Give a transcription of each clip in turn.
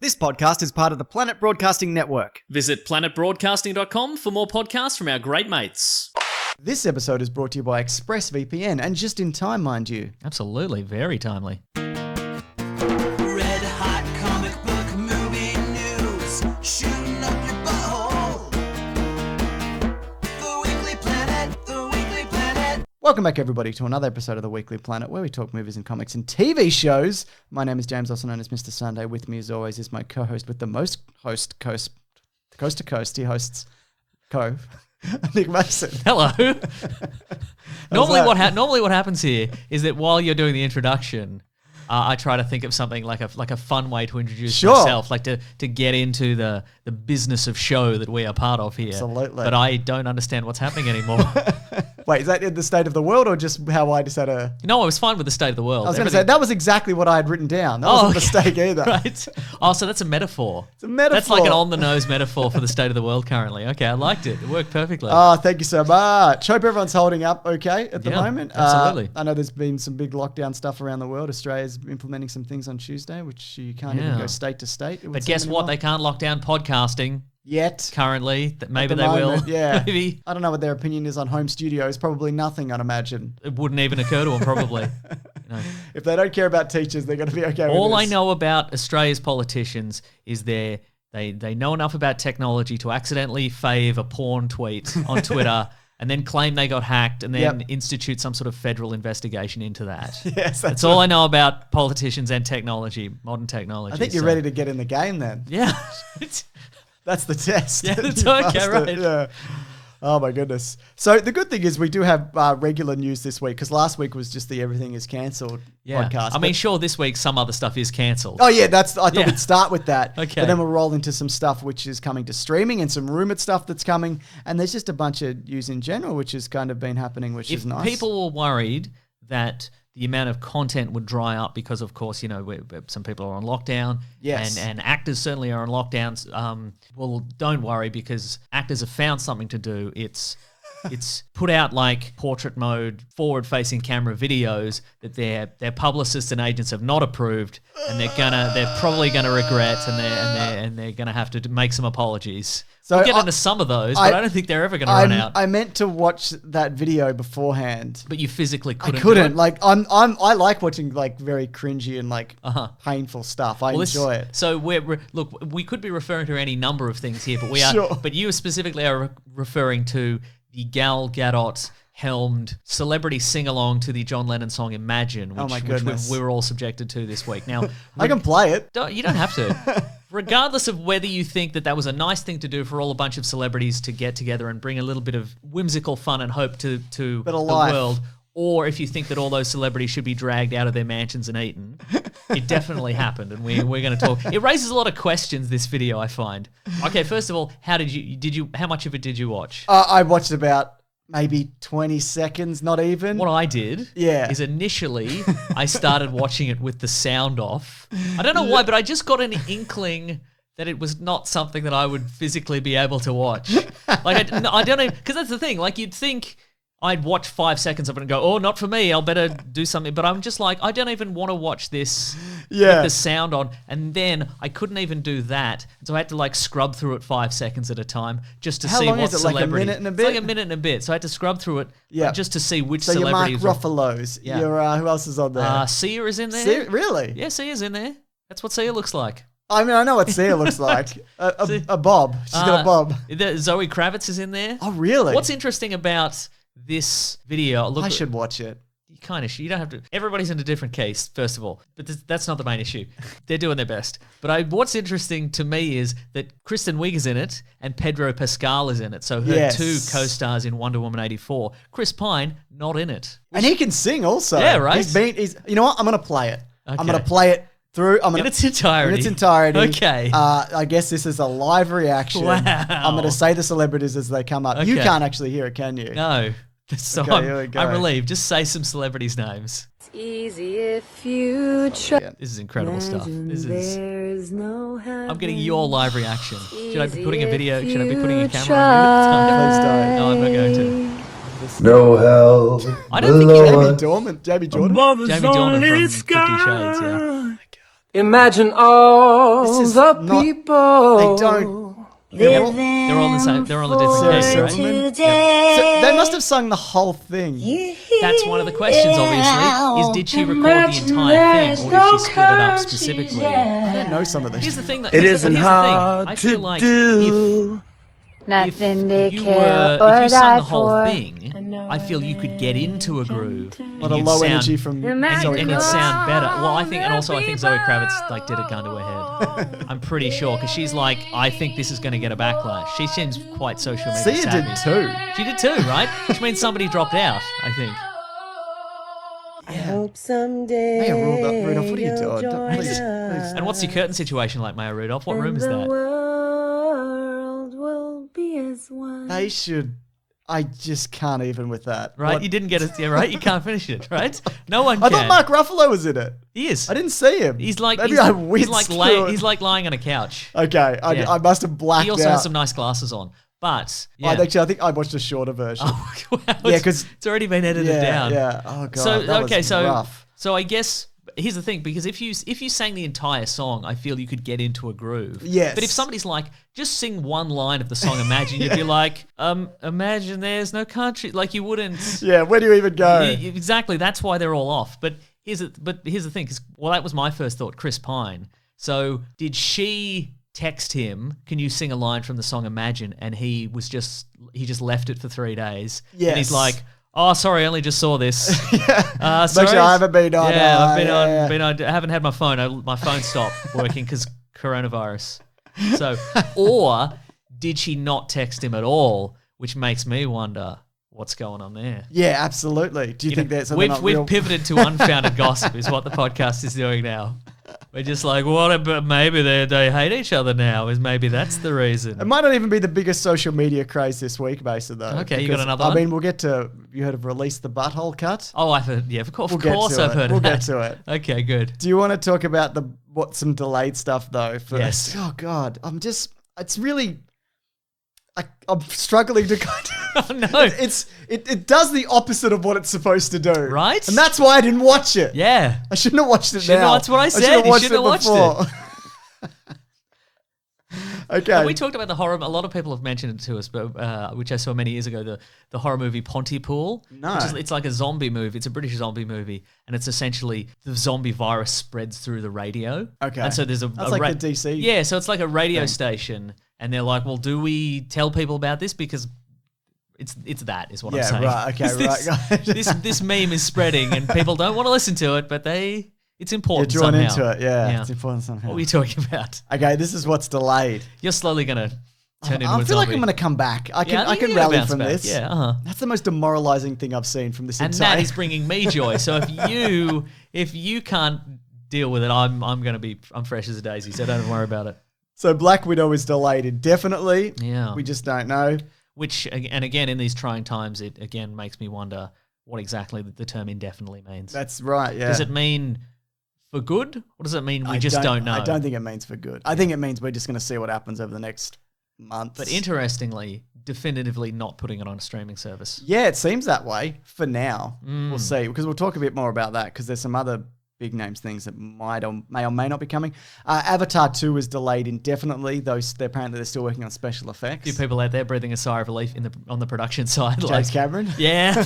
This podcast is part of the Planet Broadcasting Network. Visit planetbroadcasting.com for more podcasts from our great mates. This episode is brought to you by ExpressVPN, and just in time, mind you. Absolutely, very timely. Red hot comic book movie news, shooting up your butthole. The Weekly Planet, the Weekly Planet. Welcome back, everybody, to another episode of The Weekly Planet, where we talk movies and comics and TV shows. My name is James, also known as Mr. Sunday. With me, as always, is my co-host with the most coast to coast. He hosts Cove. Nick Mason. Hello. Normally what happens here is that while you're doing the introduction, I try to think of something like a fun way to introduce myself, like to get into the business of show that we are part of here. Absolutely. But I don't understand what's happening anymore. Wait, is that in the state of the world or just how I just had a... No, I was fine with the state of the world. I was going to say, that was exactly what I had written down. That wasn't a mistake either. Right. Oh, so that's a metaphor. It's a metaphor. That's like an on-the-nose metaphor for the state of the world currently. Okay, I liked it. It worked perfectly. Oh, thank you so much. Hope everyone's holding up okay at the moment. Absolutely. I know there's been some big lockdown stuff around the world. Australia's implementing some things on Tuesday, which you can't even go state to state. But guess what? They can't lock down podcasting. Yet. Currently. Maybe the they moment, will. Yeah. Maybe. I don't know what their opinion is on home studios. Probably nothing, I'd imagine. It wouldn't even occur to them, probably. If they don't care about teachers, they're going to be okay with All this. I know about Australia's politicians is they know enough about technology to accidentally fave a porn tweet on Twitter and then claim they got hacked and then institute some sort of federal investigation into that. Yes, that's all I know about politicians and technology, modern technology. I think you're ready to get in the game then. Yeah. That's the test. Yeah, that's okay, right. Yeah. Oh, my goodness. So the good thing is we do have regular news this week because last week was just the Everything is Cancelled podcast. I mean, sure, this week some other stuff is cancelled. Oh, yeah, I thought we'd start with that. Okay. But then we'll roll into some stuff which is coming to streaming and some rumoured stuff that's coming. And there's just a bunch of news in general which has kind of been happening, which is nice. If people were worried that the amount of content would dry up because, of course, some people are on lockdown. Yes. And actors certainly are on lockdowns. Well, don't worry because actors have found something to do. It's put out like portrait mode, forward-facing camera videos that their publicists and agents have not approved, and they're probably gonna regret, and they're gonna have to make some apologies. So we'll get into some of those, but I don't think they're ever gonna run out. I meant to watch that video beforehand, but you physically couldn't. I couldn't. Do it? Like I like watching like very cringy and like painful stuff. I enjoy it. So we could be referring to any number of things here, but we are. Sure. But you specifically are referring to the Gal Gadot helmed celebrity sing-along to the John Lennon song Imagine, which we were all subjected to this week. Now, I can play it. You don't have to. Regardless of whether you think that was a nice thing to do for all a bunch of celebrities to get together and bring a little bit of whimsical fun and hope to the world, or if you think that all those celebrities should be dragged out of their mansions and eaten, it definitely happened, and we're going to talk. It raises a lot of questions, this video, I find. Okay, first of all, how much of it did you watch? I watched about maybe 20 seconds, not even. What I did is initially I started watching it with the sound off. I don't know why, but I just got an inkling that it was not something that I would physically be able to watch. Like I don't even, because that's the thing. Like you'd think I'd watch 5 seconds of it and go, oh, not for me, I'll better do something. But I'm just like, I don't even want to watch this with the sound on. And then I couldn't even do that. So I had to like scrub through it 5 seconds at a time just to see what is it, celebrity. like a minute and a bit? It's like a minute and a bit. So I had to scrub through it just to see which so celebrities. So your Mark Ruffalo's. Yeah. Your, who else is on there? Sia is in there. Really? Yeah, Sia's in there. That's what Sia looks like. I mean, I know what Sia looks like. A bob. She's got a bob. Zoe Kravitz is in there. Oh, really? What's interesting about this video? I should watch it. You kind of should. You don't have to. Everybody's in a different case, first of all. But that's not the main issue. They're doing their best. But what's interesting to me is that Kristen Wiig is in it and Pedro Pascal is in it. So her two co-stars in Wonder Woman 84. Chris Pine, not in it. And he can sing also. Yeah, right? He's you know what? I'm going to play it. Okay. I'm going to play it through. In its entirety. Okay. I guess this is a live reaction. Wow. I'm going to say the celebrities as they come up. Okay. You can't actually hear it, can you? No. So I'm relieved. Just say some celebrities' names. It's easy if you try. This is incredible stuff. There's no I'm getting your live reaction. Should I be putting a video? Should I be putting a camera Please don't. No, I'm not going to. No hell. I don't think Jamie Dornan. Jamie Dornan from 50 Shades, yeah. Imagine all This is the not- people. They don't. They're all the same. They're all the different Sarah keys, right? Silverman? So they must have sung the whole thing. That's one of the questions, obviously, is did she record the entire thing or did she split it up specifically? I don't know some of this. Here's the thing. It isn't hard I feel to like do. Nothing to if you care were, or if you sung die the whole for. thing, I feel you could get into a groove. A and lot of you'd low sound- energy from and Zoe it'd Kravitz. sound better. Well, I think, and also I think Zoe Kravitz like did a gun to her head. I'm pretty sure because she's like, I think this is going to get a backlash. She seems quite social media Sia savvy. did too. She did too, right? Which means somebody dropped out. I think. I hope someday Maya Rudolph, what are you you'll doing? join Please, please. us. And what's your curtain situation like, Maya Rudolph? What room is The that? world will be as one. They should. I just can't even with that. Right, What- you didn't get it. Yeah, right. You can't finish it. Right. No one I can. thought Mark Ruffalo was in it. He is. I didn't see him. He's like Maybe he's, I he's whizzed like through it. he's like lying on a couch. Okay, Yeah. I must have blacked He also out. has some nice glasses on. But yeah. Actually, I think I watched a shorter version. Oh, wow, Yeah, 'cause- it's already been edited yeah, down. yeah. Oh god. So that okay, was so rough. so I guess here's the thing, because if you sang the entire song, I feel you could get into a groove. Yes. But if somebody's like, just sing one line of the song, Imagine, you'd be like, imagine there's no country. Like you wouldn't. Yeah, where do you even go? Exactly. That's why they're all off. But here's the thing, because that was my first thought, Chris Pine. So did she text him, can you sing a line from the song Imagine? And he just left it for 3 days. Yes. And he's like, oh, sorry, I only just saw this. Sorry. Actually, I haven't been on. Yeah, I've been yeah. on. Been on. I haven't had my phone. My phone stopped working because coronavirus. So, or did she not text him at all? Which makes me wonder what's going on there. Yeah, absolutely. Do you think that's we've pivoted to unfounded gossip? Is what the podcast is doing now. We're just like, what about maybe they hate each other now? Is maybe that's the reason? It might not even be the biggest social media craze this week, Mason, though. Okay, you got because, another I one? mean, we'll get to. You heard of Release the Butthole Cut? Oh, I've heard. Yeah, of course, We'll get to I've it. heard We'll of get that. to it. Okay, good. Do you want to talk about some delayed stuff though? First? Yes. Oh God, it's really. I'm struggling to kind of. Oh, no. It does the opposite of what it's supposed to do, Right? And that's why I didn't watch it. Yeah. I shouldn't have watched it Shouldn't now. have- that's what I said. should have You watched shouldn't have watched before. Okay. We talked about the horror. A lot of people have mentioned it to us, but which I saw many years ago. The horror movie Pontypool. No. It's like a zombie movie. It's a British zombie movie, and it's essentially the zombie virus spreads through the radio. Okay. And so there's That's like the DC Yeah, so it's like a radio station, and they're like, "Well, do we tell people about this because?" It's that is what I'm Yeah, saying. right, okay, This- right. this meme is spreading, and people don't want to listen to it, but it's You're important. drawn somehow. into it. Yeah, it's important somehow. What were you talking about? Okay, this is what's delayed. You're slowly gonna turn into I a feel like zombie. I'm going to come back. I Yeah, can you're gonna rally bounce from back. this. Yeah, That's the most demoralizing thing I've seen from this and entire. that is bringing me joy. So if you can't deal with it, I'm fresh as a daisy. So don't worry about it. So Black Widow is delayed indefinitely. Yeah. We just don't know. Which and again in these trying times, it again makes me wonder what exactly the term indefinitely means. That's right. Yeah. Does it mean for good, or does it mean we just don't know? I don't think it means for good. I think it means we're just going to see what happens over the next month. But interestingly, definitively not putting it on a streaming service. Yeah, it seems that way for now. Mm. We'll see, because we'll talk a bit more about that, because there's some other big names things that may or may not be coming. Avatar 2 is delayed indefinitely, though apparently they're still working on special effects. A few people out there breathing a sigh of relief on the production side. James Cameron? Yeah.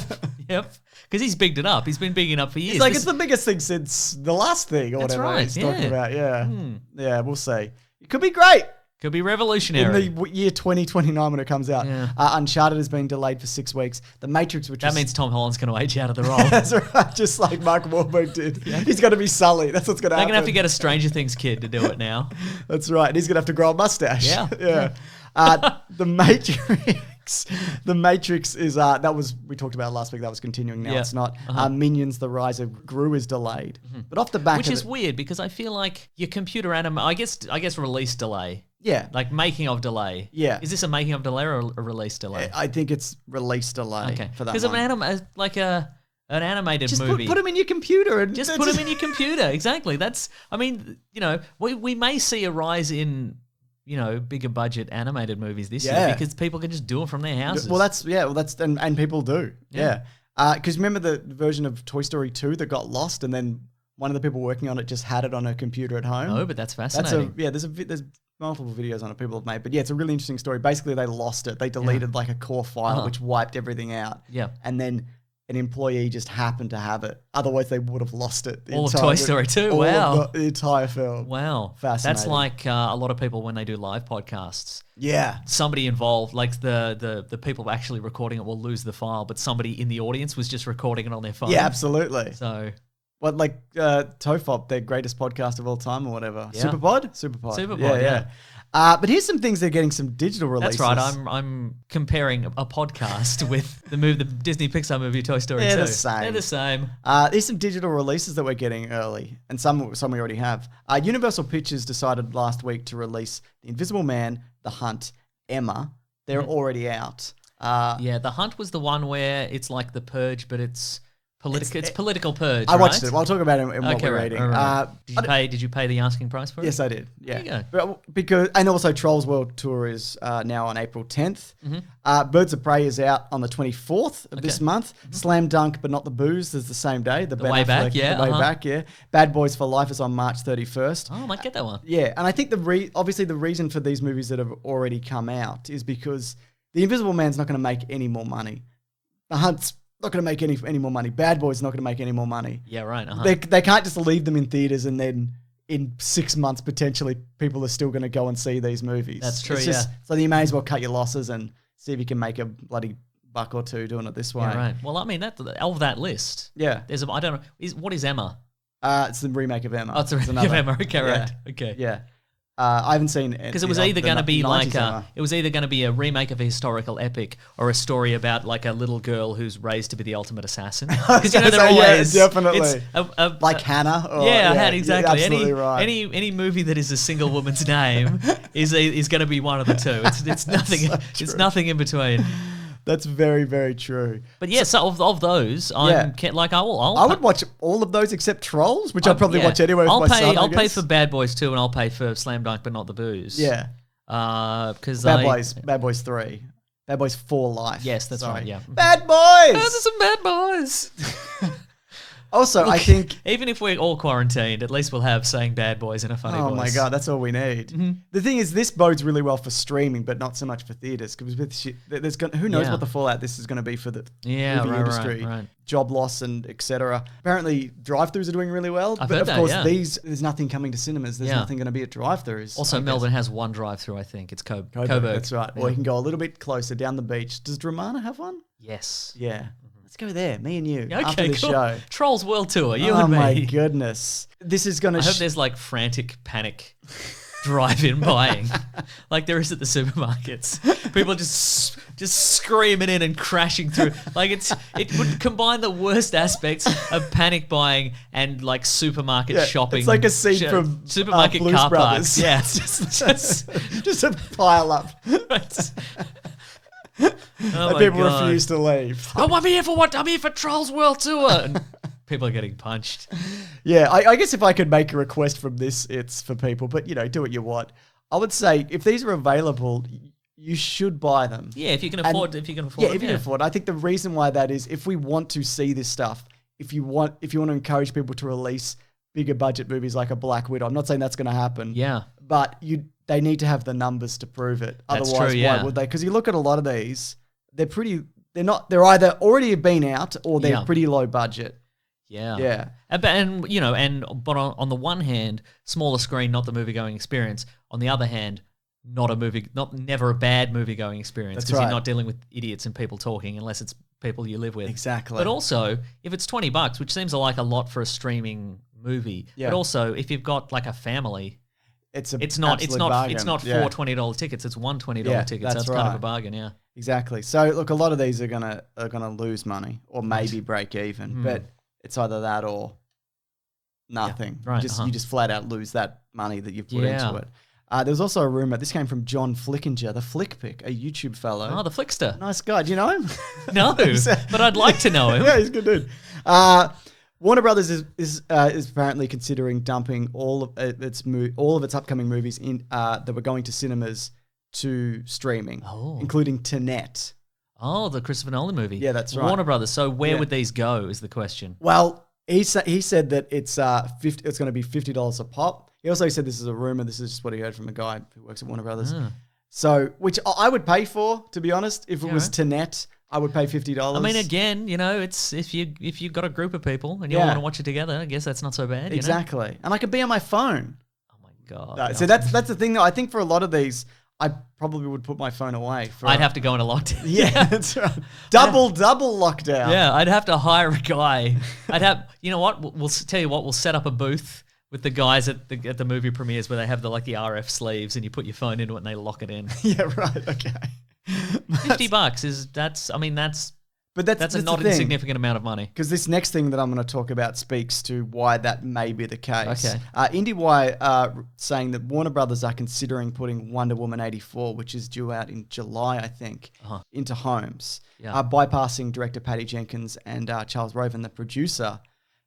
Yep. Because he's bigged it up. He's been bigging it up for years. It's like it's the biggest thing since the last thing or That's whatever right, he's talking yeah. about. Yeah. Yeah, we'll see. It could be great. Could be revolutionary. In the year 2029 when it comes out. Yeah. Uncharted has been delayed for 6 weeks. The Matrix, which that is... means Tom Holland's going to age out of the role. That's right, just like Mark Wahlberg did. He's going to be Sully. That's what's going to They're happen. going to have to get a Stranger Things kid to do it now. That's right. And he's going to have to grow a mustache. Yeah. yeah. The Matrix. The Matrix is we talked about it last week. That was continuing. Now Yeah. it's not. Uh-huh. Minions: The Rise of Gru is delayed, but off the back Which of is it, weird because I feel like your computer I guess release delay. yeah, Like making of delay. Yeah. Is this a making of delay or a release delay? I think it's release delay Okay. for that Because one. an animated Just movie. put them in your computer and Just put them in your computer. Exactly. We may see a rise in, bigger budget animated movies this year Yeah. because people can just do it from their houses. Well, and people do. Yeah. Because remember the version of Toy Story 2 that got lost and then one of the people working on it just had it on her computer at home. Oh, but that's fascinating. There's multiple videos on it people have made. But yeah, it's a really interesting story. Basically, they lost it. They deleted like a core file, which wiped everything out. Yeah. And then an employee just happened to have it. Otherwise, they would have lost it. All of Toy Story 2. All Wow. of the entire film. Wow. Fascinating. That's like a lot of people when they do live podcasts. Yeah. Somebody involved, like the people actually recording it will lose the file, but somebody in the audience was just recording it on their phone. Yeah, absolutely. So What, like Tofop, their greatest podcast of all time or whatever? Yeah. Superpod? Superpod, yeah. But here's some things they're getting some digital releases. that's right. I'm comparing a podcast with the Disney Pixar movie Toy Story 2. They're the same. They're the same. There's some digital releases that we're getting early, and some we already have. Universal Pictures decided last week to release The Invisible Man, The Hunt, Emma. They're already out. Yeah, The Hunt was the one where it's like The Purge, but it's political. It's political purge. I watched right? it. I'll talk about it in what we're right, reading. right. Did you pay the asking price for it? Yes, I did. Yeah. There you Because and also Trolls World Tour is now on April 10th. Birds of Prey is out on the 24th of this month. Slam Dunk, but not the booze, is the same day. The Ben Way Back, Affleck, yeah, The Way Back, yeah. Bad Boys for Life is on March 31st. Oh, I might get that one. Yeah, and I think obviously the reason for these movies that have already come out is because The Invisible Man's not going to make any more money. The Hunt's not going to make any more money. Bad Boys not going to make any more money. Yeah, right. They can't just leave them in theaters and then in 6 months potentially people are still going to go and see these movies. That's true. It's just, so you may as well cut your losses and see if you can make a bloody buck or two doing it this way. Yeah, right. Well, I mean, of that list, Yeah, I don't know. What is Emma? it's the remake of Emma. Oh, it's a remake of another- Emma. Okay, right. Yeah. Okay. Yeah. I haven't seen it Because it was either going to be like a remake of a historical epic or a story about like a little girl who's raised to be the ultimate assassin. Because they're always definitely it's like Hannah. Or, Hannah, exactly. You're absolutely right. Any movie that is a single woman's name is going to be one of the two. It's nothing. It's nothing in between. That's very, very true. But yeah, so of those, I would watch all of those except Trolls, which I'd probably watch anyway with my son, I'll pay for Bad Boys 2 and I'll pay for Slam Dunk, but not the booze. Yeah. Because Bad Boys 3. Bad Boys 4 Life. Yes, that's right, yeah. Bad Boys! Those are some bad boys. Also, I think... Even if we're all quarantined, at least we'll have saying Bad Boys in a funny voice. Oh my God, that's all we need. The thing is, this bodes really well for streaming, but not so much for theaters. Because who knows what the fallout this is going to be for the movie industry. Right. Job loss and etc. Apparently, drive-thrus are doing really well. I've but heard of that, course, yeah. there's nothing coming to cinemas. There's nothing going to be at drive-thrus. Also, I guess. Melbourne has one drive-through, I think. It's Coburg. That's right. Or you can go a little bit closer down the beach. Does Dramana have one? Yes. Yeah. Let's go there, me and you, Okay, after the cool. show. Trolls World Tour, you Oh and me. my goodness. This is going to... I hope there's like frantic panic drive-in buying like there is at the supermarkets. People just screaming in and crashing through. Like it would combine the worst aspects of panic buying and like supermarket shopping. It's like a scene from supermarket Blues car Brothers. parks. Yeah. just a pile up. Oh And my people God. refuse to leave. Oh, I'm here for what? I'm here for Trolls World Tour. And people are getting punched. Yeah, I guess if I could make a request from this, it's for people. But, do what you want. I would say if these are available, you should buy them. Yeah, if you can And- afford. Yeah, if you can afford. I think the reason why that is, if we want to see this stuff, if you want to encourage people to release bigger budget movies like a Black Widow, I'm not saying that's going to happen. Yeah. But they need to have the numbers to prove it. That's Otherwise, true, yeah. why would they? Because you look at a lot of these, they're either already been out or they're pretty low budget. Yeah. Yeah. But on the one hand, smaller screen, not the movie going experience. On the other hand, never a bad movie going experience That's because right. you're not dealing with idiots and people talking unless it's people you live with. Exactly. But also, if it's $20, which seems like a lot for a streaming movie, Yeah. but also if you've got like a family, it's not absolute bargain. four $20 tickets. It's one $20 ticket. So that's it's kind of a right. bargain. Yeah. Exactly. So look, a lot of these are gonna lose money or maybe break even, but it's either that or nothing. Yeah, right, You just flat out lose that money that you've put into it. There's also a rumor. This came from John Flickinger, the Flick Pick, a YouTube fellow. Oh, the Flickster. Nice guy. Do you know him? No, but I'd like to know him. Yeah, he's a good dude. Warner Brothers is apparently considering dumping all of its upcoming movies that were going to cinemas to streaming, including Tenet. Oh, the Christopher Nolan movie. Yeah, that's right. Warner Brothers. So where would these go is the question. Well, He said that it's it's going to be $50 a pop. He also said this is a rumor. This is just what he heard from a guy who works at Warner Brothers. So, which I would pay for, to be honest. If it was Tenet, I would pay $50. I mean, again, it's if you've got a group of people and you all want to watch it together, I guess that's not so bad. Exactly. And I could be on my phone. Oh my God. No, so that's the thing, though. I think for a lot of these, I probably would put my phone away. I'd have to go into lockdown. Yeah, that's right. Double lockdown. Yeah, I'd have to hire a guy. You know what? We'll tell you what. We'll set up a booth with the guys at the movie premieres where they have the RF sleeves and you put your phone into it and they lock it in. Yeah, right. Okay. $50 that's a not insignificant amount of money. Because this next thing that I'm going to talk about speaks to why that may be the case. Okay. IndieWire saying that Warner Brothers are considering putting Wonder Woman 84, which is due out in July, I think, into homes, bypassing director Patty Jenkins and Charles Roven, the producer.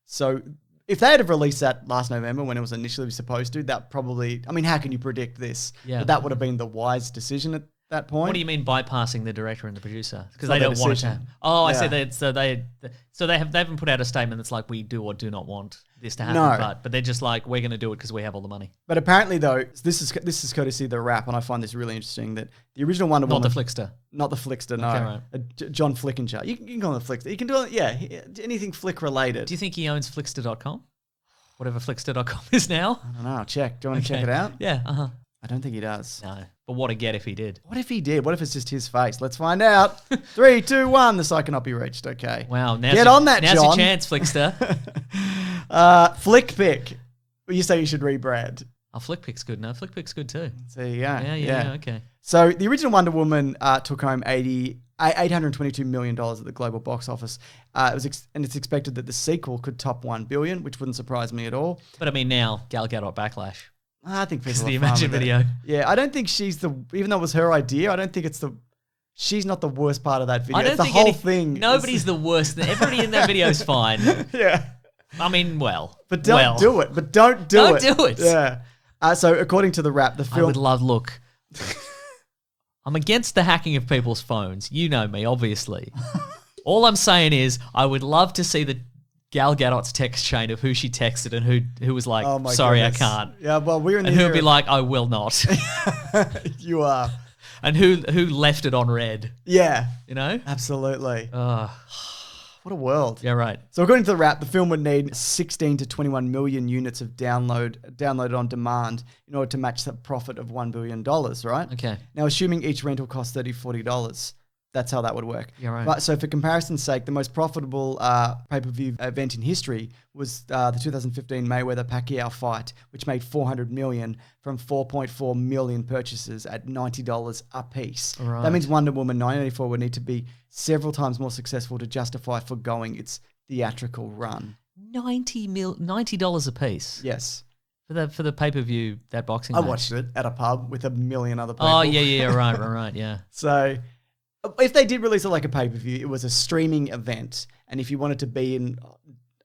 So if they had have released that last November when it was initially supposed to, that probably, I mean, how can you predict this? Yeah. But that would have been the wise decision at that point. What do you mean bypassing the director and the producer? Because not they their don't want it to. decision. I Yeah. see. They haven't put out a statement that's like we do or do not want this to happen. No. But they're just like we're going to do it because we have all the money. But apparently, though, this is courtesy of the Wrap, and I find this really interesting that the original Wonder Woman, Not the Flickster. not the Flickster, no, Okay, right. John Flickinger. You can call him the Flickster. You can do it, anything Flick related. Do you think he owns Flickster.com? Whatever Flickster.com is now. I don't know. I'll check. Do you want to check it out? Yeah. I don't think he does. No. But what a get if he did. What if he did? What if it's just his face? Let's find out. 3, 2, 1. The site cannot be reached. Okay. Wow. Get on that, now's John. your chance, Flickster. Flickpick. You say you should rebrand. Oh, Flickpick's good. No, Flickpick's good too. So there you go. Yeah. Okay. So the original Wonder Woman took home $822 million at the global box office. And it's expected that the sequel could top $1 billion, which wouldn't surprise me at all. But I mean, now Gal Gadot backlash. I think people Because are the fine Imagine with it. video. Yeah, I don't think even though it was her idea, I don't think she's not the worst part of that video. I don't It's the think whole thing. Nobody's the worst. Everybody in that video is fine. Yeah. I mean, well. But don't do it. But don't do it. Don't do it. Yeah. So according to the Wrap, the I film... would look. I'm against the hacking of people's phones. You know me, obviously. All I'm saying is I would love to see the Gal Gadot's text chain of who she texted and who was like, Oh my sorry, goodness. I can't. Yeah, well, we're in the And who'd era- be like, I will not. You are. And who left it on red, Yeah, you know? absolutely. Oh, What a world. yeah, right. So according to the Wrap, the film would need 16 to 21 million units of downloaded on demand in order to match the profit of $1 billion, right? Okay. Now, assuming each rental costs $30, $40, that's how that would work. Yeah, right. But so for comparison's sake, the most profitable pay-per-view event in history was the 2015 Mayweather-Pacquiao fight, which made $400 million from 4.4 million purchases at $90 a piece. Right. That means Wonder Woman 1984 would need to be several times more successful to justify foregoing its theatrical run. $90 a piece. Yes. For the pay-per-view, that boxing I match. watched it at a pub with a million other people. Oh, yeah, right, yeah. So if they did release it like a pay-per-view, it was a streaming event. And if you wanted to be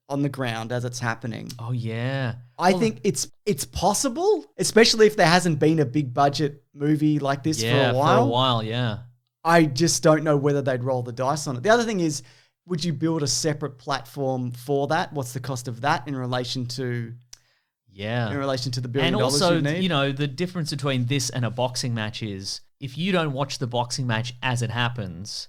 on the ground as it's happening, Oh, yeah. I think it's possible, especially if there hasn't been a big budget movie like this Yeah, for a while. yeah. I just don't know whether they'd roll the dice on it. The other thing is, would you build a separate platform for that? What's the cost of that in relation to Yeah. the $1 billion And also, you need? you know, the difference between this and a boxing match is if you don't watch the boxing match as it happens,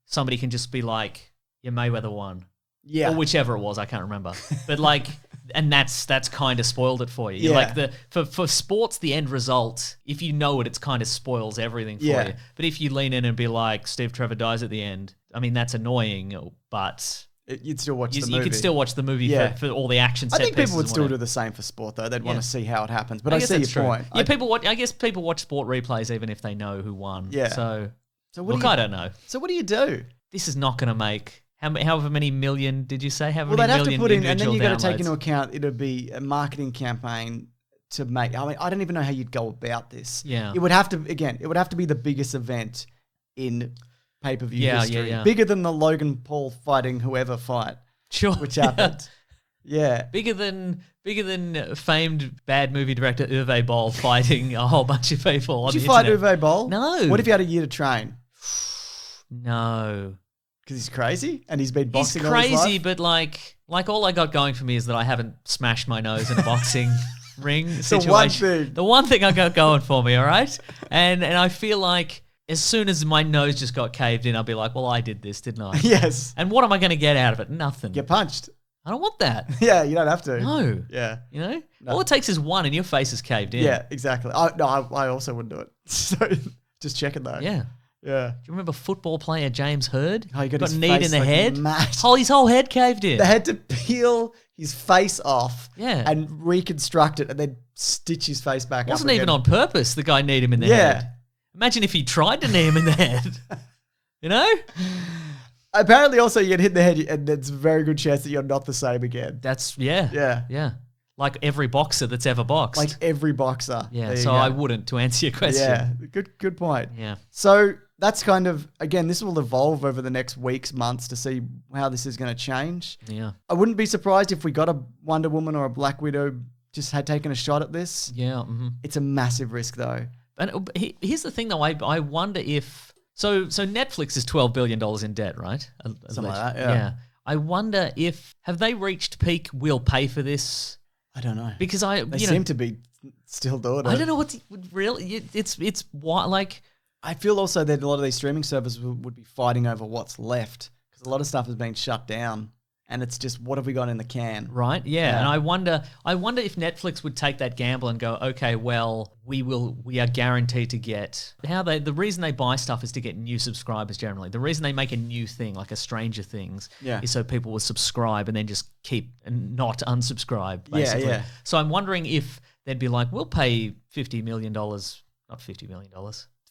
somebody can just be like, yeah, Mayweather won. Yeah. Or whichever it was, I can't remember. But like, and that's kind of spoiled it for you. Yeah. Like for sports, the end result, if you know it kind of spoils everything for Yeah. you. But if you lean in and be like, Steve Trevor dies at the end, I mean, that's annoying, but You'd still watch the movie. you could still watch the movie Yeah. for all the action I set think people pieces would and still whatever. do the same for sport, though. They'd Yeah. want to see how it happens. But I guess see your that's true. point. Yeah, I guess people watch sport replays even if they know who won. Yeah. So what look, do you- I don't know. So what do you do? This is not going to make however many million did you say? Well, they'd have to put in, and then you you've got to take into account it'll be a marketing campaign to make. I mean, I don't even know how you'd go about this. Yeah. It would have to be the biggest event in pay-per-view Yeah, history. yeah. Bigger than the Logan Paul fighting whoever fight, Sure. which happened. Yeah. Bigger than famed bad movie director Uwe Boll fighting a whole bunch of people on Did the you fight internet. Uwe Boll? No. What if you had a year to train? No. Because he's crazy and he's been He's boxing all his crazy, life? but like all I got going for me is that I haven't smashed my nose in a boxing ring situation. The one thing I got going for me, all right? And I feel like as soon as my nose just got caved in, I'll be like, well, I did this, didn't I? Yes. And what am I going to get out of it? Nothing. Get punched. I don't want that. Yeah, you don't have to. No. Yeah. You know? No. All it takes is one and your face is caved in. Yeah, exactly. I also wouldn't do it. So just checking though. Yeah. Yeah. Do you remember football player James Hurd? Oh, he got his a knee face, in the like, head. mashed. His whole head caved in. They had to peel his face off and reconstruct it and then stitch his face back up. It wasn't again. even on purpose. The guy kneed him in the head. Imagine if he tried to knee him in the head. You know? Apparently, also, you get hit in the head, and there's a very good chance that you're not the same again. Yeah. Like every boxer that's ever boxed. Like every boxer. Yeah, There you so go. I wouldn't, to answer your question. Yeah, good point. Yeah. So that's kind of, again, this will evolve over the next weeks, months to see how this is going to change. Yeah. I wouldn't be surprised if we got a Wonder Woman or a Black Widow just had taken a shot at this. Yeah. Mm-hmm. It's a massive risk, though. And here's the thing, though. I wonder if... So Netflix is $12 billion in debt, right? Something like that, yeah. I wonder if... Have they reached peak, we'll pay for this? I don't know. Because They seem to be still doing it. I don't know what's really... It's what, like... I feel also that a lot of these streaming services would be fighting over what's left because a lot of stuff has been shut down and it's just, what have we got in the can? Right, yeah. And I wonder if Netflix would take that gamble and go, okay, well, we are guaranteed to get... The reason they buy stuff is to get new subscribers generally. The reason they make a new thing, like a Stranger Things, is so people will subscribe and then just keep and not unsubscribe, basically. Yeah. So I'm wondering if they'd be like, we'll pay $50 million, not $50 million,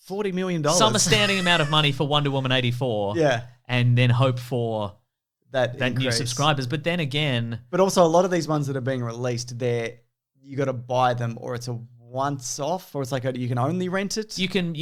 $40 million. some astounding amount of money for Wonder Woman 84. Yeah. And then hope for that new increase. subscribers. But then again... But also a lot of these ones that are being released, you got to buy them or it's a once off or it's like you can only rent it. You can,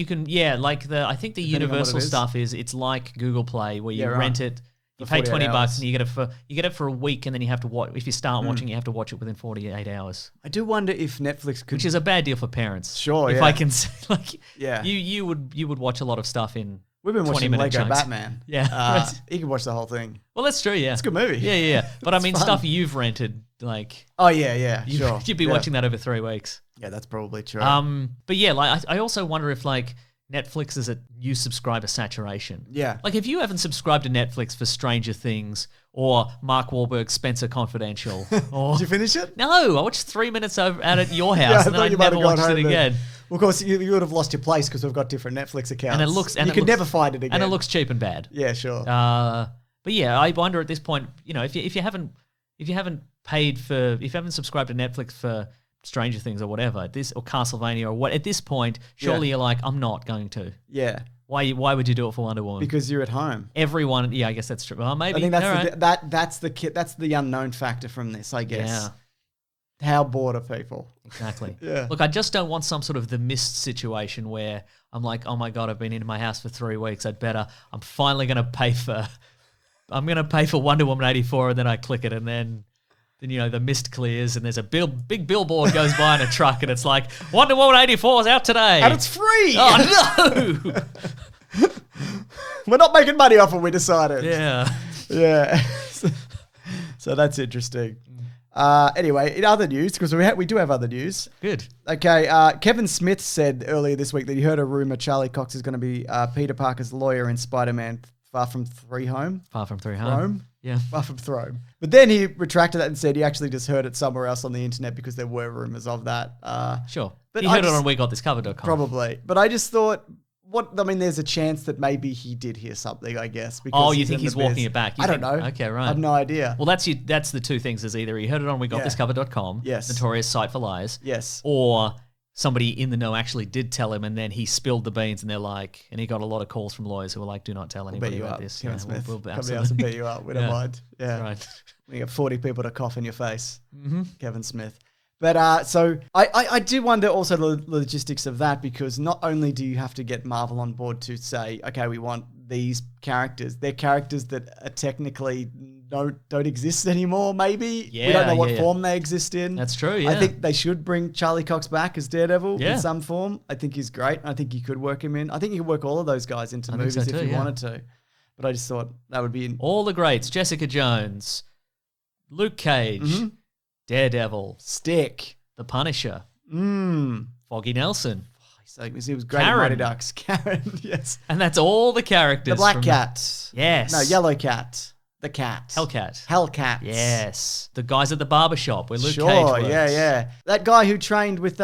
like I think the Depending on what Universal it is. stuff it's like Google Play where you Yeah, right. rent it, you For pay 48 $20 hours. and you get it for a week and then you have to watch. If you start watching, you have to watch it within 48 hours, I do wonder if Netflix could... which is a bad deal for parents. Sure, if yeah. I can say, like, Yeah. you would watch a lot of stuff in. We've been watching 20-minute Lego chunks. Batman. Yeah, right. You can watch the whole thing. Well, that's true. Yeah, It's a good movie. Yeah. But I It's mean, fun. stuff you've rented, like, Oh, yeah, sure. you'd be watching that over 3 weeks. Yeah, that's probably true. But yeah, like I also wonder if like Netflix is at new subscriber saturation. Yeah. Like if you haven't subscribed to Netflix for Stranger Things or Mark Wahlberg's Spencer Confidential, or Did you finish it? no, I watched 3 minutes out at your Yeah, house and then thought I you might never have gone watched it home then. again. Well, of course, you would have lost your place because we've got different Netflix accounts. And it looks, you could never find it again. and it looks cheap and bad. Yeah, sure. But yeah, I wonder at this point, if you haven't subscribed to Netflix for Stranger Things or whatever, or Castlevania or what, at this point, surely you're like, I'm not going to. Yeah. Why would you do it for Wonder Woman? Because you're at home. Everyone, I guess that's true. Well, maybe. I think that's all right. that's the unknown factor from this, I guess. Yeah. How bored are people? Exactly. Yeah. Look, I just don't want some sort of The Mist situation where I'm like, oh my God, I've been in my house for 3 weeks. I'm finally going to pay for Wonder Woman 84 and then I click it and then the mist clears and there's a big billboard goes by in a truck and it's like, Wonder Woman 84 is out today. And it's free! Oh no! We're not making money off it, we decided. Yeah. Yeah. So that's interesting. Anyway, in other news, because we do have other news. Good. Okay, Kevin Smith said earlier this week that he heard a rumor Charlie Cox is going to be Peter Parker's lawyer in Spider-Man Far From Home. Far From Home. Yeah. Far From Throne. But then he retracted that and said he actually just heard it somewhere else on the internet because there were rumors of that. Sure. But He I heard it just- on WeGotThisCover.com. Probably. But I just thought, there's a chance that maybe he did hear something, I guess. Because Oh, you he's think in he's the walking biz. it back? I don't know. Okay, right. I have no idea. Well, that's the two things, is either he heard it on WeGotThisCover.com, Yes. notorious site for lies, Yes. or somebody in the know actually did tell him and then he spilled the beans and they're like, and he got a lot of calls from lawyers who were like, do not tell Bet anybody you about up, this. Kevin Yeah, Smith. we'll Come to us absolutely. and beat you up. We don't Yeah. mind. Yeah. Right. We get 40 people to cough in your face. Mm-hmm. Kevin Smith. But so I do wonder also the logistics of that, because not only do you have to get Marvel on board to say, okay, we want these characters. They're characters that are technically don't exist anymore, maybe. We don't know what form they exist in. That's true, yeah. I think they should bring Charlie Cox back as Daredevil Yeah. in some form. I think he's great. I think you could work him in. I think you could work all of those guys into I think movies so if too, you yeah. wanted to. But I just thought that would be All the greats: Jessica Jones, Luke Cage, Daredevil, stick. The Punisher, Foggy Nelson, He was great in Karen. Mighty Ducks. Karen, yes. and that's all the characters. The Black from Cat. Yes. No, Yellow Cat. The Cat. Hellcat. Hellcat. Yes. The guys at the barbershop where Luke Sure, Cage works. yeah. That guy who trained with the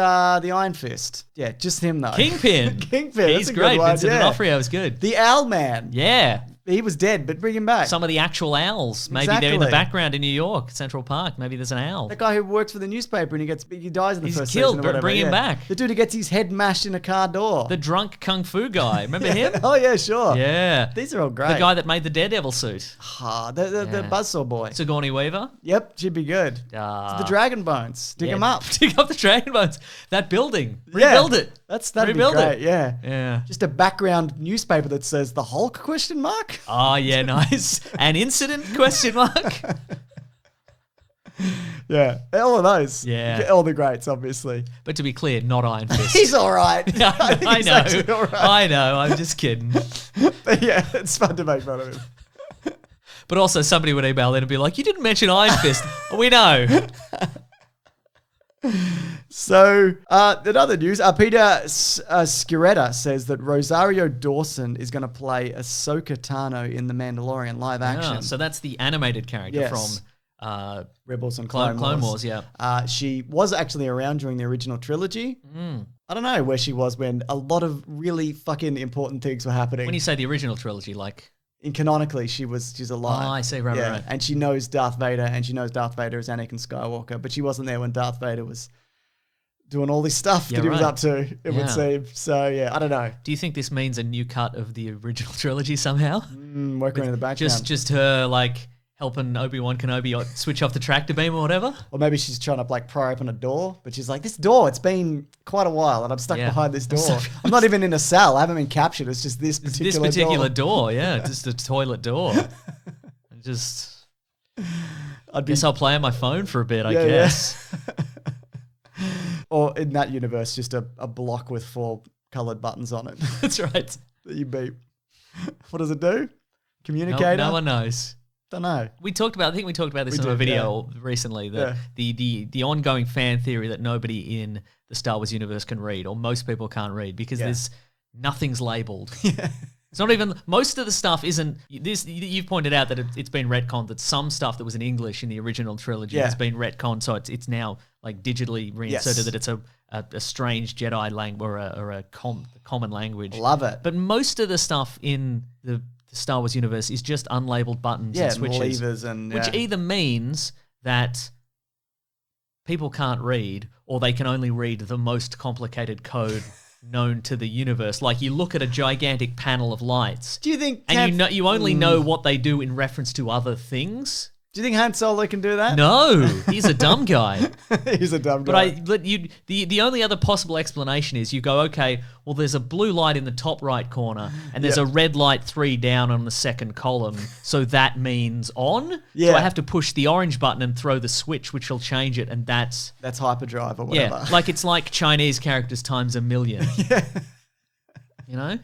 Iron Fist. Yeah, just him though. Kingpin. Kingpin. He's that's a great. Good one, Vincent yeah. D'Onofrio is good. The Owl Man. Yeah. He was dead, but bring him back. Some of the actual owls. Maybe they're in the Exactly. background in New York, Central Park. Maybe there's an owl. That guy who works for the newspaper and he dies in the He's first killed, season or but whatever. bring him back. The dude who gets his head mashed in a car door. The drunk kung fu guy. Remember him? Oh yeah, sure. Yeah. These are all great. The guy that made the Daredevil suit. The Yeah. buzzsaw boy. Sigourney Weaver. Yep, should be good. The Dragon Bones. Dig Yeah. him up. Dig up the Dragon Bones. That building. Rebuild it. That'd Rebuild be great. it. Yeah. Yeah. Just a background newspaper that says the Hulk question mark. Oh, yeah, nice. An incident question mark. Yeah, all of those. Yeah. All the greats, obviously. But to be clear, not Iron Fist. He's all right. I think I he's know. actually all right. I know. I'm just kidding. But yeah, it's fun to make fun of him. But also, somebody would email in and be like, "You didn't mention Iron Fist." We know. So, in other news, Peter Sciretta says that Rosario Dawson is going to play Ashoka Tano in The Mandalorian live action. Yeah, so that's the animated character Yes. from Rebels and Clone Clone Wars. Yeah. She was actually around during the original trilogy. I don't know where she was when a lot of really fucking important things were happening. When you say the original trilogy, like, And canonically, she's alive. Oh, I see. Right, right. And she knows Darth Vader, and she knows Darth Vader is Anakin Skywalker, but she wasn't there when Darth Vader was doing all this stuff Yeah, that he was right. up to, it would Yeah. seem. So, yeah, I don't know. do you think this means a new cut of the original trilogy somehow? Working in the background. Just her like helping Obi-Wan Kenobi switch off the tractor beam or whatever? Or maybe she's trying to like pry open a door, but she's like, this door, it's been quite a while, and I'm stuck Yeah. behind this door. I'm not even in a cell. I haven't been captured. It's just this This particular particular door. door, yeah, just a toilet door. Just I'd be guess I'll play on my phone for a bit, I Yeah, yeah. guess. Or in that universe, just a block with 4 colored buttons on it That's right. that you beep. What does it do? No, Communicator? no one knows. Don't know. I think we talked about this We in a did, video recently. That the ongoing fan theory that nobody in the Star Wars universe can read, or most people can't read, because there's nothing's labeled. It's not even most of the stuff isn't this. You've pointed out that it's been retconned. That some stuff that was in English in the original trilogy has been retconned, so it's now like digitally reinserted. Yes. That it's a strange Jedi language or a common language. Love it. But most of the stuff in the Star Wars universe is just unlabeled buttons and And switches, levers and which either means that people can't read, or they can only read the most complicated code known to the universe. Like you look at a gigantic panel of lights, Do you think? and you only know what they do in reference to other things. Do you think Han Solo can do that? No, he's a dumb guy. He's a dumb guy. But the only other possible explanation is you go, okay, well, there's a blue light in the top right corner, and there's a red light 3 down on the second column, so that means on. Yeah. So I have to push the orange button and throw the switch, which will change it, and that's That's hyperdrive or whatever. yeah, like it's like Chinese characters times 1,000,000. Yeah. You know?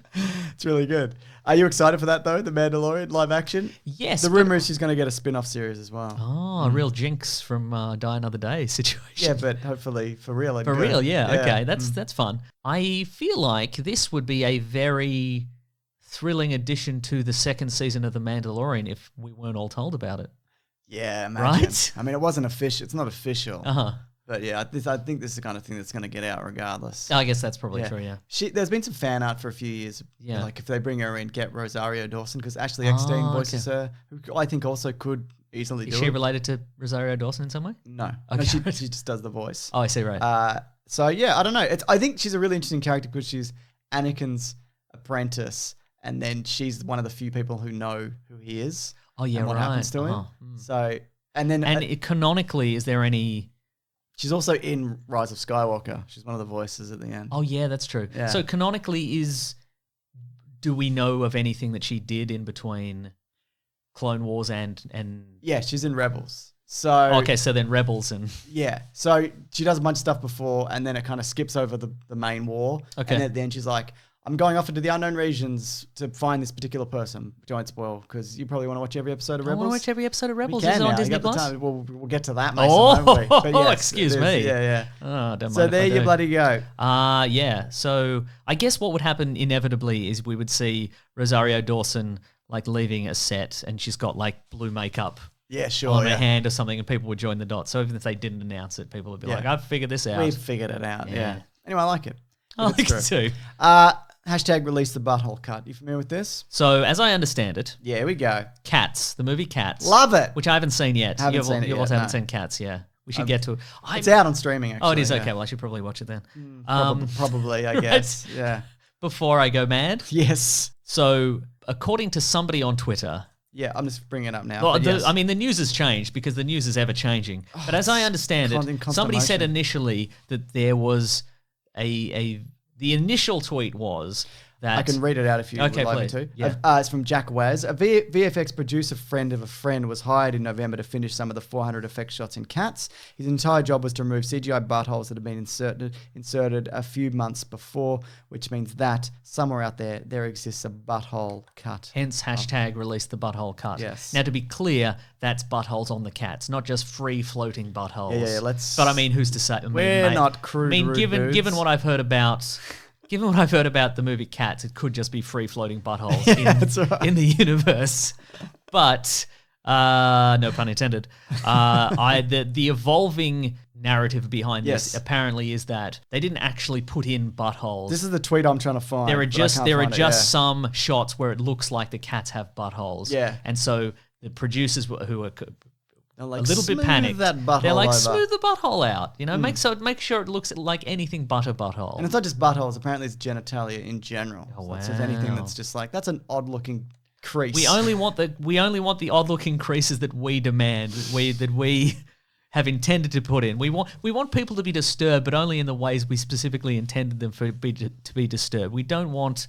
It's really good. Are you excited for that though? The Mandalorian live action? Yes. The rumor is she's going to get a spin-off series as well. Oh, a real jinx from Die Another Day situation. Yeah, but hopefully for real. and For good. real, yeah. Okay, that's fun. I feel like this would be a very thrilling addition to the second season of The Mandalorian if we weren't all told about it. Yeah, imagine. Right? I mean, it wasn't official. It's not official. Uh-huh. But yeah, I think this is the kind of thing that's going to get out regardless. I guess that's probably true, yeah. There's been some fan art for a few years. Yeah. Like if they bring her in, get Rosario Dawson, because Ashley Eckstein voices her, who I think also could easily Is do she it. related to Rosario Dawson in some way? No. Okay. No, she just does the voice. Oh, I see, right. So yeah, I don't know. I think she's a really interesting character because she's Anakin's apprentice, and then she's one of the few people who know who he is. Oh, yeah, and what right. happens to him. Uh-huh. So and then Canonically, is there any... she's also in Rise of Skywalker. She's one of the voices at the end. Oh, yeah, that's true. Yeah. So canonically do we know of anything that she did in between Clone Wars and Yeah, she's in Rebels. So okay, so then Rebels and... yeah, so she does a bunch of stuff before, and then it kind of skips over the main war. Okay. And at the end, she's like, I'm going off into the unknown regions to find this particular person. Don't spoil, because you probably want to watch every episode of I Rebels. want to watch every episode of Rebels. We Is can it on now. You Disney got the Plus? time. We'll get to that, Mason, Oh, won't we? But yes, excuse it is. me. Yeah. Oh, don't So mind if there I you do. bloody go. Yeah. So I guess what would happen inevitably is we would see Rosario Dawson like leaving a set, and she's got like blue makeup Yeah, sure. on her yeah. hand or something, and people would join the dots. So even if they didn't announce it, people would be Yeah. like, "I've figured this out." We've figured it out. Yeah. Yeah. Anyway, I like it. I like it too. Hashtag release the butthole cut. You familiar with this? So as I understand it, Yeah, here we go. Cats, the movie Cats, Love it. which I haven't seen yet. Haven't you seen it you yet, also haven't no. seen Cats, yeah. We should get to it. It's out on streaming, actually. Oh, it is? yeah. Okay, well, I should probably watch it then. Probably, I guess. Yeah. Before I go mad. Yes. So according to somebody on Twitter, Yeah, I'm just bringing it up now. well, but yes. I mean, the news has changed because the news is ever changing. But as I understand in it, constant somebody said motion. initially that there was the initial tweet was that I can read it out if you Okay, would like me please. to. Yeah. It's from Jack Waz. A VFX producer friend of a friend was hired in November to finish some of the 400 effect shots in Cats. His entire job was to remove CGI buttholes that had been inserted a few months before, which means that somewhere out there exists a butthole cut. Hence hashtag release the butthole cut. Yes. Now to be clear, that's buttholes on the cats, not just free floating buttholes. Yeah, let's- But I mean, who's to say? I mean, We're mate, not crude, I mean, rude given dudes. what I've heard about. Given what I've heard about the movie Cats, it could just be free floating buttholes that's right. in the universe. But no pun intended. The evolving narrative behind Yes. this apparently is that they didn't actually put in buttholes. This is the tweet I'm trying to find. There are but I just can't there are find it, just yeah. some shots where it looks like the cats have buttholes. Yeah. And so the producers who are They're a like, little bit "Smooth panicked. that butthole They're like, over." smooth the butthole out. You know, make sure it looks like anything but a butthole. And it's not just buttholes. Apparently, it's genitalia in general. Oh, So it's just anything wow. that's just like, that's an odd looking crease. We only want the odd looking creases that we demand, that we have intended to put in. We want people to be disturbed, but only in the ways we specifically intended them to be disturbed. We don't want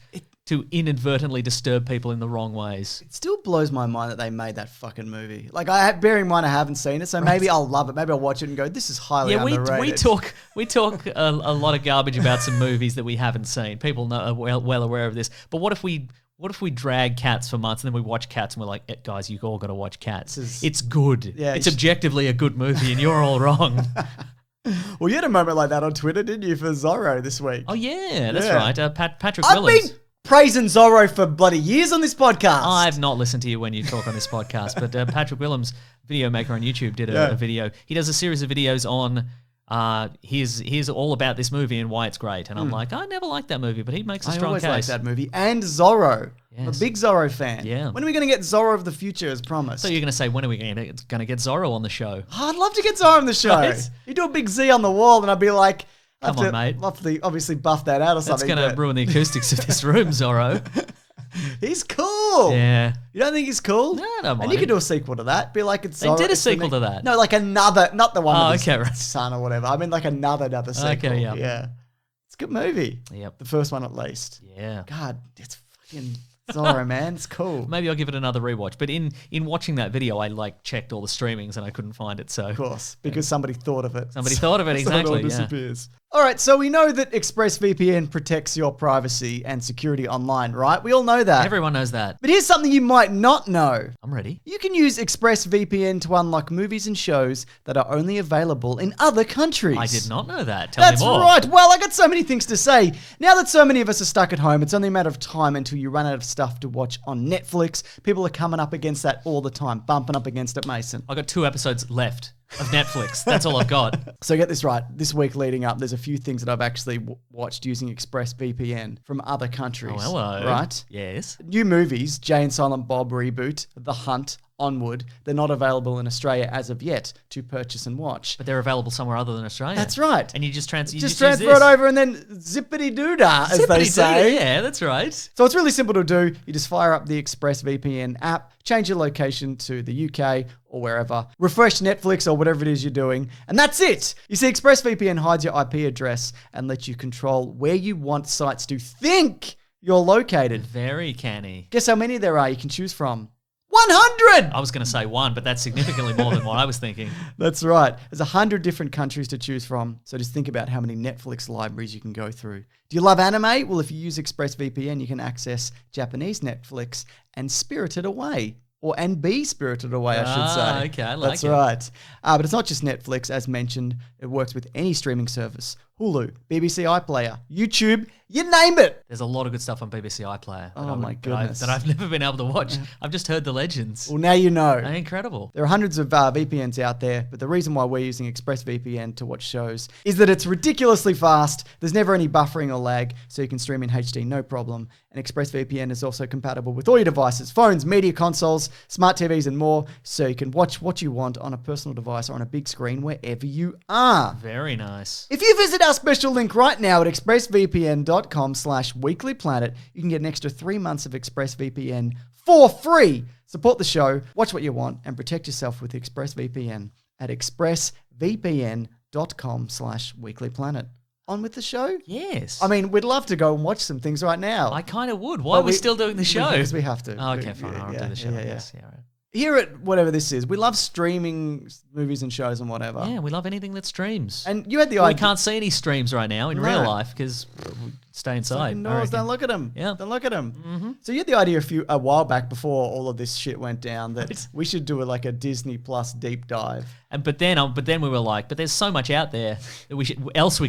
to inadvertently disturb people in the wrong ways. It still blows my mind that they made that fucking movie. Like, bearing in mind I haven't seen it, so maybe I'll love it. Maybe I'll watch it and go, this is highly Yeah, underrated. we talk a lot of garbage about some movies that we haven't seen. People are well aware of this. But what if we drag Cats for months and then we watch Cats and we're like, guys, you all got to watch Cats. It's good. Yeah, it's you should- objectively a good movie, and you're all wrong. Well, you had a moment like that on Twitter, didn't you, for Zorro this week? Oh yeah, that's Yeah. right. Patrick I've Willems. been praising Zorro for bloody years on this podcast. I've not listened to you when you talk on this podcast, but Patrick Willems, video maker on YouTube, did a video. He does a series of videos on here's all about this movie and why it's great. And I'm like, I never liked that movie, but he makes a I strong always case. liked that movie. And Zorro. I'm a Yes. big Zorro fan. Yeah. When are we going to get Zorro of the future as promised? So you're going to say, when are we going to get Zorro on the show? Oh, I'd love to get Zorro on the show. Right? You do a big Z on the wall and I'd be like, Come on, mate. I'll have to obviously buff that out or That's something. going to but ruin the acoustics of this room, Zorro. He's cool. Yeah. You don't think he's cool? No, I don't mind And you him. could do a sequel to that. Be like it's They Zorro. did a it's the sequel to that. No, like another, not the one Oh, with his okay, right. son or whatever. I mean like another sequel. Okay, yeah. Yeah. It's a good movie. Yep. The first one at least. Yeah. God, it's fucking Zorro, man. It's cool. Maybe I'll give it another rewatch. But in watching that video, I checked all the streamings and I couldn't find it. So Of course, because somebody thought of it. Somebody thought of it, So it all exactly, yeah. disappears. All right, so we know that ExpressVPN protects your privacy and security online, right? We all know that. everyone knows that. But here's something you might not know. I'm ready. You can use ExpressVPN to unlock movies and shows that are only available in other countries. I did not know that. Tell That's me more. right. Well, I got so many things to say. Now that so many of us are stuck at home, it's only a matter of time until you run out of stuff to watch on Netflix. People are coming up against that all the time, bumping up against it, Mason. I got 2 episodes left of Netflix. That's all I've got. So get this right. This week leading up, there's a few things that I've actually watched using ExpressVPN from other countries. Oh, hello. Right? Yes. New movies, Jay and Silent Bob reboot, The Hunt, Onward. They're not available in Australia as of yet to purchase and watch. But they're available somewhere other than Australia. That's right. And you just transfer Transfer it over and then zippity-doo-dah, as they say. Yeah, that's right. So it's really simple to do. You just fire up the ExpressVPN app, change your location to the UK or wherever, refresh Netflix or whatever it is you're doing, and that's it. You see, ExpressVPN hides your IP address and lets you control where you want sites to think you're located. Very canny. Guess how many there are you can choose from? 100! I was going to say 1, but that's significantly more than what I was thinking. That's right. There's 100 different countries to choose from. So just think about how many Netflix libraries you can go through. Do you love anime? Well, if you use ExpressVPN, you can access Japanese Netflix and Spirited Away. And be spirited away, I should say. Okay, I like That's it. right. But it's not just Netflix, as mentioned. It works with any streaming service. Hulu, BBC iPlayer, YouTube, you name it. There's a lot of good stuff on BBC iPlayer. Oh my goodness. That I've never been able to watch. I've just heard the legends. Well, now you know. Incredible. There are hundreds of VPNs out there, but the reason why we're using ExpressVPN to watch shows is that it's ridiculously fast. There's never any buffering or lag, so you can stream in HD no problem. And ExpressVPN is also compatible with all your devices, phones, media consoles, smart TVs, and more, so you can watch what you want on a personal device or on a big screen wherever you are. Very nice. If you visit our special link right now at expressvpn.com/weeklyplanet, you can get an extra 3 months of ExpressVPN for free. Support the show, watch what you want, and protect yourself with ExpressVPN at expressvpn.com/weeklyplanet. On with the show? Yes. I mean, we'd love to go and watch some things right now. I kind of would. Why are we still doing the show? Because we have to. Oh, okay, fine. I'll do the show. Yeah. Yes. Yeah, right. Here at whatever this is, we love streaming movies and shows and whatever. Yeah, we love anything that streams. And you had the we idea. can't see any streams right now in No. real life because we stay inside. Indoors, don't look at them. Yeah. Don't look at them. So you had the idea a while back before all of this shit went down that we should do like a Disney Plus deep dive. But then we were like, but there's so much out there that we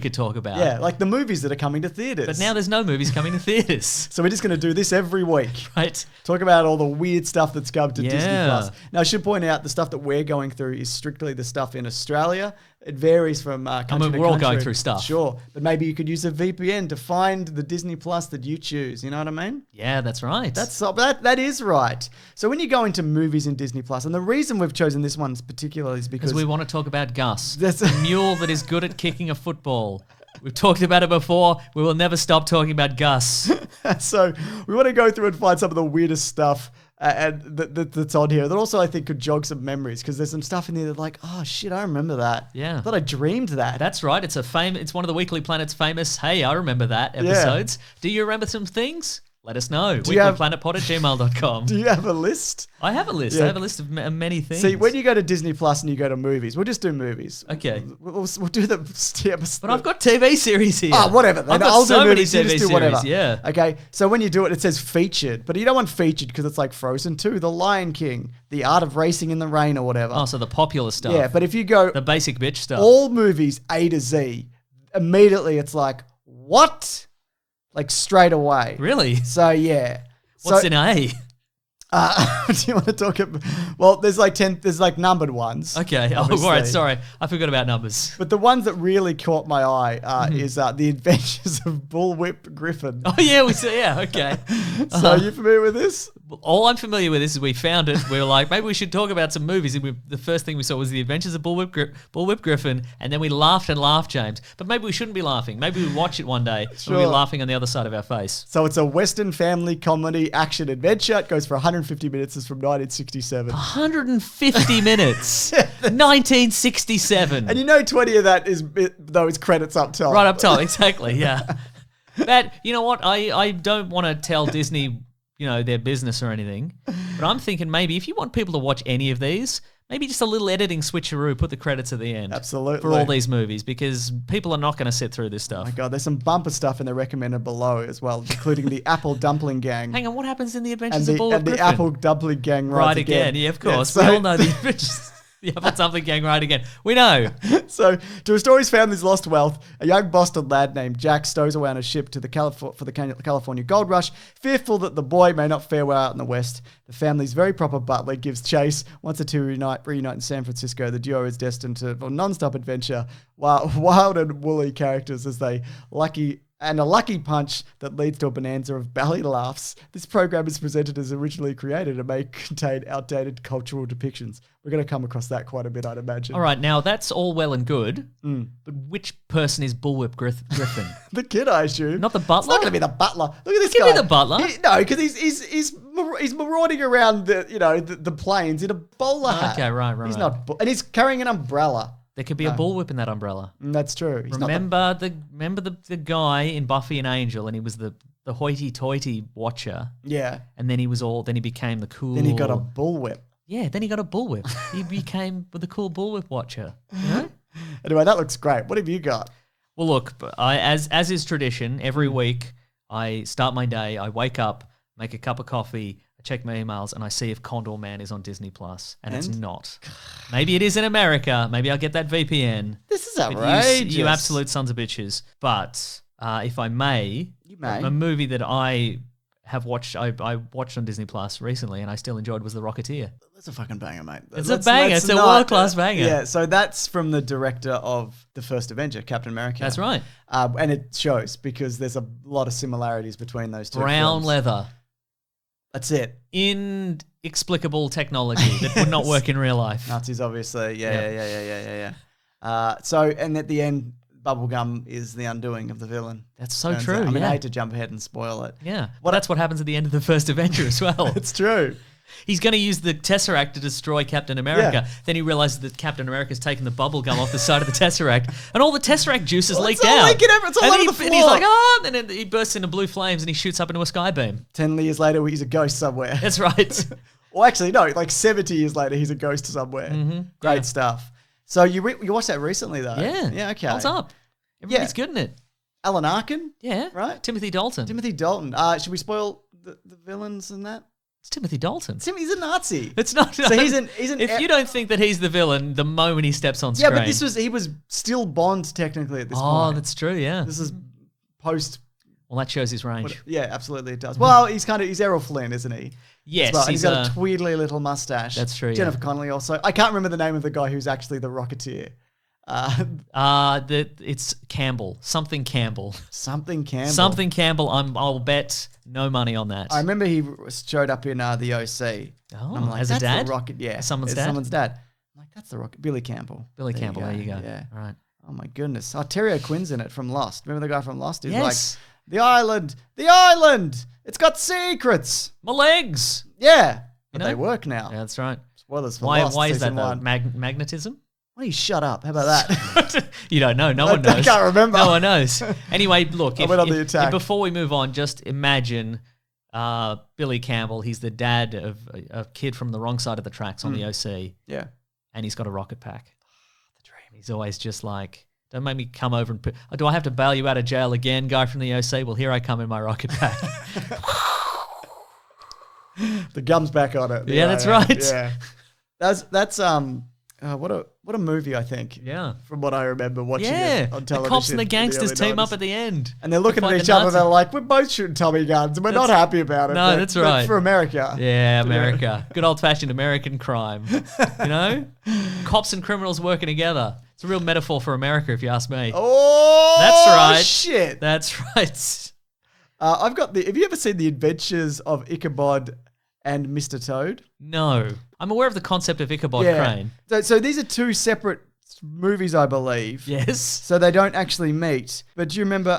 could talk about. Yeah, like the movies that are coming to theaters. But now there's no movies coming to theaters. So we're just going to do this every week. Right. Talk about all the weird stuff that's come to Disney Yeah. Plus. Now, I should point out the stuff that we're going through is strictly the stuff in Australia. It varies from country to we're all country. going through stuff. Sure. But maybe you could use a VPN to find the Disney Plus that you choose. You know what I mean? Yeah, that's right. That is right. So when you go into movies in Disney Plus, and the reason we've chosen this one particularly is because we want to talk about Gus, That's- the mule that is good at kicking a football. We've talked about it before. We will never stop talking about Gus. So we want to go through and find some of the weirdest stuff that's on here that also I think could jog some memories because there's some stuff in there that like, oh shit, I remember that. Yeah. I thought I dreamed that. That's right. It's one of the Weekly Planet's famous, hey, I remember that episodes. Do you remember some things? Let us know. weeklyplanetpod@gmail.com. Do you have a list? I have a list. Yeah. I have a list of many things. See, when you go to Disney Plus and you go to movies, we'll just do movies. Okay. We'll do the... But I've got TV series here. Oh, whatever. I've got I'll so do many movies, you TV just do series, whatever. yeah. Okay, so when you do it, it says featured, but you don't want featured because it's like Frozen 2, The Lion King, The Art of Racing in the Rain or whatever. Oh, so the popular stuff. Yeah, but if you go The basic bitch stuff. all movies A to Z, immediately it's like, what? Like straight away. Really? So yeah. What's so, in A? do you want to talk about? Well, there's like numbered ones. Okay. Oh, obviously. all right. Sorry. I forgot about numbers. But the ones that really caught my eye is The Adventures of Bullwhip Griffin. Oh, yeah. Yeah. Okay. So are you familiar with this? All I'm familiar with is we found it. We were like, maybe we should talk about some movies. And the first thing we saw was The Adventures of Bullwhip Griffin. And then we laughed and laughed, James. But maybe we shouldn't be laughing. Maybe we watch it one day and we'll be laughing on the other side of our face. So it's a Western family comedy action adventure. It goes for 150 minutes. It's from 1967. 150 minutes. 1967. And you know 20 of that is those credits up top. Right up top, exactly, yeah. But you know what? I don't want to tell Disney, their business or anything. But I'm thinking maybe if you want people to watch any of these, maybe just a little editing switcheroo, put the credits at the end. Absolutely. For all these movies, because people are not going to sit through this stuff. Oh my God, there's some bumper stuff in the recommended below as well, including the Apple Dumpling Gang. Hang on, what happens in the and Adventures of Bullwhip the Griffin? Apple Dumpling Gang Right rides again. Yeah, of course. Yeah, We all know the Adventures. The Apple Dumpling Gang right again. We know. So, to restore his family's lost wealth, a young Boston lad named Jack stows away on a ship to the California Gold Rush, fearful that the boy may not fare well out in the West. The family's very proper butler gives chase. Once the two reunite in San Francisco, the duo is destined for non-stop adventure. Wild and woolly characters as they a lucky punch that leads to a bonanza of belly laughs. This program is presented as originally created and may contain outdated cultural depictions. We're going to come across that quite a bit, I'd imagine. All right, now that's all well and good, but which person is Bullwhip Griffin? The kid, I assume. Not the butler? It's not going to be the butler. Look at this Give guy. me the butler. No, because he's marauding around the plains in a bowler hat. Okay, right. He's not, and he's carrying an umbrella. There could be a bullwhip in that umbrella. That's true. He's not Remember the guy in Buffy and Angel, and he was the the hoity-toity watcher, Yeah. and then he became the cool. Then he got a bullwhip. Yeah, then he got a bullwhip. He became the cool bullwhip watcher. You know? Anyway, that looks great. What have you got? Well, look, as is tradition, every week I start my day. I wake up, make a cup of coffee, I check my emails, and I see if Condor Man is on Disney Plus, and it's not. Maybe it is in America. Maybe I'll get that VPN. This is But outrageous. you absolute sons of bitches. But if I may, You may. a movie that I have watched, I watched on Disney Plus recently, and I still enjoyed was The Rocketeer. That's a fucking banger, mate. It's a banger. It's a world-class banger. Yeah, so that's from the director of the first Avenger, Captain America. That's right. And it shows because there's a lot of similarities between those two Brown films. leather. That's it. Inexplicable technology that would not work in real life. Nazis, obviously. Yeah. So, and at the end, Bubblegum is the undoing of the villain. That's so Turns true. out. I mean, yeah. I hate to jump ahead and spoil it. Yeah. Well, that's what happens at the end of the first Avenger as well. It's true. He's going to use the Tesseract to destroy Captain America. Yeah. Then he realizes that Captain America's taken the bubble gum off the side of the Tesseract, and all the Tesseract juice is leaked all out. leaking everywhere. It's all and over he- the And he's floor. like, oh, and then he bursts into blue flames and he shoots up into a sky beam. 10 years later, he's a ghost somewhere. That's right. Well, actually, no, like 70 years later, he's a ghost somewhere. Great stuff. So you watched that recently, though? Yeah. Yeah, okay. What's up? Everybody's good in it. Alan Arkin? Yeah. Right? Timothy Dalton. Timothy Dalton. Should we spoil the villains and that? It's Timothy Dalton. He's a Nazi. It's not. So he's an If you don't think that he's the villain the moment he steps on Yeah, screen. but he was still Bond technically at this point. Oh, that's true. Yeah. This is post. Well, that shows his range. Yeah, absolutely it does. Well, he's Errol Flynn, isn't he? Yes, Well, he's he's got a tweedly little mustache. That's true, Jennifer Connelly also. I can't remember the name of the guy who's actually the Rocketeer. It's Campbell. Something Campbell. Something Campbell. Something Campbell. I'll bet no money on that. I remember he showed up in the OC. Oh, And I'm like, as a that's dad? The Rocket. Yeah, As someone's it's dad? Someone's dad. I'm like, that's the Rocket. Billy Campbell. Billy Campbell. There you go. Yeah. Right. Oh my goodness. Oh, Terry O'Quinn's in it from Lost. Remember the guy from Lost? He's Yes. like, the island. It's got secrets. My legs. Yeah. But know? they work now. Yeah, that's right. Spoilers for Why? Lost. Why is that season though? one. Magnetism? Why don't you shut up? How about that? You don't know. No one knows. I can't remember. No one knows. Anyway, look. I went on the attack. Before we move on, just imagine Billy Campbell. He's the dad of a kid from the wrong side of the tracks on the OC, Yeah. and he's got a rocket pack. The dream. He's always just like, don't make me come over and do I have to bail you out of jail again, guy from the OC? Well, here I come in my rocket pack. The gum's back on it. Yeah, that's right. Yeah. That's what a movie, I think. Yeah. From what I remember watching Yeah, it on the television. cops and the in gangsters early team up 90s. at the end. And they're looking to at fight each the other. They're Nazis. like, we're both shooting Tommy guns, and we're not happy about it. No, but- that's but right. for America. Yeah, America. Good old-fashioned American crime. You know? Cops and criminals working together. It's a real metaphor for America, if you ask me. Oh, That's right. Shit. That's right. I've got have you ever seen The Adventures of Ichabod and Mr. Toad? No. I'm aware of the concept of Ichabod Crane. So these are two separate movies, I believe. Yes. So they don't actually meet. But do you remember?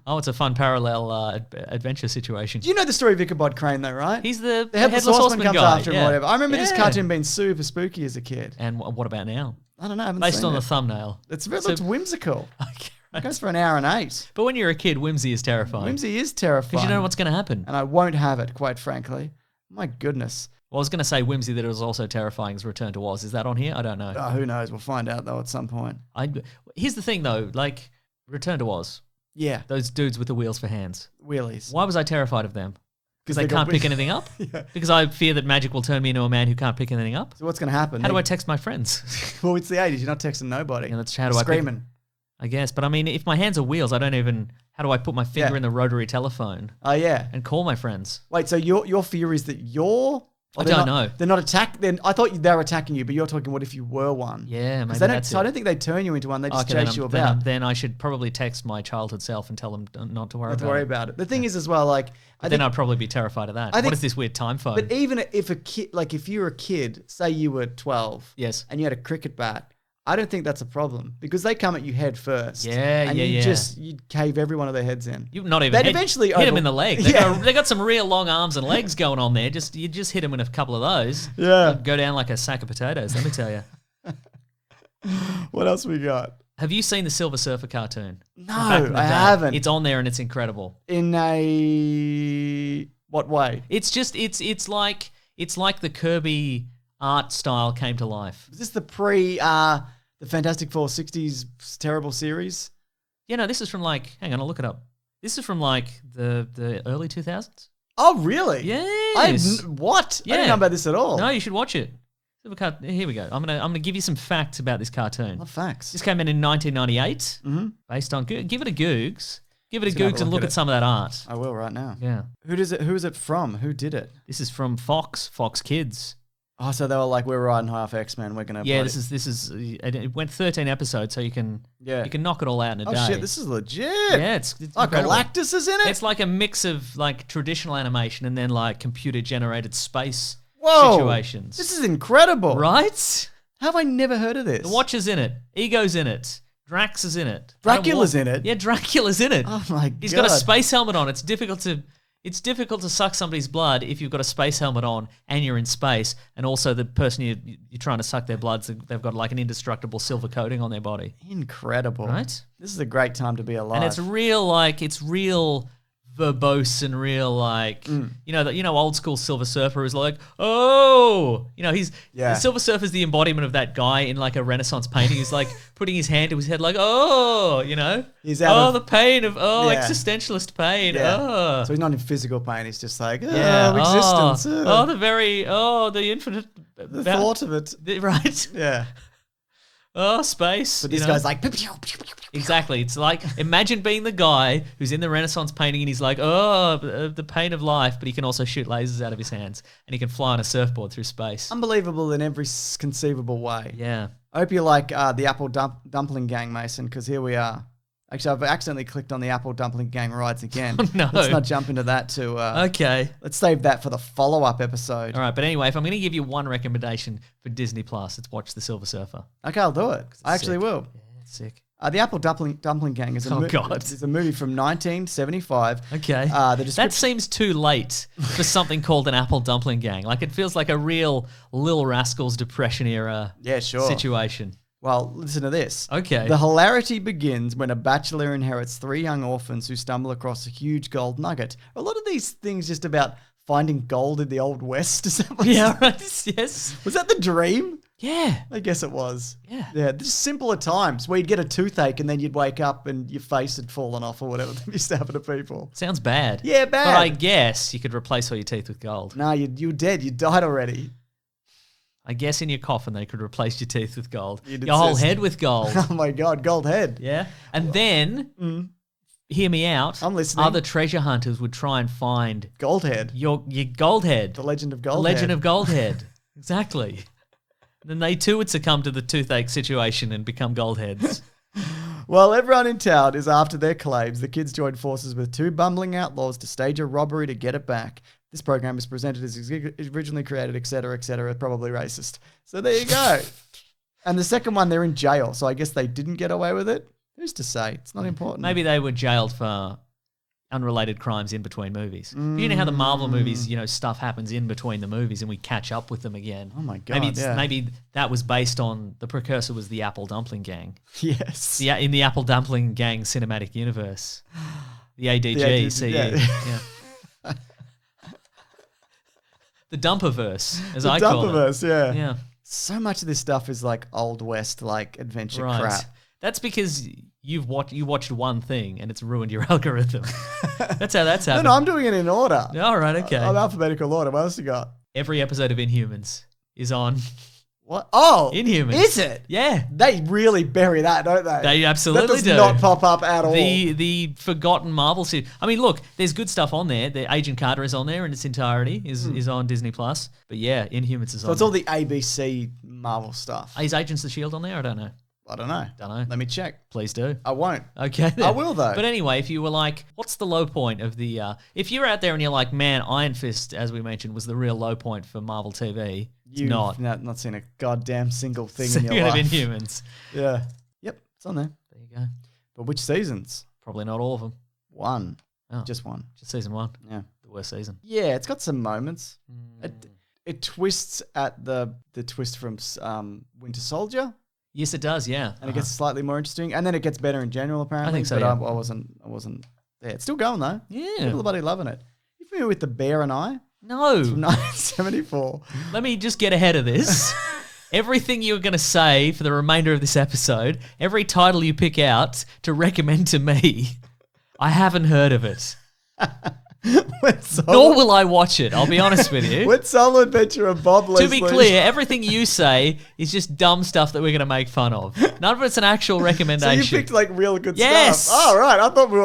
Oh, it's a fun parallel adventure situation. Do you know the story of Ichabod Crane, though, right? He's the Headless Horseman comes guy. after him, yeah. or whatever. I remember this Yeah. cartoon being super spooky as a kid. And what about now? I don't know. I haven't Based seen on it. the thumbnail. It looks whimsical. Okay, It goes for an hour and 8. But when you're a kid, whimsy is terrifying. Whimsy is terrifying. Because you don't know what's going to happen. And I won't have it, quite frankly. My goodness. Well, I was going to say whimsy that it was also terrifying is Return to Oz. Is that on here? I don't know. Who knows? We'll find out, though, at some point. Here's the thing, though. Like, Return to Oz. Yeah. Those dudes with the wheels for hands. Wheelies. Why was I terrified of them? Because they got can't pick wheels. anything up? Yeah. Because I fear that magic will turn me into a man who can't pick anything up? So what's going to happen? How do I text my friends? Well, it's the 80s. You're not texting nobody. Yeah, that's how do I pick- Screaming. I guess. But I mean, if my hands are wheels, I don't even... How do I put my finger Yeah. in the rotary telephone Oh, yeah. and call my friends? Wait, so your fear is that you're... I don't know. They're not attack. Then I thought they were attacking you, but you're talking. What if you were one? Yeah, maybe 'Cause they don't. that's So I it. don't think they turn you into one. They just Okay, chase you then, about. then I should probably text my childhood self and tell them not to worry Not to about worry it. about it. The thing is, as well, like I Then think, I'd probably be terrified of that. I What think- is this weird time phone? but even if a kid, like if you were a kid, say you were 12, Yes. and you had a cricket bat, I don't think that's a problem because they come at you head first. Yeah, and yeah, you yeah. you'd cave every one of their heads in. You not even They'd hit, eventually hit them over- in the leg. Yeah. They got some real long arms and legs going on there. You just hit them with a couple of those. Yeah. They'd go down like a sack of potatoes. Let me tell you. What else we got? Have you seen the Silver Surfer cartoon? No, Back in the I day. haven't. It's on there and it's incredible. In a what way? It's just it's like the Kirby art style came to life. Is this the the Fantastic Four 60s terrible series? Yeah, no, this is from like, hang on, I'll look it up. This is from like the early 2000s. Oh, really? Yes. What? I Yeah. didn't know about this at all. No, you should watch it. Here we go. I'm gonna give you some facts about this cartoon. What facts? This came in 1998, Mm-hmm. based on. Give it a googs. Give it a Just gonna have googs a and look look at at it. some of that art. I will right now. Yeah. Who is it from? Who did it? This is from Fox Kids. Oh, so they were like, we're riding high off X-Men. We're gonna. Yeah, bloody- this is. It went 13 episodes, so you can knock it all out in a Oh day. shit, this is legit. Yeah, it's Oh, incredible. Galactus is in it. It's like a mix of like traditional animation and then like computer generated space Whoa, situations. This is incredible. Right? How have I never heard of this? The Watcher's in it. Ego's in it. Drax is in it. Dracula's in it? Yeah, Dracula's in it. Oh my god. He's got a space helmet on. It's difficult to suck somebody's blood if you've got a space helmet on and you're in space, and also the person you're trying to suck their blood, they've got like an indestructible silver coating on their body. Incredible. Right? This is a great time to be alive. And it's real verbose and real like old school Silver Surfer is like, oh, he's Yeah. the Silver Surfer is the embodiment of that guy in like a Renaissance painting who's like putting his hand to his head like, oh, He's out of- the pain of Yeah. existentialist pain. Yeah. Oh. So he's not in physical pain. He's just like, Yeah. existence. The infinite the thought of it. right. Yeah. Oh, space. But this guy's like, pew, pew, pew, pew, pew. Exactly. It's like, imagine being the guy who's in the Renaissance painting and he's like, oh, the pain of life, but he can also shoot lasers out of his hands and he can fly on a surfboard through space. Unbelievable in every conceivable way. Yeah. I hope you like the Apple Dumpling Gang, Mason, because here we are. Actually, I've accidentally clicked on the Apple Dumpling Gang rides again. Oh, no. Let's not jump into that Okay. Let's save that for the follow-up episode. All right. But anyway, if I'm going to give you one recommendation for Disney Plus, it's watch The Silver Surfer. Okay, I'll do it. I actually sick. will. Yeah, it's sick. The Apple Dumpling Gang is Oh, God. is a movie from 1975. Okay. That seems too late for something called an Apple Dumpling Gang. Like, it feels like a real Lil Rascals Depression era Yeah, sure. situation. Well, listen to this. Okay. The hilarity begins when a bachelor inherits 3 young orphans who stumble across a huge gold nugget. A lot of these things just about finding gold in the Old West. Is that what Yeah, right. Yes. Was that the dream? Yeah. I guess it was. Yeah. Yeah, just simpler times where you'd get a toothache and then you'd wake up and your face had fallen off or whatever that used to happen to people. Sounds bad. Yeah, bad. But I guess you could replace all your teeth with gold. No, you're dead. You died already. I guess in your coffin they could replace your teeth with gold. You'd Your whole insist. head with gold. Oh my God, gold head. Yeah. And then, hear me out. I'm listening. Other treasure hunters would try and find Gold head. your gold head. The legend of The gold legend head. of gold head. Exactly. Then they too would succumb to the toothache situation and become gold heads. While everyone in town is after their claims, the kids join forces with 2 bumbling outlaws to stage a robbery to get it back. This program is presented as originally created, etc., probably racist. So there you go. And the second one, they're in jail, so I guess they didn't get away with it. Who's to say? It's not important. Maybe they were jailed for unrelated crimes in between movies. You know how the Marvel movies, stuff happens in between the movies and we catch up with them again. Oh my God, Maybe that was based on, the precursor was the Apple Dumpling Gang. Yes. Yeah, in the Apple Dumpling Gang cinematic universe. The ADG, CU. yeah. The Dumperverse, as The I call it. Dumperverse, yeah. Yeah. So much of this stuff is like Old West, like adventure Right. crap. That's because you watched one thing and it's ruined your algorithm. That's how that's happened. No, I'm doing it in order. All right, okay. I'm alphabetical order. What else you got? Every episode of Inhumans is on What? Oh, Inhumans. Is it? Yeah. They really bury that, don't they? They absolutely that does do. not pop up at all. The forgotten Marvel series. I mean, look, there's good stuff on there. The Agent Carter is on there in its entirety. Is on Disney Plus. But yeah, Inhumans is so on. it's all the ABC Marvel stuff. Is Agents of Shield on there? I don't know. I don't know. Let me check. Please do. I won't. Okay. then. I will, though. But anyway, if you were like, what's the low point of the? If you're out there and you're like, man, Iron Fist, as we mentioned, was the real low point for Marvel TV. It's You've not. not seen a goddamn single thing in Speaking your of life. Inhumans. Yeah. Yep. It's on there. There you go. But which seasons? Probably not all of them. One. Oh. Just one. Just season 1. Yeah. The worst season. Yeah, it's got some moments. It twists at the twist from Winter Soldier. Yes, it does. Yeah, and it gets slightly more interesting, and then it gets better in general. Apparently, think so, But yeah. I wasn't there. It's still going though. Yeah. People are bloody loving it. You familiar with The Bear and I? No. From 1974. Let me just get ahead of this. Everything you're going to say for the remainder of this episode, every title you pick out to recommend to me, I haven't heard of it. Nor will I watch it, I'll be honest with you. With Solo Adventure of Bob Leslie. To be clear, everything you say is just dumb stuff that we're going to make fun of. None of it's an actual So recommendation. you picked like real good Yes. stuff. Oh, right. I thought we were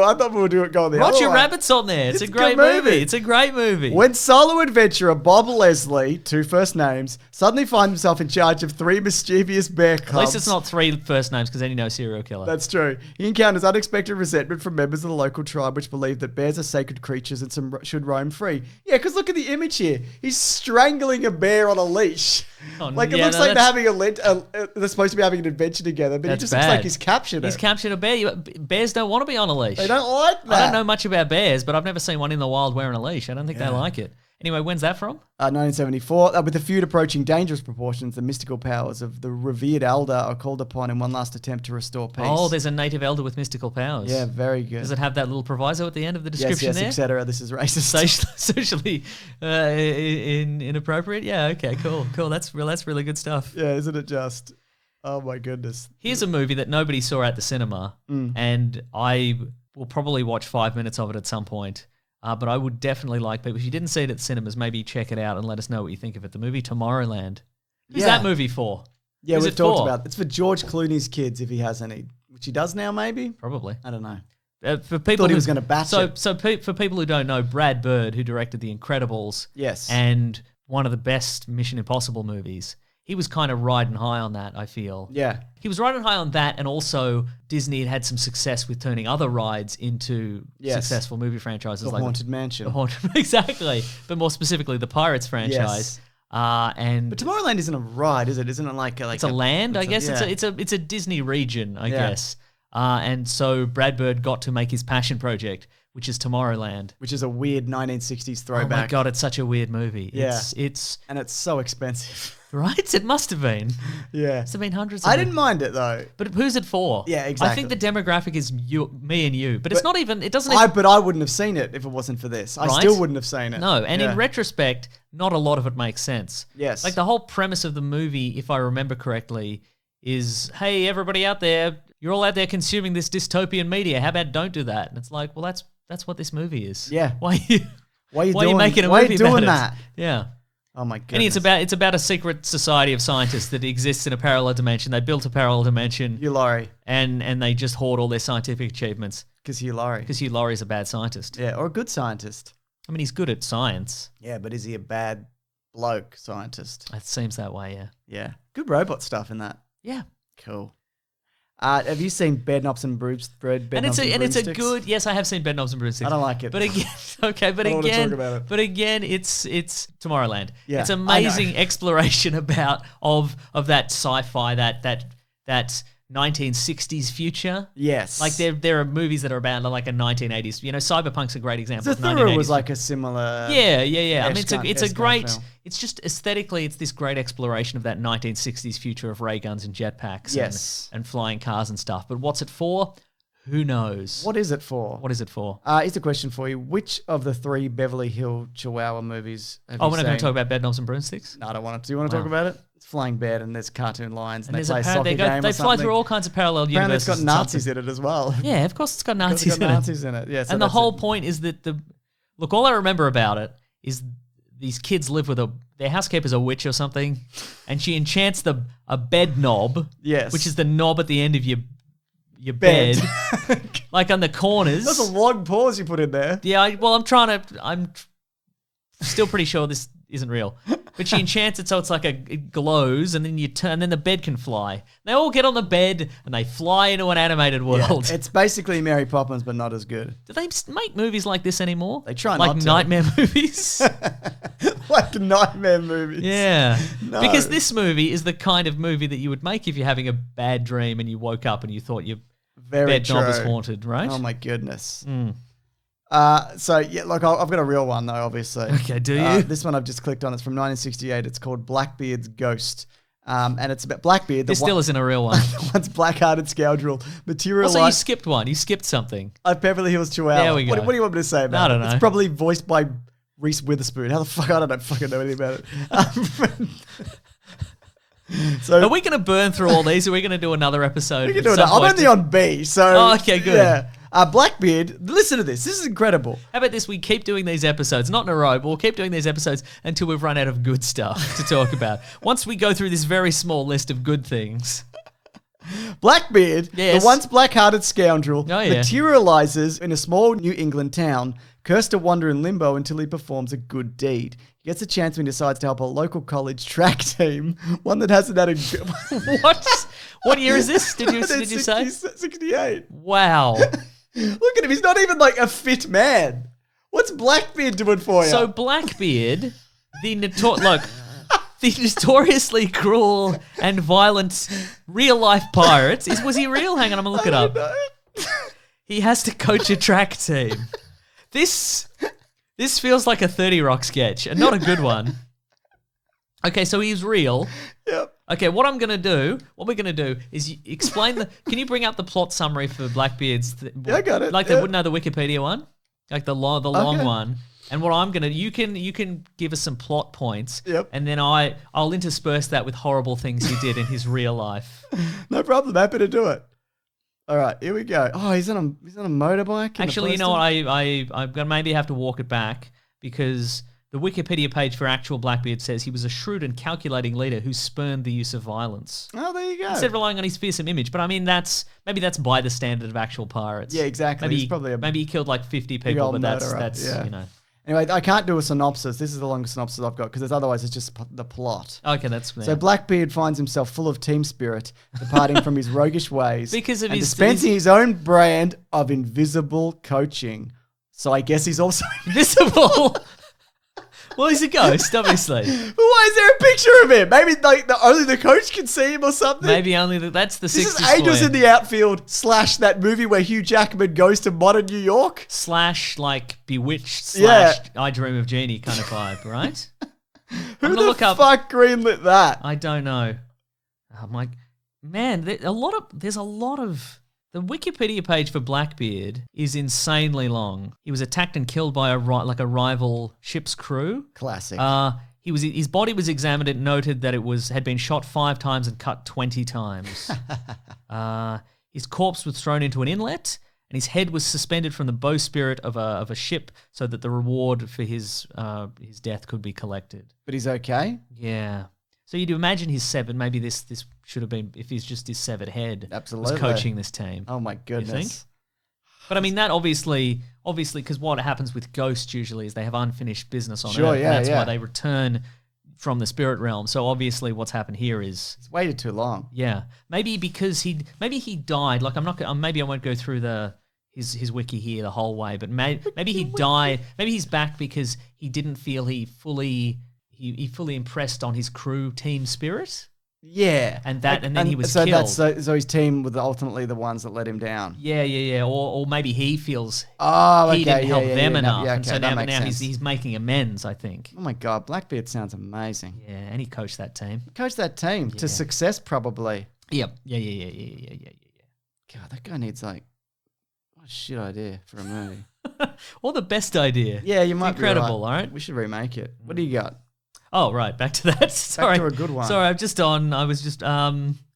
going the other Roger way. Rabbit's on there. It's a a great good movie. It's a great movie. When solo adventurer Bob Leslie, 2 first names, suddenly finds himself in charge of 3 mischievous bear cubs. At least it's not 3 first names because then you know serial killer. That's true. He encounters unexpected resentment from members of the local tribe, which believe that bears are sacred creatures and should roam free. Yeah, because look at the image here. He's strangling a bear on a leash. Oh, Like, it yeah, looks no, like they're that's- having they're supposed to be having an adventure together, but he That's just looks like bad. he's captured He's it. captured a bear. Bears don't want to be on a leash. They don't like that. I don't know much about bears, but I've never seen one in the wild wearing a leash. I don't think they like it. Anyway, when's that from? 1974. With the feud approaching dangerous proportions, the mystical powers of the revered elder are called upon in one last attempt to restore peace. Oh, there's a native elder with mystical powers. Yeah, very good. Does it have that little proviso at the end of the description yes, there? etc. This is racist. Socially inappropriate? Yeah, okay, cool. That's really good stuff. Yeah, isn't it just? Oh my goodness. Here's a movie that nobody saw at the cinema, and I will probably watch 5 minutes of it at some point. But I would definitely like people, if you didn't see it at the cinemas, maybe check it out and let us know what you think of it. The movie Tomorrowland. Who's that movie for? Yeah, Who's we've it talked for? about it. It's for George Clooney's kids if he has any, which he does now maybe. Probably. I don't know. For people Thought he who- was gonna batch it. For people who don't know, Brad Bird, who directed The Incredibles, Yes. and one of the best Mission Impossible movies, he was kind of riding high on that, I feel. Yeah. He was riding high on that, and also Disney had some success with turning other rides into Yes. successful movie franchises. The like Haunted Mansion. The Haunted, exactly. But more specifically, the Pirates franchise. And But Tomorrowland isn't a ride, is it? Isn't it like it's a land, I guess. yeah. It's a Disney region, I Yeah. guess. And so Brad Bird got to make his passion project, which is Tomorrowland. Which is a weird 1960s Oh my throwback. god, it's such a weird movie. Yeah. It's And it's so expensive. right. It must have been. Yeah. Must have been hundreds. Of I them. didn't mind it though. But who's it for? Yeah, I exactly. think the demographic is me and you, but it's not even. It doesn't. But I wouldn't have seen it if it wasn't for this. I Right? still wouldn't have seen it. No, and Yeah. in retrospect, not a lot of it makes sense. Yes. Like the whole premise of the movie, if I remember correctly, is hey, everybody out there, you're all out there consuming this dystopian media. How about don't do that? And it's like, well, that's what this movie is. Yeah. Why are you Why are you why are you doing- making a why are you movie doing about that? it? Yeah. Oh my goodness. And it's about a secret society of scientists that exists in a parallel dimension. They built a parallel dimension, Hugh Laurie. and they just hoard all their scientific achievements Because Hugh Laurie. because Hugh Laurie's a bad scientist. Yeah, or a good scientist. I mean, he's good at science. Yeah, but is he a bad bloke scientist? It seems that way. Yeah. Yeah. Good robot stuff in that. Yeah. Cool. Have you seen Bed Knobs and Broomsticks? And it's a good. Yes, I have seen Bed Knobs and Broomsticks. I don't like it. But again, okay. But I don't wanna again, talk about it. but again, it's Tomorrowland. Yeah, It's I know. amazing exploration of that sci-fi that 1960s future. Yes. Like there are movies that are about like a 1980s. You know, Cyberpunk's a great example. of Zathura 1980s. was like a similar. Yeah. I mean, it's a Escant great. film. It's just aesthetically, it's this great exploration of that 1960s future of ray guns and jetpacks. Yes. And flying cars and stuff. But what's it for? Who knows? What is it for? What is it for? Here's a question for you. Which of the 3 Beverly Hill Chihuahua movies have Oh, you we're seen? not going to talk about Bed Knobs and Broomsticks. No, I don't want to. Do you want to talk about it? It's flying bed and there's cartoon lions and, they there's play a soccer they game they or fly something. through all kinds of parallel Apparently it's universes. got and Nazis something. in it as well. Yeah, of course it's got It's Nazis got in it. Nazis in it. Yeah, so And the that's whole it. point is that look, all I remember about it is these kids live with their housekeeper's a witch or something, and she enchants a bed knob, Yes. which is the knob at the end of your bed, like on the corners. That's a long pause you put in there. Yeah, I'm still pretty sure this isn't real. But she enchants it so it's like it glows, and then you turn, then the bed can fly. They all get on the bed and they fly into an animated world. It's basically Mary Poppins, but not as good. Do they make movies like this anymore? They try like not to. nightmare movies. Like nightmare movies. Yeah, No. because this movie is the kind of movie that you would make if you're having a bad dream and you woke up and you thought your Very bed true. knob was haunted, right? Oh my goodness. Mm. So yeah, look, I've got a real one though, obviously. Okay, do you? This one I've just clicked on. It's from 1968. It's called Blackbeard's Ghost. And it's about Blackbeard. This still isn't a real one. The once black-hearted scoundrel materialized. Also, you skipped one. You skipped something. Beverly Hills Chihuahua. There we go. What do you want me to say about it? I don't know. It's probably voiced by Reese Witherspoon. How the fuck? I don't fucking know anything about it. So Are we going to burn through all these? Or are we going to do another episode? we can do it. I'm only on B, so Oh, okay, good. Yeah. Blackbeard. Listen to this. This is incredible. How about this? We keep doing these episodes, not in a row, but we'll keep doing these episodes until we've run out of good stuff to talk about. Once we go through this very small list of good things. Blackbeard, Yes. the once black-hearted scoundrel, Oh, yeah. materializes in a small New England town, cursed to wander in limbo until he performs a good deed. He gets a chance when he decides to help a local college track team, one that hasn't had a good... What? What year is this? Did you say? 68. Wow. Look at him. He's not even like a fit man. What's Blackbeard doing for you? So Blackbeard, the notoriously cruel and violent real-life pirate, was he real? Hang on, I'm going to look it up. He has to coach a track team. This feels like a 30 Rock sketch, and not a good one. Okay, so he's real. Yep. Okay, what we're going to do is explain can you bring up the plot summary for Blackbeard's? Yeah, I got it. Like Yeah. the Wikipedia one? Like the long Okay. one. And what I'm going to, you can give us some plot points. Yep. And then I'll intersperse that with horrible things he did in his real life. No problem. Happy to do it. All right, here we go. Oh, he's on a motorbike. in the Actually, you know poster? what? I'm going to maybe have to walk it back because the Wikipedia page for actual Blackbeard says he was a shrewd and calculating leader who spurned the use of violence. Oh, there you go. Instead of relying on his fearsome image. But I mean, maybe that's by the standard of actual pirates. Yeah, exactly. Maybe, He's probably maybe he killed like 50 people, old but murderer, that's yeah. you know. Anyway, I can't do a synopsis. This is the longest synopsis I've got because otherwise it's just the plot. Okay, that's So Blackbeard finds himself full of team spirit, departing from his roguish ways Because of and his- dispensing his own brand of invisible coaching. So I guess he's also invisible. Well, he's a ghost, obviously. But why is there a picture of him? Maybe like only the coach can see him or something. Maybe only that's the 60s. This is Angels in the Outfield / that movie where Hugh Jackman goes to modern New York. / like Bewitched / Yeah. I Dream of Jeannie kind of vibe, right? Who I'm the gonna look up. fuck greenlit that? I don't know. I'm like, man, there's a lot of. The Wikipedia page for Blackbeard is insanely long. He was attacked and killed by a rival ship's crew. Classic. His body was examined and noted that had been shot 5 times and cut 20 times. His corpse was thrown into an inlet, and his head was suspended from the bowsprit of a ship so that the reward for his death could be collected. But he's okay. Yeah. So you'd imagine his severed. Maybe this should have been if he's just his severed head. Absolutely. Was coaching this team. Oh my goodness. think? But I mean that obviously, because what happens with ghosts usually is they have unfinished business on Sure, Earth. yeah, and that's yeah. why they return from the spirit realm. So obviously, what's happened here is It's waited too long. yeah, maybe because he died. Like maybe I won't go through his wiki here the whole way, but maybe he died. Maybe he's back because he didn't feel he fully impressed on his crew team spirit. Yeah. And then he was so killed. So his team were ultimately the ones that let him down. Yeah. Or maybe he feels Oh, okay. he didn't help yeah, them yeah, enough, Yeah, and okay, so that now makes sense. he's making amends. I think. Oh my God, Blackbeard sounds amazing. Yeah, and he coached that team. Coach that team to success, probably. Yep. Yeah. God, that guy needs what a shit idea for a movie. Or the best idea. Yeah, you might incredible, be right. all right? We should remake it. What do you got? Oh, right. Back to that. Sorry. to a good one. Sorry, I was just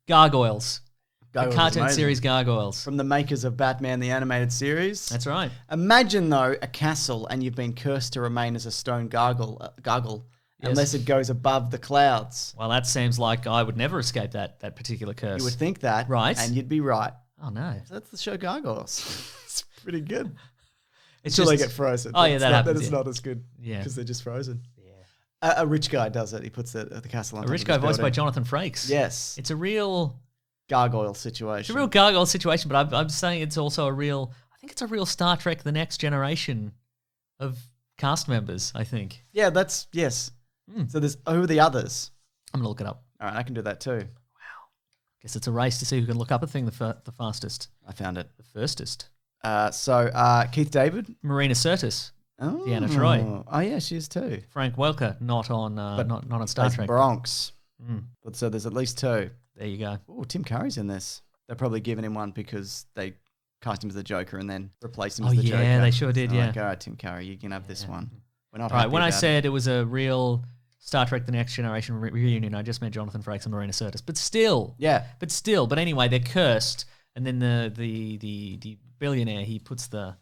Gargoyles. The Gargoyles is cartoon amazing. series Gargoyles. From the makers of Batman the Animated Series. That's right. Imagine, though, a castle and you've been cursed to remain as a stone gargoyle Yes. unless it goes above the clouds. Well, that seems like I would never escape that particular curse. You would think that. Right. And you'd be right. Oh, no. So that's the show Gargoyles. It's pretty good. It's Until they just- get frozen. Oh, yeah, It's that not- happens, Then it's yeah. not as good. Yeah. Because they're just frozen. Yeah. A rich guy does it. He puts the castle on A top rich of guy his voiced by building. Jonathan Frakes. Yes. It's a real Gargoyle situation. It's a real gargoyle situation, but I'm saying it's also I think it's a real Star Trek The Next Generation of cast members, I think. Yeah, yes. So there's who are the others? I'm going to look it up. All right, I can do that too. Guess it's a race to see who can look up a thing the fastest. I found it. The firstest. So Keith David. Marina Sirtis. Oh. Deanna Troi. Oh yeah, she is too. Frank Welker, not on Star Plays Trek. Bronx. But so there's at least 2. There you go. Oh, Tim Curry's in this. They're probably giving him one because they cast him as the Joker and then replaced him as the Joker. Yeah, they sure did, So yeah. Like, all right, Tim Curry, you can have this one. We're not All right, happy when I about said it was a real Star Trek The Next Generation reunion, I just meant Jonathan Frakes and Marina Sirtis. But still. Yeah. But anyway, they're cursed. And then the billionaire, he puts the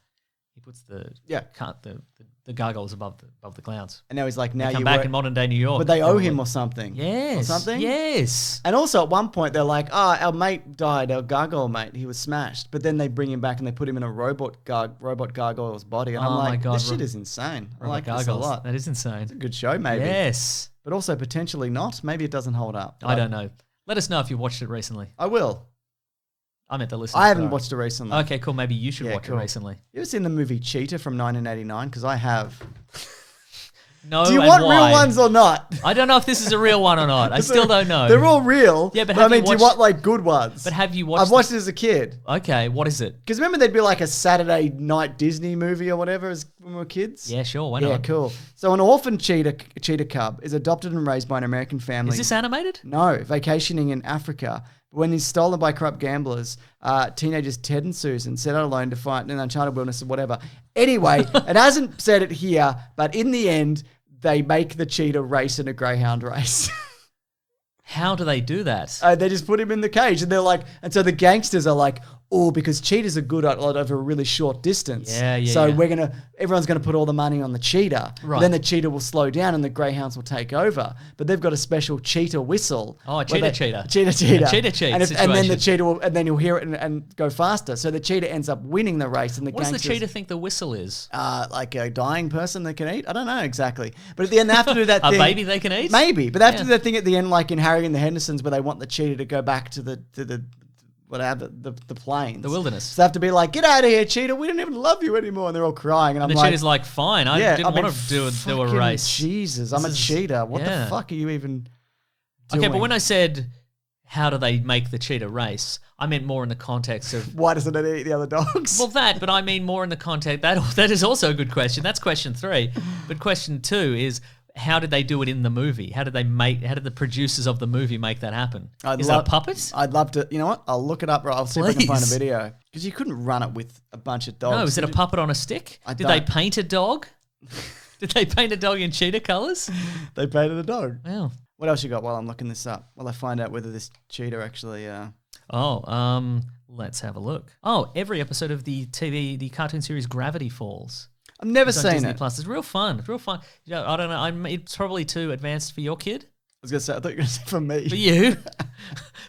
gargoyles above the clouds. And now he's like, now They come you back work- in modern day New York. But they owe him or something. Yes. Or something? Yes. And also at one point they're like, our mate died, our gargoyle mate, he was smashed. But then they bring him back and they put him in a robot gargoyle's body. And I'm Oh my like, God, this shit is insane. I like this a Gargoyles. lot. That is insane. It's a good show, maybe. Yes. But also potentially not. Maybe it doesn't hold up. I don't know. Let us know if you watched it recently. I will. I meant the listeners. I haven't sorry. watched it recently. Okay, cool. Maybe you should watch cool. it recently. You ever seen the movie Cheetah from 1989? Because I have. No, Do you and want why? real ones or not? I don't know if this is a real one or not. I still don't know. They're all real. Yeah, but I have you mean, do you watched- want like good ones? But have you watched? I've watched it as a kid. Okay, what is it? Because remember, there'd be like a Saturday night Disney movie or whatever as when we were kids. Yeah, sure. Why Yeah, not? cool. So an orphan cheetah cub is adopted and raised by an American family. Is this animated? No, vacationing in Africa. When he's stolen by corrupt gamblers, teenagers Ted and Susan set out alone to fight in uncharted wilderness or whatever. Anyway, it hasn't said it here, but in the end, they make the cheetah race in a greyhound race. How do they do that? They just put him in the cage, and they're like, and so the gangsters are like, oh, because cheetahs are good at over a really short distance. Yeah, So yeah. everyone's gonna put all the money on the cheetah. Right. Then the cheetah will slow down, and the greyhounds will take over. But they've got a special cheetah whistle. Oh, a where cheetah. Cheetah. A cheetah cheat And then the situation. cheetah will, and then you'll hear it and go faster. So the cheetah ends up winning the race, and the What does the gangsters. cheetah think the whistle is? Like a dying person they can eat? I don't know exactly. But at the end, they have to do that A thing. baby they can eat? Maybe. But they have to Yeah. do that thing at the end, like in Harry and the Hendersons, where they want the cheetah to go back to the whatever, the plains. The wilderness. So they have to be like, get out of here, cheetah. We don't even love you anymore. And they're all crying. And And I'm the like, cheetah's like, fine, I didn't want to do a fucking race. Jesus, I'm a This is- cheetah. What yeah. the fuck are you even doing? Okay, but when I said, how do they make the cheetah race? I meant more in the context of, Why doesn't it eat the other dogs? well, but I mean more in the context, that is also a good question. That's question 3. But question 2 is, how did they do it in the movie? How did the producers of the movie make that happen? Is that a puppet? I'd love to. You know what? I'll look it up. I'll see if I can find a Please. video. Because you couldn't run it with a bunch of dogs. No, is it a puppet on a stick? I Did they don't- paint a dog? Did they paint a dog in cheetah colours? They painted a dog. Wow. What else you got while I'm looking this up? While I find out whether this cheetah actually... Let's have a look. Oh, every episode of the cartoon series Gravity Falls. I've never It's on seen Disney it. Plus. It's real fun. It's real fun. You know, I don't know. It's probably too advanced for your kid. I was going to say, I thought you were going to say for me. For you.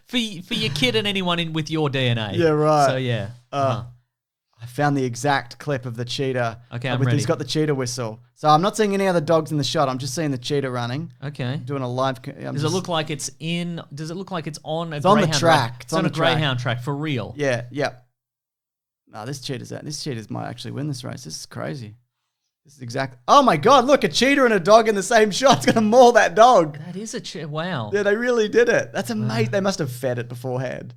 for your kid and anyone with your DNA. Yeah, right. So, yeah. I found the exact clip of the cheetah. Okay, I'm He's ready. got the cheetah whistle. So I'm not seeing any other dogs in the shot. I'm just seeing the cheetah running. Okay. Doing a live... Does it look like it's on a It's on the Greyhound track. It's on a Greyhound track for real. Yeah, yeah. No, this cheetah's might actually win this race. This is crazy. This is exact. Oh my God! Look, a cheetah and a dog in the same shot. It's gonna maul that dog. That is wow. Yeah, they really did it. That's amazing. They must have fed it beforehand.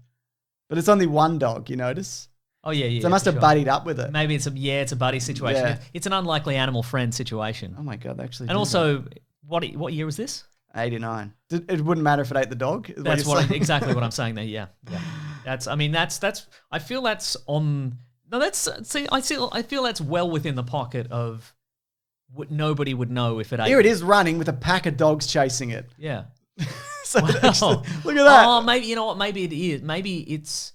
But it's only one dog. You notice? Oh yeah, yeah. So they must for have sure. buddied up with it. Maybe it's a buddy situation. Yeah. It's an unlikely animal friend situation. Oh my God! They actually. And did also, what year was this? that. 89. It wouldn't matter if it ate the dog. is That's you're saying? exactly what I'm saying there. Yeah, yeah. That's. I feel that's on. No, that's. See, I feel that's well within the pocket of what nobody would know if it ate. Here it is running with a pack of dogs chasing it. Yeah. So it Wow. actually, look at that. Oh, maybe you know what? Maybe it is. Maybe it's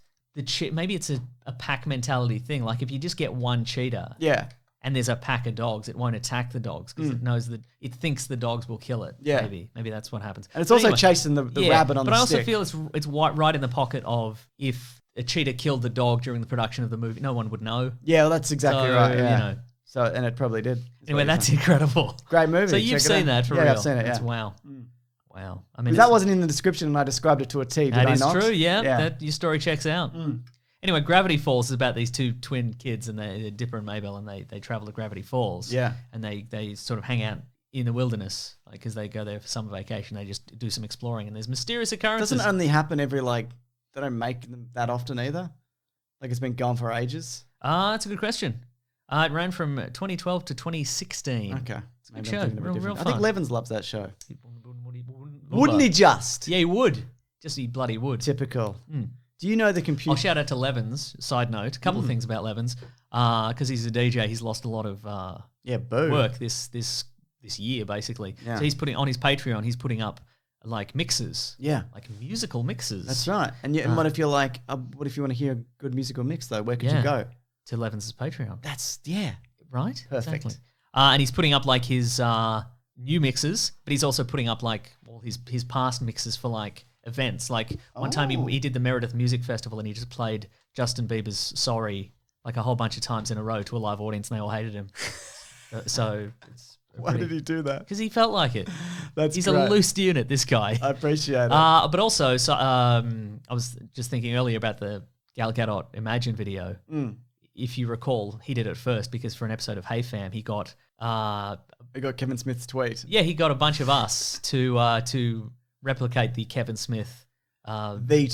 maybe it's a pack mentality thing. Like if you just get one cheetah Yeah. and there's a pack of dogs, it won't attack the dogs because it knows that it thinks the dogs will kill it. Yeah. Maybe that's what happens. And it's But also anyway, chasing the rabbit on but the I also stick. feel it's right in the pocket of if a cheetah killed the dog during the production of the movie, no one would know. Yeah, well, that's exactly So, right. Yeah. you know. So, and it probably did. Anyway, that's incredible. Great movie. So you've Check it seen out. that for yeah, real? I've seen it. That's Yeah. wow. Wow. I mean, If that wasn't in the description and I described it to a T, did that I is not? true. Yeah, Yeah. That your story checks out. Anyway, Gravity Falls is about these two twin kids, and they're Dipper and Mabel, and they travel to Gravity Falls. Yeah. And they sort of hang out in the wilderness, like because they go there for summer vacation. They just do some exploring, and there's mysterious occurrences. Doesn't only happen every they don't make them that often either. Like it's been gone for ages. That's a good question. It ran from 2012 to 2016. Okay. It's a good Maybe I'm show. thinking of a Real different- I fun. think Levins loves that show. Wouldn't he just? Yeah, he would. Just he bloody would. Typical. Do you know the I'll computer? shout out to Levens. Side note, a couple of things about Levens. Because he's a DJ, he's lost a lot of boo. work this year, basically. Yeah. So he's putting on his Patreon. He's putting up like mixes. Yeah. Like musical mixes. That's right. And and what if you're like, what if you want to hear a good musical mix though? Where could you go? To Levens' Patreon. That's Right? Perfect. Exactly. And he's putting up like his new mixes, but he's also putting up like all his past mixes for like events. Like one time he did the Meredith Music Festival and he just played Justin Bieber's Sorry like a whole bunch of times in a row to a live audience and they all hated him. So it's Why did he do that? because he felt like it. He's great. a loose unit, this guy. I appreciate it. But also, I was just thinking earlier about the Gal Gadot Imagine video. If you recall, he did it first because for an episode of Hey Fam, he got I got Kevin Smith's tweet. he got a bunch of us to replicate the Kevin Smith The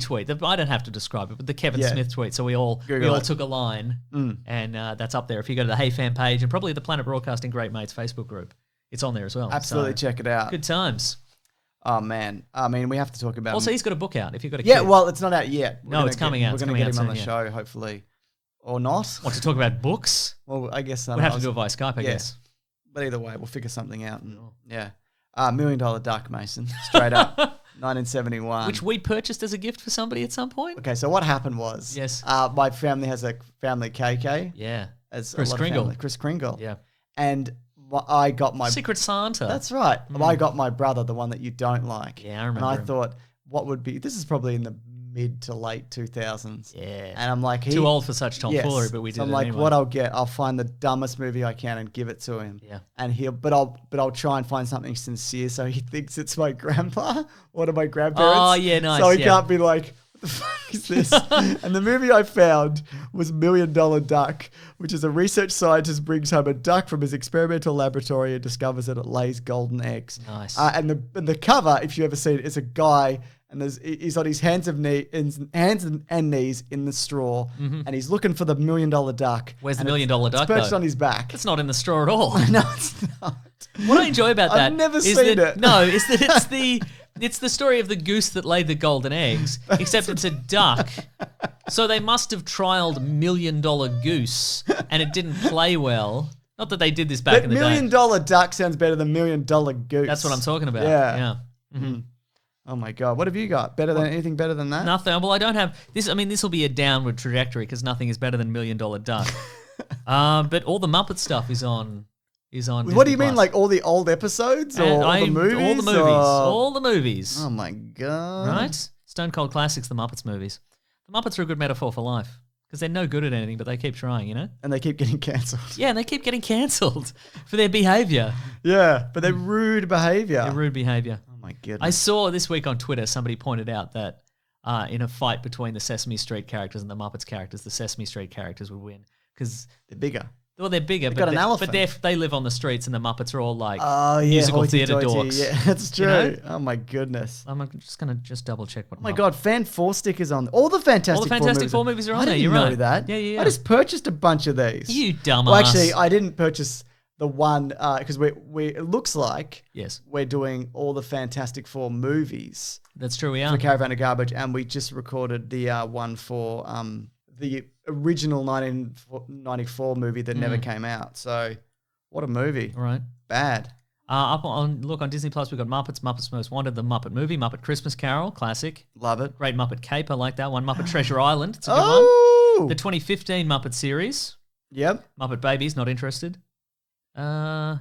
tweet. I don't have to describe it, but the Kevin Yeah. Smith tweet. So we all Google it. took a line, and that's up there. If you go to the Hey Fam page and probably the Planet Broadcasting Great Mates Facebook group, it's on there as well. Absolutely So, check it out. good times. Oh man. I mean, we have to talk about Also, he's got a book out. If you've got a Yeah, kid. well, it's not out yet. No, it's coming out. We're It's going to coming get out him on the soon, show, hopefully. Or not. Want to talk about books? Well, I guess We'll have to do it via Skype, I guess. But either way, we'll figure something out. And, yeah. $1 Million Duck, Mason. Straight up. 1971. Which we purchased as a gift for somebody at some point. Okay, so what happened was, Yes. my family has a family KK. Yeah. As Chris a lot of Kringle. family. Chris Kringle. Yeah. And I got my... Secret Santa. That's right. I got my brother, the one that you don't like. Yeah, I remember And I him. thought, what would be... This is probably in the mid to late 2000s. Yeah. And I'm like... Too old for such tomfoolery, but we did So I'm it like, anyway. what I'll get, I'll find the dumbest movie I can and give it to him. Yeah. And I'll try and find something sincere so he thinks it's my grandpa, one of my grandparents. Oh, yeah, nice, So he yeah. can't be like, what the fuck is this? And the movie I found was $1 Million Duck, which is a research scientist brings home a duck from his experimental laboratory and discovers that it lays golden eggs. Nice. And the cover, if you ever seen it, is a guy and he's on his hands and knees in the straw, and he's looking for the $1 Million Duck. Where's the And $1 Million Duck, It's perched though? on his back. It's not in the straw at all. No, it's not. What I enjoy about that I've never is seen that, it. No, is that it's the story of the goose that laid the golden eggs, except it's a duck. So they must have trialed $1 Million Goose, and it didn't play well. Not that they did this back But in the $1 Million day. Duck sounds better than $1 Million Goose. That's what I'm talking about. Yeah. Yeah. Oh my god, what have you got? Anything better than that? Nothing. Well, I don't have this. I mean, this will be a downward trajectory because nothing is better than $1 Million Duck. But all the Muppet stuff is on. What Disney do you mean, Plus. like all the old episodes or And all the movies? All the movies. or- All the movies. Oh my god. Right? Stone Cold Classics, the Muppets movies. The Muppets are a good metaphor for life because they're no good at anything, but they keep trying, you know? And they keep getting cancelled. Yeah, and they keep getting cancelled for their behaviour. Yeah, but they're rude behaviour. Their rude behaviour. Oh my goodness. I saw this week on Twitter, somebody pointed out that in a fight between the Sesame Street characters and the Muppets characters, the Sesame Street characters would win because They're bigger. well, they're bigger, got an but elephant. they live on the streets, and the Muppets are all like Oh yeah, musical theatre hoity-toity. dorks. Yeah, that's true. You know? Oh my goodness. I'm just gonna double check what. Oh my god, Fan 4 stickers on all the Fantastic Four movies are on I there. didn't You're know right. that. Yeah. I just purchased a bunch of these. You dumbass. Well, actually, I didn't purchase the one because it looks like Yes, we're doing all the Fantastic Four movies that's true. We are. for Caravan of Garbage, and we just recorded the one for the original 1994 movie that never came out. So, what a movie! All right. Bad. Up on Disney Plus, we've got Muppets Most Wanted, the Muppet Movie, Muppet Christmas Carol, classic. Love it. Great Muppet Cape, I like that one. Muppet Treasure Island, it's a good Oh, one. The 2015 Muppet series, yep. Muppet Babies, not interested. Yeah,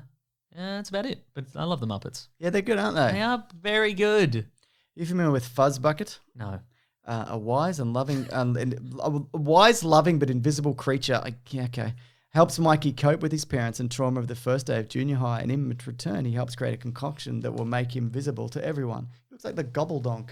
that's about it. But I love the Muppets. Yeah, they're good, aren't They they? are very good. You familiar with Fuzz Bucket? No. A wise and loving, a wise, loving but invisible creature. Okay. Helps Mikey cope with his parents and trauma of the first day of junior high, and in return, he helps create a concoction that will make him visible to everyone. He looks like the Gobbledonk.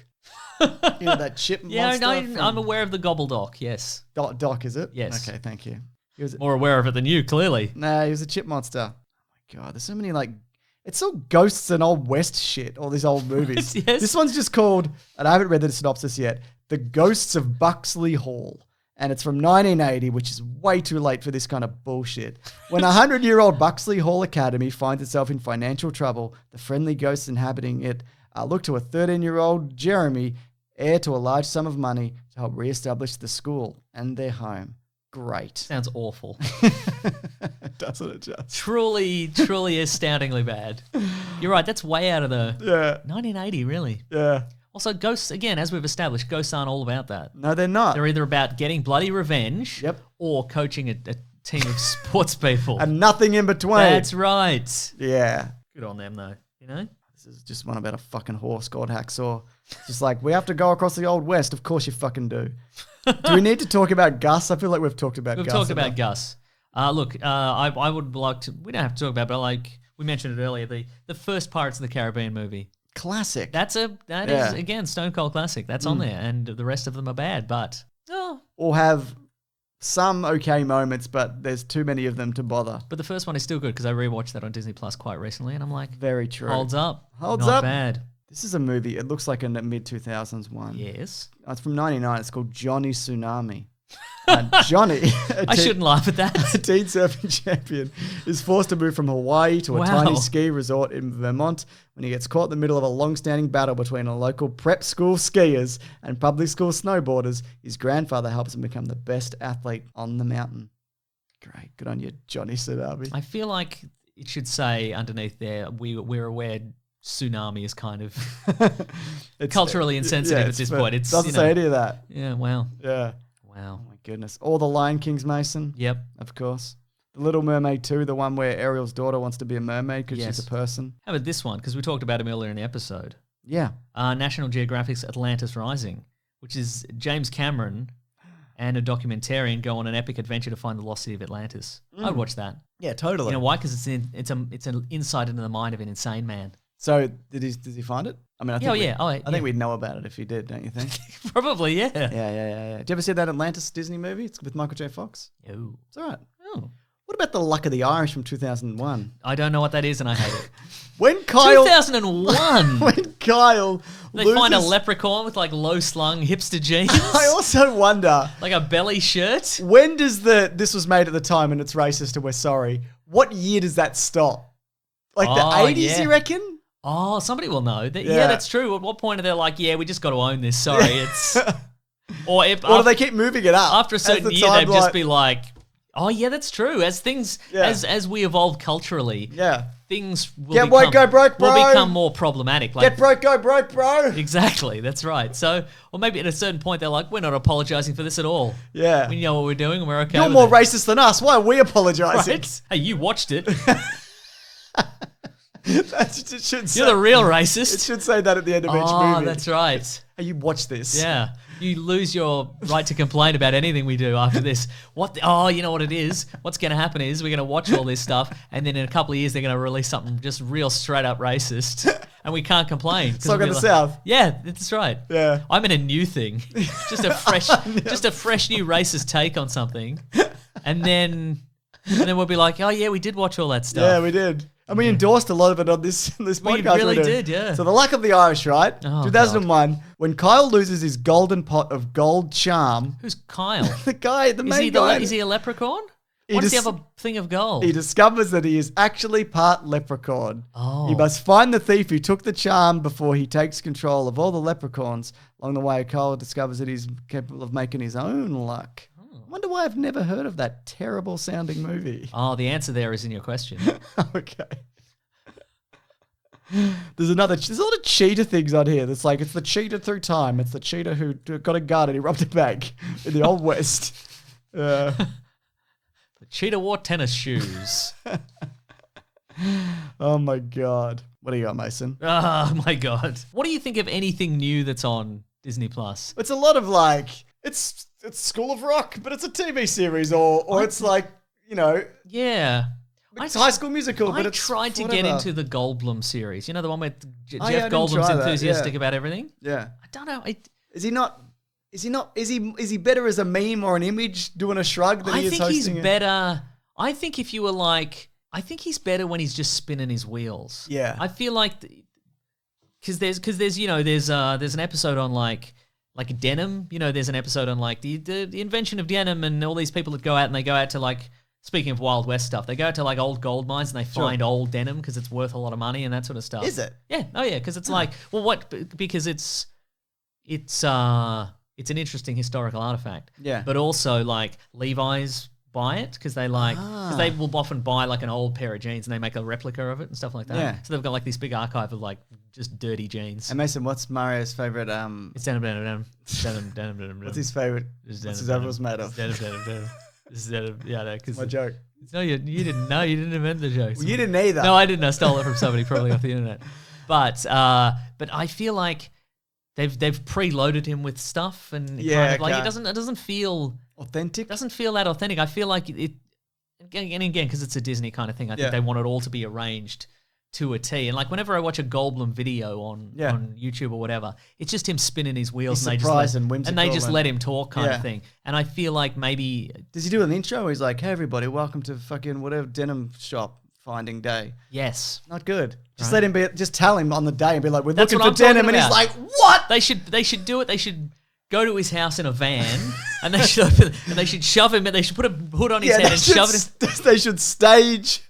You know that chip Yeah, monster? no, from- I'm aware of the Gobbledoc, yes. Doc, is it? Yes. Okay, thank you. He was More aware of it than you, clearly. he was a chip monster. Oh my god, there's so many it's all ghosts and old West shit. All these old movies. Yes. This one's just called, and I haven't read the synopsis yet, The Ghosts of Buxley Hall. And it's from 1980, which is way too late for this kind of bullshit. When a 100-year-old Buxley Hall Academy finds itself in financial trouble, the friendly ghosts inhabiting it look to a 13-year-old Jeremy, heir to a large sum of money, to help re-establish the school and their home. Great. Sounds awful. Doesn't it just? Truly astoundingly bad. You're right. That's way out of the 1980, really. Yeah. Also, ghosts, again, as we've established, ghosts aren't all about that. No, they're not. They're either about getting bloody revenge or coaching a team of sports people. And nothing in between. That's right. Yeah. Good on them, though. You know? This is just one about a fucking horse called Hacksaw. It's just like, we have to go across the Old West. Of course you fucking do. Do we need to talk about Gus? I feel like we've talked about Gus. We've talked about Gus. Look, I would like to, we don't have to talk about it, but like we mentioned it earlier, the first Pirates of the Caribbean movie. Classic. That is, again, Stone Cold classic. That's on there, and the rest of them are bad, but... Or have some okay moments, but there's too many of them to bother. But the first one is still good, because I rewatched that on Disney Plus quite recently, and I'm like... Very true. Holds up. Holds Not up. bad. This is a movie. It looks like a mid-2000s one. Yes. It's from 99. It's called Johnny Tsunami. Johnny, I shouldn't laugh at that. a teen surfing champion, is forced to move from Hawaii to a tiny ski resort in Vermont when he gets caught in the middle of a long-standing battle between a local prep school skiers and public school snowboarders. His grandfather helps him become the best athlete on the mountain. Great. Good on you, Johnny Tsunami. I feel like it should say underneath there, we're aware tsunami is kind of culturally insensitive at this point. It doesn't say any of that. Yeah, wow. Yeah. Wow. Oh my goodness. Or The Lion King's Mason. Yep. Of course. The Little Mermaid 2, the one where Ariel's daughter wants to be a mermaid because Yes. she's a person. How about this one? Because we talked about him earlier in the episode. Yeah. National Geographic's Atlantis Rising, which is James Cameron and a documentarian go on an epic adventure to find the lost city of Atlantis. I'd watch that. Yeah, totally. You know why? Because it's an insight into the mind of an insane man. So did he find it? I mean, I think I think we'd know about it if he did, don't you think? Probably, yeah. Yeah. Did you ever see that Atlantis Disney movie? It's with Michael J. Fox. Oh. It's all right. Oh. What about The Luck of the Irish from 2001? I don't know what that is, and I hate it. When Kyle 2001. when Kyle They loses, find a leprechaun with like low slung hipster jeans, I also wonder, like a belly shirt. when does this was made at the time and it's racist and we're sorry, what year does that stop? Like the 80s, yeah. you reckon? Oh, somebody will know. Yeah. Yeah. That's true. At what point are they like, yeah, we just got to own this? Sorry, it's. Or if Or do they keep moving it up? after a as certain the year, they'd just timeline- be like, oh yeah, that's true. As things, Yeah. as we evolve culturally, Yeah. things will Get woke, go broke, bro. will become more problematic. Like, Get broke, go broke, bro. exactly, that's right. So, or maybe at a certain point, they're like, we're not apologizing for this at all. Yeah. We know what we're doing, and we're okay. You're with more it. racist than us. Why are we apologising? Right? Hey, you watched it. It should say, You're the real it racist. should say that at the end of each Oh, movie. that's right. Hey, you watch this. Yeah. You lose your right to complain about anything we do after this. You know what it is? What's going to happen is we're going to watch all this stuff, and then in a couple of years they're going to release something just real straight up racist, and we can't complain. Song of the South. Yeah, that's right. Yeah. I'm in a new thing, just a fresh new racist take on something, and then we'll be like, oh yeah, we did watch all that stuff. Yeah, we did. And we endorsed a lot of it on this podcast. We really doing. did, yeah. So The Luck of the Irish, right? Oh, 2001, when Kyle loses his golden pot of gold charm, Who's Kyle? the guy, the Is main he guy, is he a leprechaun? He Why does he just- have a thing of gold? he discovers that he is actually part leprechaun. Oh. He must find the thief who took the charm before he takes control of all the leprechauns. Along the way, Kyle discovers that he's capable of making his own luck. Oh. I wonder why I've never heard of that terrible sounding movie. Oh, the answer there is in your question. Okay. There's a lot of cheater things on here. That's like, it's the cheater through time. It's the cheater who got a gun and he robbed a bank in the Old West. The cheetah wore tennis shoes. Oh my God. What do you got, Mason? Oh my god. What do you think of anything new that's on Disney Plus? It's a lot of like, it's School of Rock, but it's a TV series, or it's like, you know, Yeah. it's High School Musical, but I it's tried to whatever. get into the Goldblum series. You know, the one where yeah, I Jeff didn't Goldblum's try that, enthusiastic yeah. about everything? Yeah. I don't know. Is he better as a meme or an image doing a shrug than I he is think he's hosting it? better. I think if you were like, I think he's better when he's just spinning his wheels. Yeah. I feel like, because there's you know there's an episode on like denim. You know, there's an episode on like the invention of denim and all these people that go out and they go out to like speaking of Wild West stuff, they go to like old gold mines and they find old denim because it's worth a lot of money and that sort of stuff. Is it? Yeah. Oh yeah, because it's like, well, what? Because it's an interesting historical artifact. Yeah. But also like Levi's buy it because they because they will often buy like an old pair of jeans and they make a replica of it and stuff like that. Yeah. So they've got like this big archive of like just dirty jeans. And Mason, what's Mario's favorite? It's denim. What's his favorite? What's his overalls made of? Yeah, because My joke. no, you didn't. No, you didn't invent the joke. Well, you didn't either. No, I didn't. I stole it from somebody probably off the internet. But I feel like they've preloaded him with stuff and it doesn't feel authentic. Doesn't feel that authentic. I feel like it and again because it's a Disney kind of thing. I think they want it all to be arranged to a T. And like whenever I watch a Goldblum video on YouTube or whatever, it's just him spinning his wheels and they just let him talk kind of thing. And I feel like maybe does he do an intro where he's like, "Hey everybody, welcome to fucking whatever denim shop finding day"? Yes. Not good. Just let him just tell him on the day and be like, "We're That's looking what for I'm denim," and talking he's about. like, "What?" They should do it. They should go to his house in a van and they should shove him and they should put a hood on his head and shove it. They should stage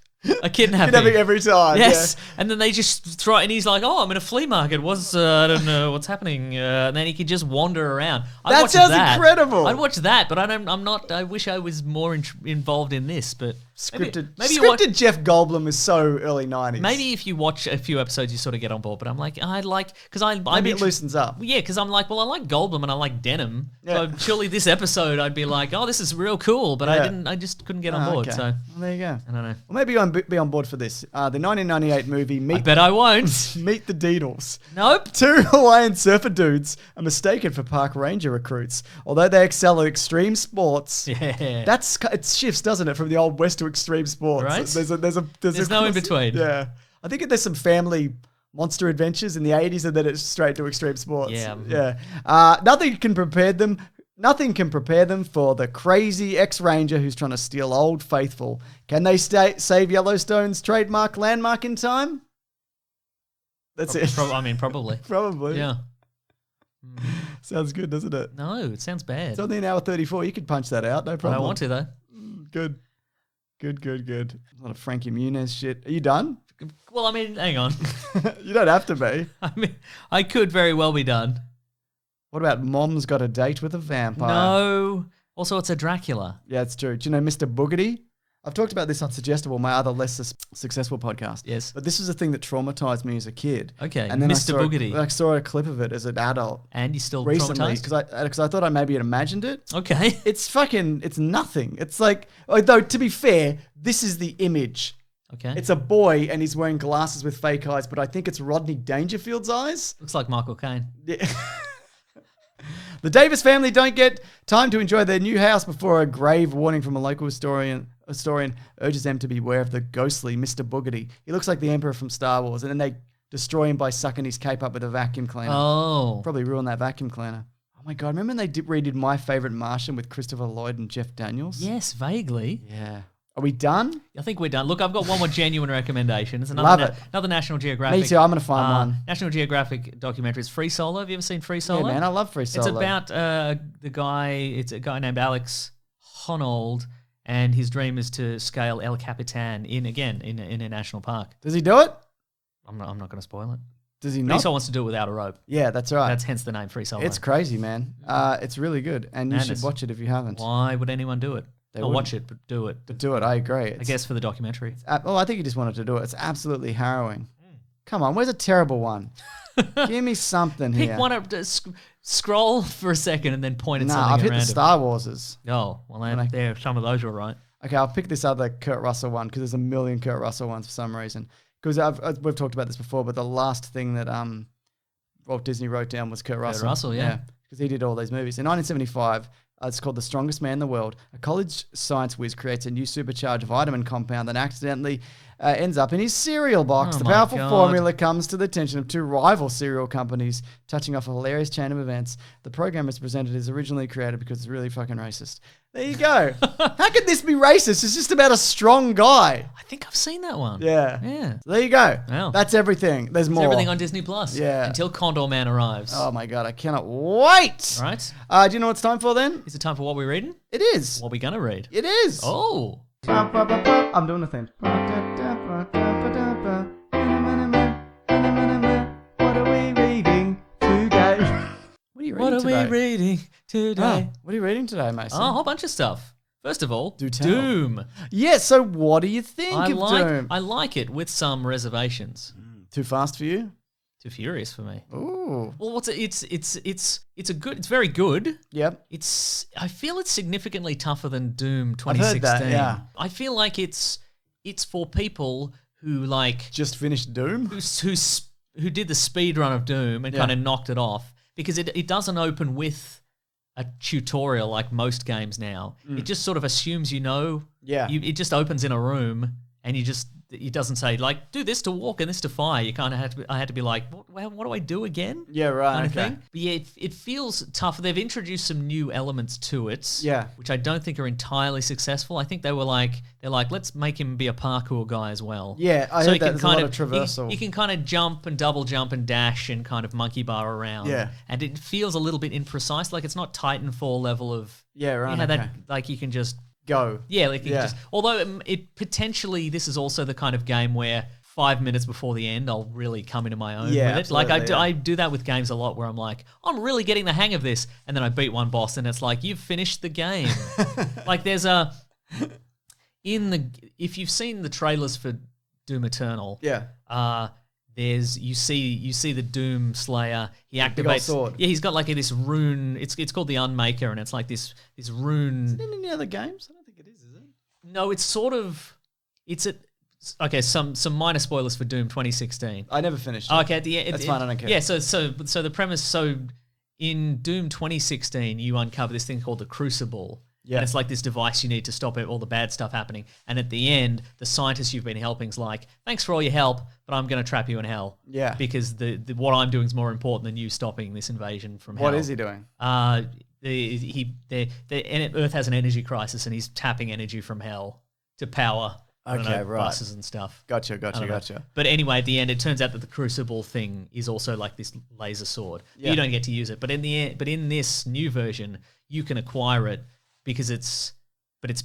A kidnapping. Kidnapping every time. Yes. Yeah. And then they just throw it, and he's like, "Oh, I'm in a flea market. I don't know what's happening." And then he could just wander around. That sounds incredible. I'd watch that, but I'm not. I wish I was more involved in this. But scripted Jeff Goldblum is so early 90s. Maybe if you watch a few episodes, you sort of get on board. But I'm like, maybe it loosens up. Yeah, because I'm like, well, I like Goldblum and I like denim. Yeah. So surely this episode, I'd be like, oh, this is real cool. But I just couldn't get on board. Okay. So well, there you go. I don't know. Well, maybe I'll be on board for this. The 1998 movie I bet I won't. Meet the Deedles. Nope. Two Hawaiian surfer dudes are mistaken for park ranger recruits. Although they excel at extreme sports, it shifts, doesn't it, from the old west to extreme sports? Right. There's no in between. Yeah, I think there's some family monster adventures in the 80s, and then it's straight to extreme sports. Yeah. Nothing can prepare them for the crazy ex-ranger who's trying to steal Old Faithful. Can they save Yellowstone's trademark landmark in time? That's it. Probably. Probably. Yeah. Sounds good, doesn't it? No, it sounds bad. It's only an hour 34. You could punch that out, no problem. I don't want to, though. Good. A lot of Frankie Muniz shit. Are you done? Well, hang on. You don't have to be. I could very well be done. What about Mom's Got a Date with a Vampire? No. Also, it's a Dracula. Yeah, it's true. Do you know Mr. Boogedy? I've talked about this on Suggestible, my other less successful podcast. Yes. But this was a thing that traumatized me as a kid. Okay, and then Mr. Boogedy. I saw a clip of it as an adult. And you still recently, traumatized? because I thought I maybe had imagined it. Okay. It's nothing. It's like, although to be fair, this is the image. Okay. It's a boy and he's wearing glasses with fake eyes, but I think it's Rodney Dangerfield's eyes. Looks like Michael Caine. Yeah. The Davis family don't get time to enjoy their new house before a grave warning from a local historian urges them to beware of the ghostly Mr. Boogedy. He looks like the Emperor from Star Wars, and then they destroy him by sucking his cape up with a vacuum cleaner. Oh. Probably ruin that vacuum cleaner. Oh my God, remember when they redid My Favorite Martian with Christopher Lloyd and Jeff Daniels? Yes, vaguely. Yeah. Are we done? I think we're done. Look, I've got one more genuine recommendation. It's Love it. Another National Geographic. Me too. I'm going to find one. National Geographic documentary. It's Free Solo. Have you ever seen Free Solo? Yeah, man. I love Free Solo. It's about it's a guy named Alex Honnold, and his dream is to scale El Capitan in a national park. Does he do it? I'm not going to spoil it. Does he But not? he also wants to do it without a rope. Yeah, that's right. That's hence the name Free Solo. It's crazy, man. It's really good, and you should watch it if you haven't. Why would anyone do it? I'll watch it, but do it. But do it. I agree. I guess for the documentary. I think he just wanted to do it. It's absolutely harrowing. Come on, where's a terrible one? Give me something here. Pick one up. Scroll for a second and then point at something. I've hit random. the Star Warses. Oh, well, there some of those were right. Okay, I'll pick this other Kurt Russell one because there's a million Kurt Russell ones for some reason. Because we've talked about this before, but the last thing that Walt Disney wrote down was Kurt Russell. Kurt Russell, yeah. Because he did all these movies. In 1975, it's called The Strongest Man in the World. A college science whiz creates a new supercharged vitamin compound that accidentally ends up in his cereal box. Oh The my powerful God. formula comes to the attention of two rival cereal companies, touching off a hilarious chain of events. The program is presented as originally created because it's really fucking racist. There you go. How could this be racist? It's just about a strong guy. I think I've seen that one. Yeah. Yeah. So there you go. Wow. That's everything. There's It's more. everything on Disney Plus. Yeah. Until Condor Man arrives. Oh my God, I cannot wait. Right? Do you know what it's time for then? Is it time for what we're reading? It is. What are we going to read? It is. Oh. I'm doing the thing. What are we reading today? What are you reading What are today? we reading today? What are you reading today, Mason? Oh, a whole bunch of stuff. First of all, Do tell. Doom. Yeah, so what do you think of Doom? I like it with some reservations. Too fast for you? Too furious for me. Ooh. Well, it's very good. Yep. I feel it's significantly tougher than Doom I've heard 2016. that, yeah. I feel like it's for people who like Just finished Doom? who did the speed run of Doom and Yeah. kind of knocked it off, because it doesn't open with a tutorial like most games now. It just sort of assumes you know. Yeah. It just opens in a room and it doesn't say like do this to walk and this to fire. You kind of I had to be like, what do I do again? Yeah, right. Kind of okay. thing. But yeah, it feels tough. They've introduced some new elements to it. Yeah. Which I don't think are entirely successful. I think they're like, let's make him be a parkour guy as well. Yeah, I heard that there's a lot of traversal. You can kind of jump and double jump and dash and kind of monkey bar around. Yeah. And it feels a little bit imprecise. Like it's not Titanfall level of Yeah, right, You know, okay. that like you can just Go. yeah, like you Yeah. can just. Although it potentially this is also the kind of game where 5 minutes before the end I'll really come into my own Yeah, with it. Like absolutely, I do that with games a lot where I'm like, I'm really getting the hang of this, and then I beat one boss and it's like you've finished the game. Like there's if you've seen the trailers for Doom Eternal, Yeah. you see the Doom Slayer. He big old activates. sword. Yeah, he's got like this rune. It's called the Unmaker, and it's like this rune. Is it in any other games? I don't think it is it? No, it's sort of. It's a. Okay, some minor spoilers for Doom 2016. I never finished it. Okay, at the end. That's fine, I don't care. Yeah, so the premise. So in Doom 2016, you uncover this thing called the Crucible. Yeah. And it's like this device you need to stop all the bad stuff happening. And at the end, the scientist you've been helping's like, thanks for all your help, but I'm going to trap you in hell. Yeah. Because the what I'm doing is more important than you stopping this invasion from hell. What is he doing? Earth has an energy crisis, and he's tapping energy from hell to power I don't Okay, know, right. buses and stuff. Gotcha. I don't know. Gotcha. But anyway, at the end, it turns out that the Crucible thing is also like this laser sword. Yeah. You don't get to use it, but in this new version, you can acquire it because it's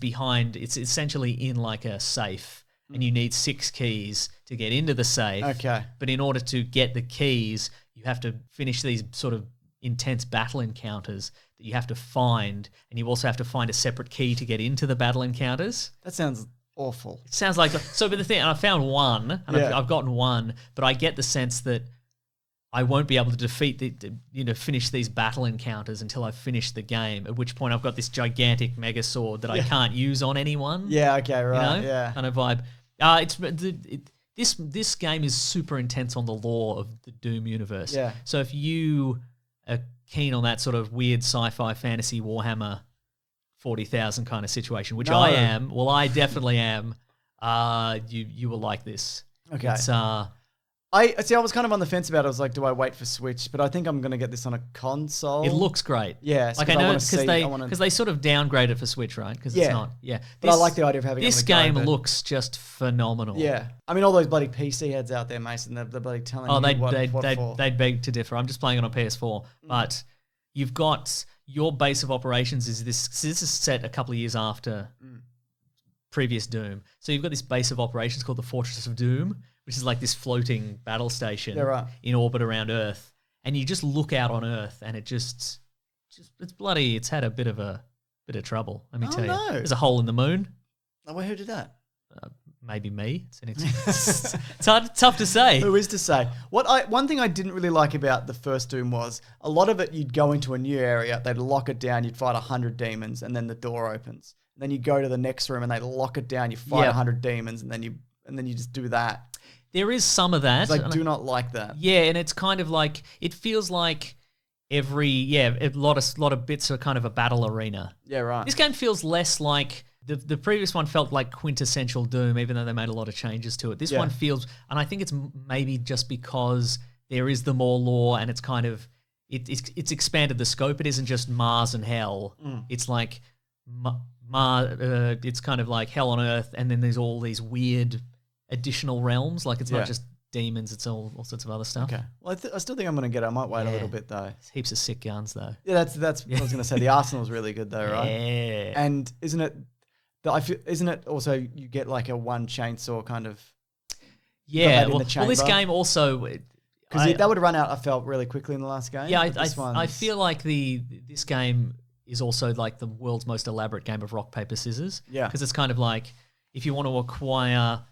behind. It's essentially in like a safe, and you need 6 keys to get into the safe. Okay. But in order to get the keys, you have to finish these sort of intense battle encounters that you have to find, and you also have to find a separate key to get into the battle encounters. That sounds awful. It sounds like so. But the thing, and I found one, and Yeah. I've gotten one, but I get the sense that I won't be able to defeat finish these battle encounters until I've finished the game. At which point, I've got this gigantic mega sword that I can't use on anyone. Yeah. Okay. Right. You know? Yeah. Kind of vibe. This game is super intense on the lore of the Doom universe. Yeah. So if you are keen on that sort of weird sci-fi fantasy Warhammer 40,000 kind of situation, which No. I am. Well, I definitely am. You will like this. Okay. It's I see. I was kind of on the fence about it. I was like, do I wait for Switch? But I think I'm gonna get this on a console. it looks great. Yeah, like 'cause I I know wanna it's see- I wanna- because they sort of downgrade it for Switch, right? Because Yeah. it's not. Yeah. But I like the idea of having it this on the go, game but- looks just phenomenal. Yeah. I mean, all those bloody PC heads out there, Mason. They're bloody telling Oh, you they'd what for. beg to differ. I'm just playing it on PS4, but you've got your base of operations is this. So this is set a couple of years after previous Doom. So you've got this base of operations called the Fortress of Doom, which is like this floating battle station Yeah, right. in orbit around Earth, and you just look out on Earth, and it just it's bloody. It's had a bit of trouble. Let me Oh, tell you. no. There's a hole in the moon. Oh, well, who did that? Maybe me. It's tough to say. Who is to say? One thing I didn't really like about the first Doom was a lot of it. You'd go into a new area, they'd lock it down, you'd fight 100 demons, and then the door opens. And then you go to the next room, and they lock it down, you fight Yeah. 100 demons, and then you just do that. There is some of that. I do not like that. Yeah, and it's kind of like it feels like a lot of bits are kind of a battle arena. Yeah, right. This game feels less like the previous one felt like quintessential Doom, even though they made a lot of changes to it. This Yeah. one feels, and I think it's maybe just because there is the more lore, and it's kind of it's expanded the scope. It isn't just Mars and Hell. It's like it's kind of like Hell on Earth, and then there's all these weird additional realms. Like it's Yeah. not just demons; it's all sorts of other stuff. Okay. Well, I still think I'm going to get it. I might wait a Yeah. little bit, though. There's heaps of sick guns though. Yeah, that's what I was going to say. The Arsenal's really good, though, right? Yeah. And isn't it... I feel, isn't it also you get like a one chainsaw kind of? Yeah. in the Well, this chamber? game also Because that would run out, I felt, really quickly in the last game. Yeah, but this I one's- feel like this game is also like the world's most elaborate game of rock paper scissors. Yeah. Because it's kind of like if you want to acquire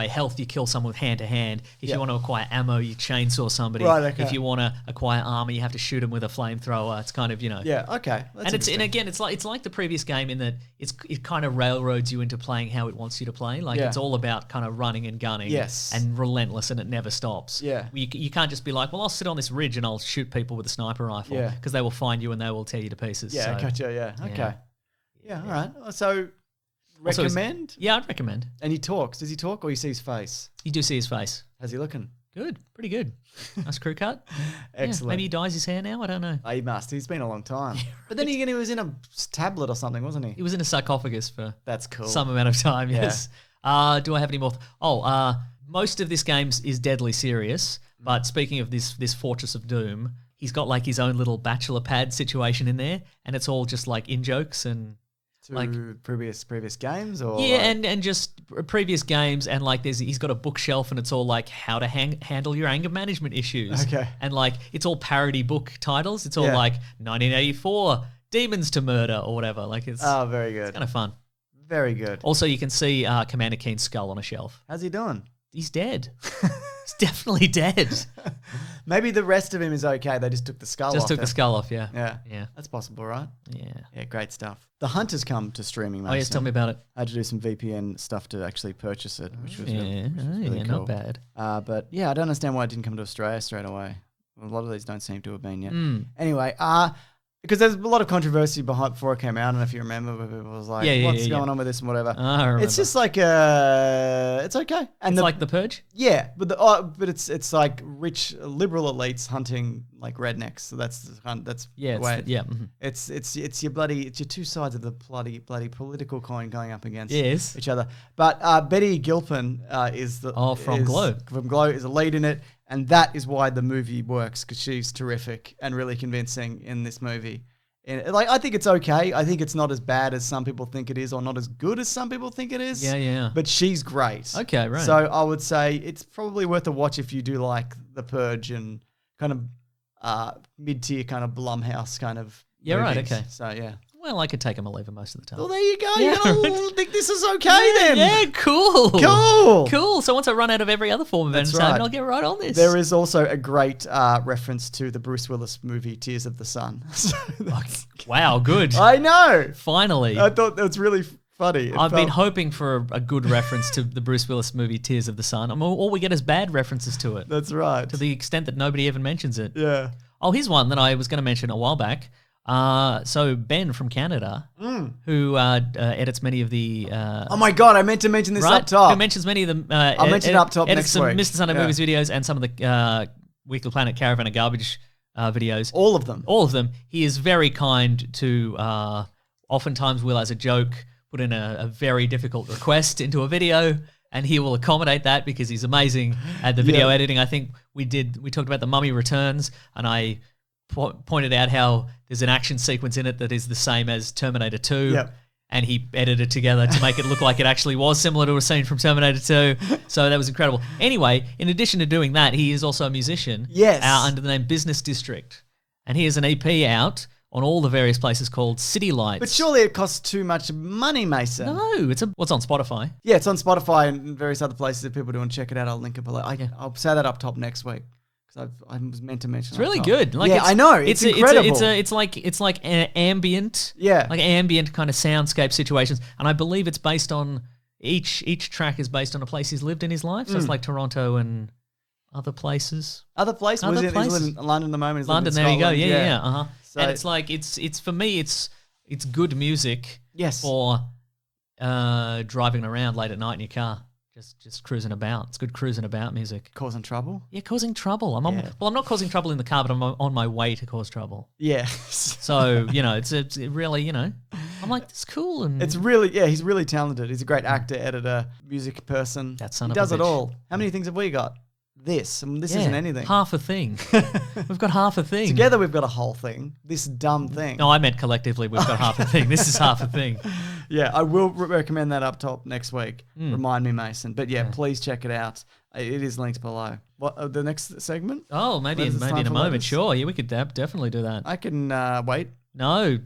health, you kill someone with hand to hand. If Yeah. you want to acquire ammo, you chainsaw somebody. Right, okay. If you want to acquire armor, you have to shoot them with a flamethrower. It's kind of Yeah, okay. That's and again, it's like the previous game in that it kind of railroads you into playing how it wants you to play. Like Yeah. it's all about kind of running and gunning, Yes. and relentless, and it never stops. Yeah. you can't just be like, well, I'll sit on this ridge and I'll shoot people with a sniper rifle, Yeah. because they will find you and they will tear you to pieces. Yeah, so, gotcha. Yeah, okay. Yeah, all right. So, Also, recommend? yeah, I'd recommend. And he talks. Does he talk or you see his face? You do see his face. How's he looking? Good, pretty good. Nice crew cut. Yeah, Excellent. maybe he dyes his hair now. I don't know. Oh, he must. He's been a long time. But then he was in a tablet or something, wasn't he? He was in a sarcophagus for That's cool. some amount of time. Yeah. Yes. Do I have any more? Most of this game is deadly serious. But speaking of this Fortress of Doom, he's got like his own little bachelor pad situation in there, and it's all just like in jokes and to like previous games or yeah, like- and just previous games, and like he's got a bookshelf and it's all like how to handle your anger management issues. Okay. And like it's all parody book titles. It's all Yeah. like 1984 Demons to Murder or whatever. Like it's Oh, very good. kind of fun. Very good. Also, you can see Commander Keen's skull on a shelf. How's he doing? He's dead. He's definitely dead. Maybe the rest of him is okay. They just took the skull Just off took the him. skull off. Yeah. Yeah. Yeah. That's possible, right? Yeah. Yeah, great stuff. The Hunt has come to streaming, Oh yes, tell me about it. I had to do some VPN stuff to actually purchase it, which was Yeah, really, which was really yeah, cool. not bad. But yeah, I don't understand why it didn't come to Australia straight away. A lot of these don't seem to have been yet. Mm. Anyway, because there's a lot of controversy before it came out, and if you remember, where people was like, Yeah, what's yeah. going on with this and whatever. I remember. It's just like it's okay. And It's like The Purge? yeah, but it's like rich liberal elites hunting like rednecks. So that's Yeah, the way mhm. it's your two sides of the bloody political coin going up against Yes. each other. But Betty Gilpin From Glow. From Glow is a lead in it, and that is why the movie works, because she's terrific and really convincing in this movie. And like I think it's okay. I think it's not as bad as some people think it is, or not as good as some people think it is. Yeah, yeah. But she's great. Okay, right. So I would say it's probably worth a watch if you do like The Purge and kind of mid-tier kind of Blumhouse kind of Yeah, right, movies. okay. So yeah. Well, I could take him or leave him most of the time. Well, there you go. Yeah, You gotta think this is okay then. Yeah, cool. Cool. Cool. So once I run out of every other form of That's entertainment, right. I'll get right on this. There is also a great reference to the Bruce Willis movie Tears of the Sun. So that's- Wow, good. I know. Finally. I thought that was really funny. It I've been felt- hoping for a good reference to the Bruce Willis movie Tears of the Sun. I mean, all we get is bad references to it, That's right. to the extent that nobody even mentions it. Yeah. Oh, here's one that I was going to mention a while back. So Ben from Canada, who edits many of the Oh my god! I meant to mention this up top. who mentions many of them. I'll mention it up top edits next some week. Mr. Sunday Yeah. Movies videos and some of the Weekly Planet Caravan of Garbage videos. All of them. All of them. He is very kind to. Oftentimes, will as a joke put in a very difficult request into a video, and he will accommodate that because he's amazing at the video Yeah. editing. I think we talked about The Mummy Returns, and I pointed out how there's an action sequence in it that is the same as Terminator 2. Yep. And he edited it together to make it look like it actually was similar to a scene from Terminator 2. So that was incredible. Anyway, in addition to doing that, he is also a musician. Yes. Under the name Business District. And he has an EP out on all the various places called City Lights. But surely it costs too much money, Mason. No, what's on Spotify. Yeah, it's on Spotify and various other places if people do want to check it out. I'll link it below. I'll say that up top next week because I was meant to mention. It's really good. Like yeah, I know. It's incredible. It's like an ambient, Yeah. like ambient kind of soundscape situations, and I believe it's based on each track is based on a place he's lived in his life. So it's like Toronto and other places. Other places. Other He's places. in London at the moment. He's living London, in there you go. Scotland. Yeah. Uh-huh. So- and it's like it's for me it's good music. Yes. For driving around late at night in your car, just cruising about. It's good cruising about music. Causing trouble. Yeah, causing trouble. I'm not causing trouble in the car, but I'm on my way to cause trouble. Yeah. So it's really I'm like, it's cool and It's really, he's really talented. He's a great actor, editor, music person. That son he of a does it bitch. all. How many things have we got? This. And this yeah, isn't anything. half a thing. We've got half a thing. Together we've got a whole thing. This dumb thing. No, I meant collectively we've got half a thing. This is half a thing. Yeah, I will recommend that up top next week. Remind me, Mason. But yeah, please check it out. It is linked below. What the next segment? Oh, maybe Letters, in time a for moment. letters? Sure, yeah, we could definitely do that. I can wait. No,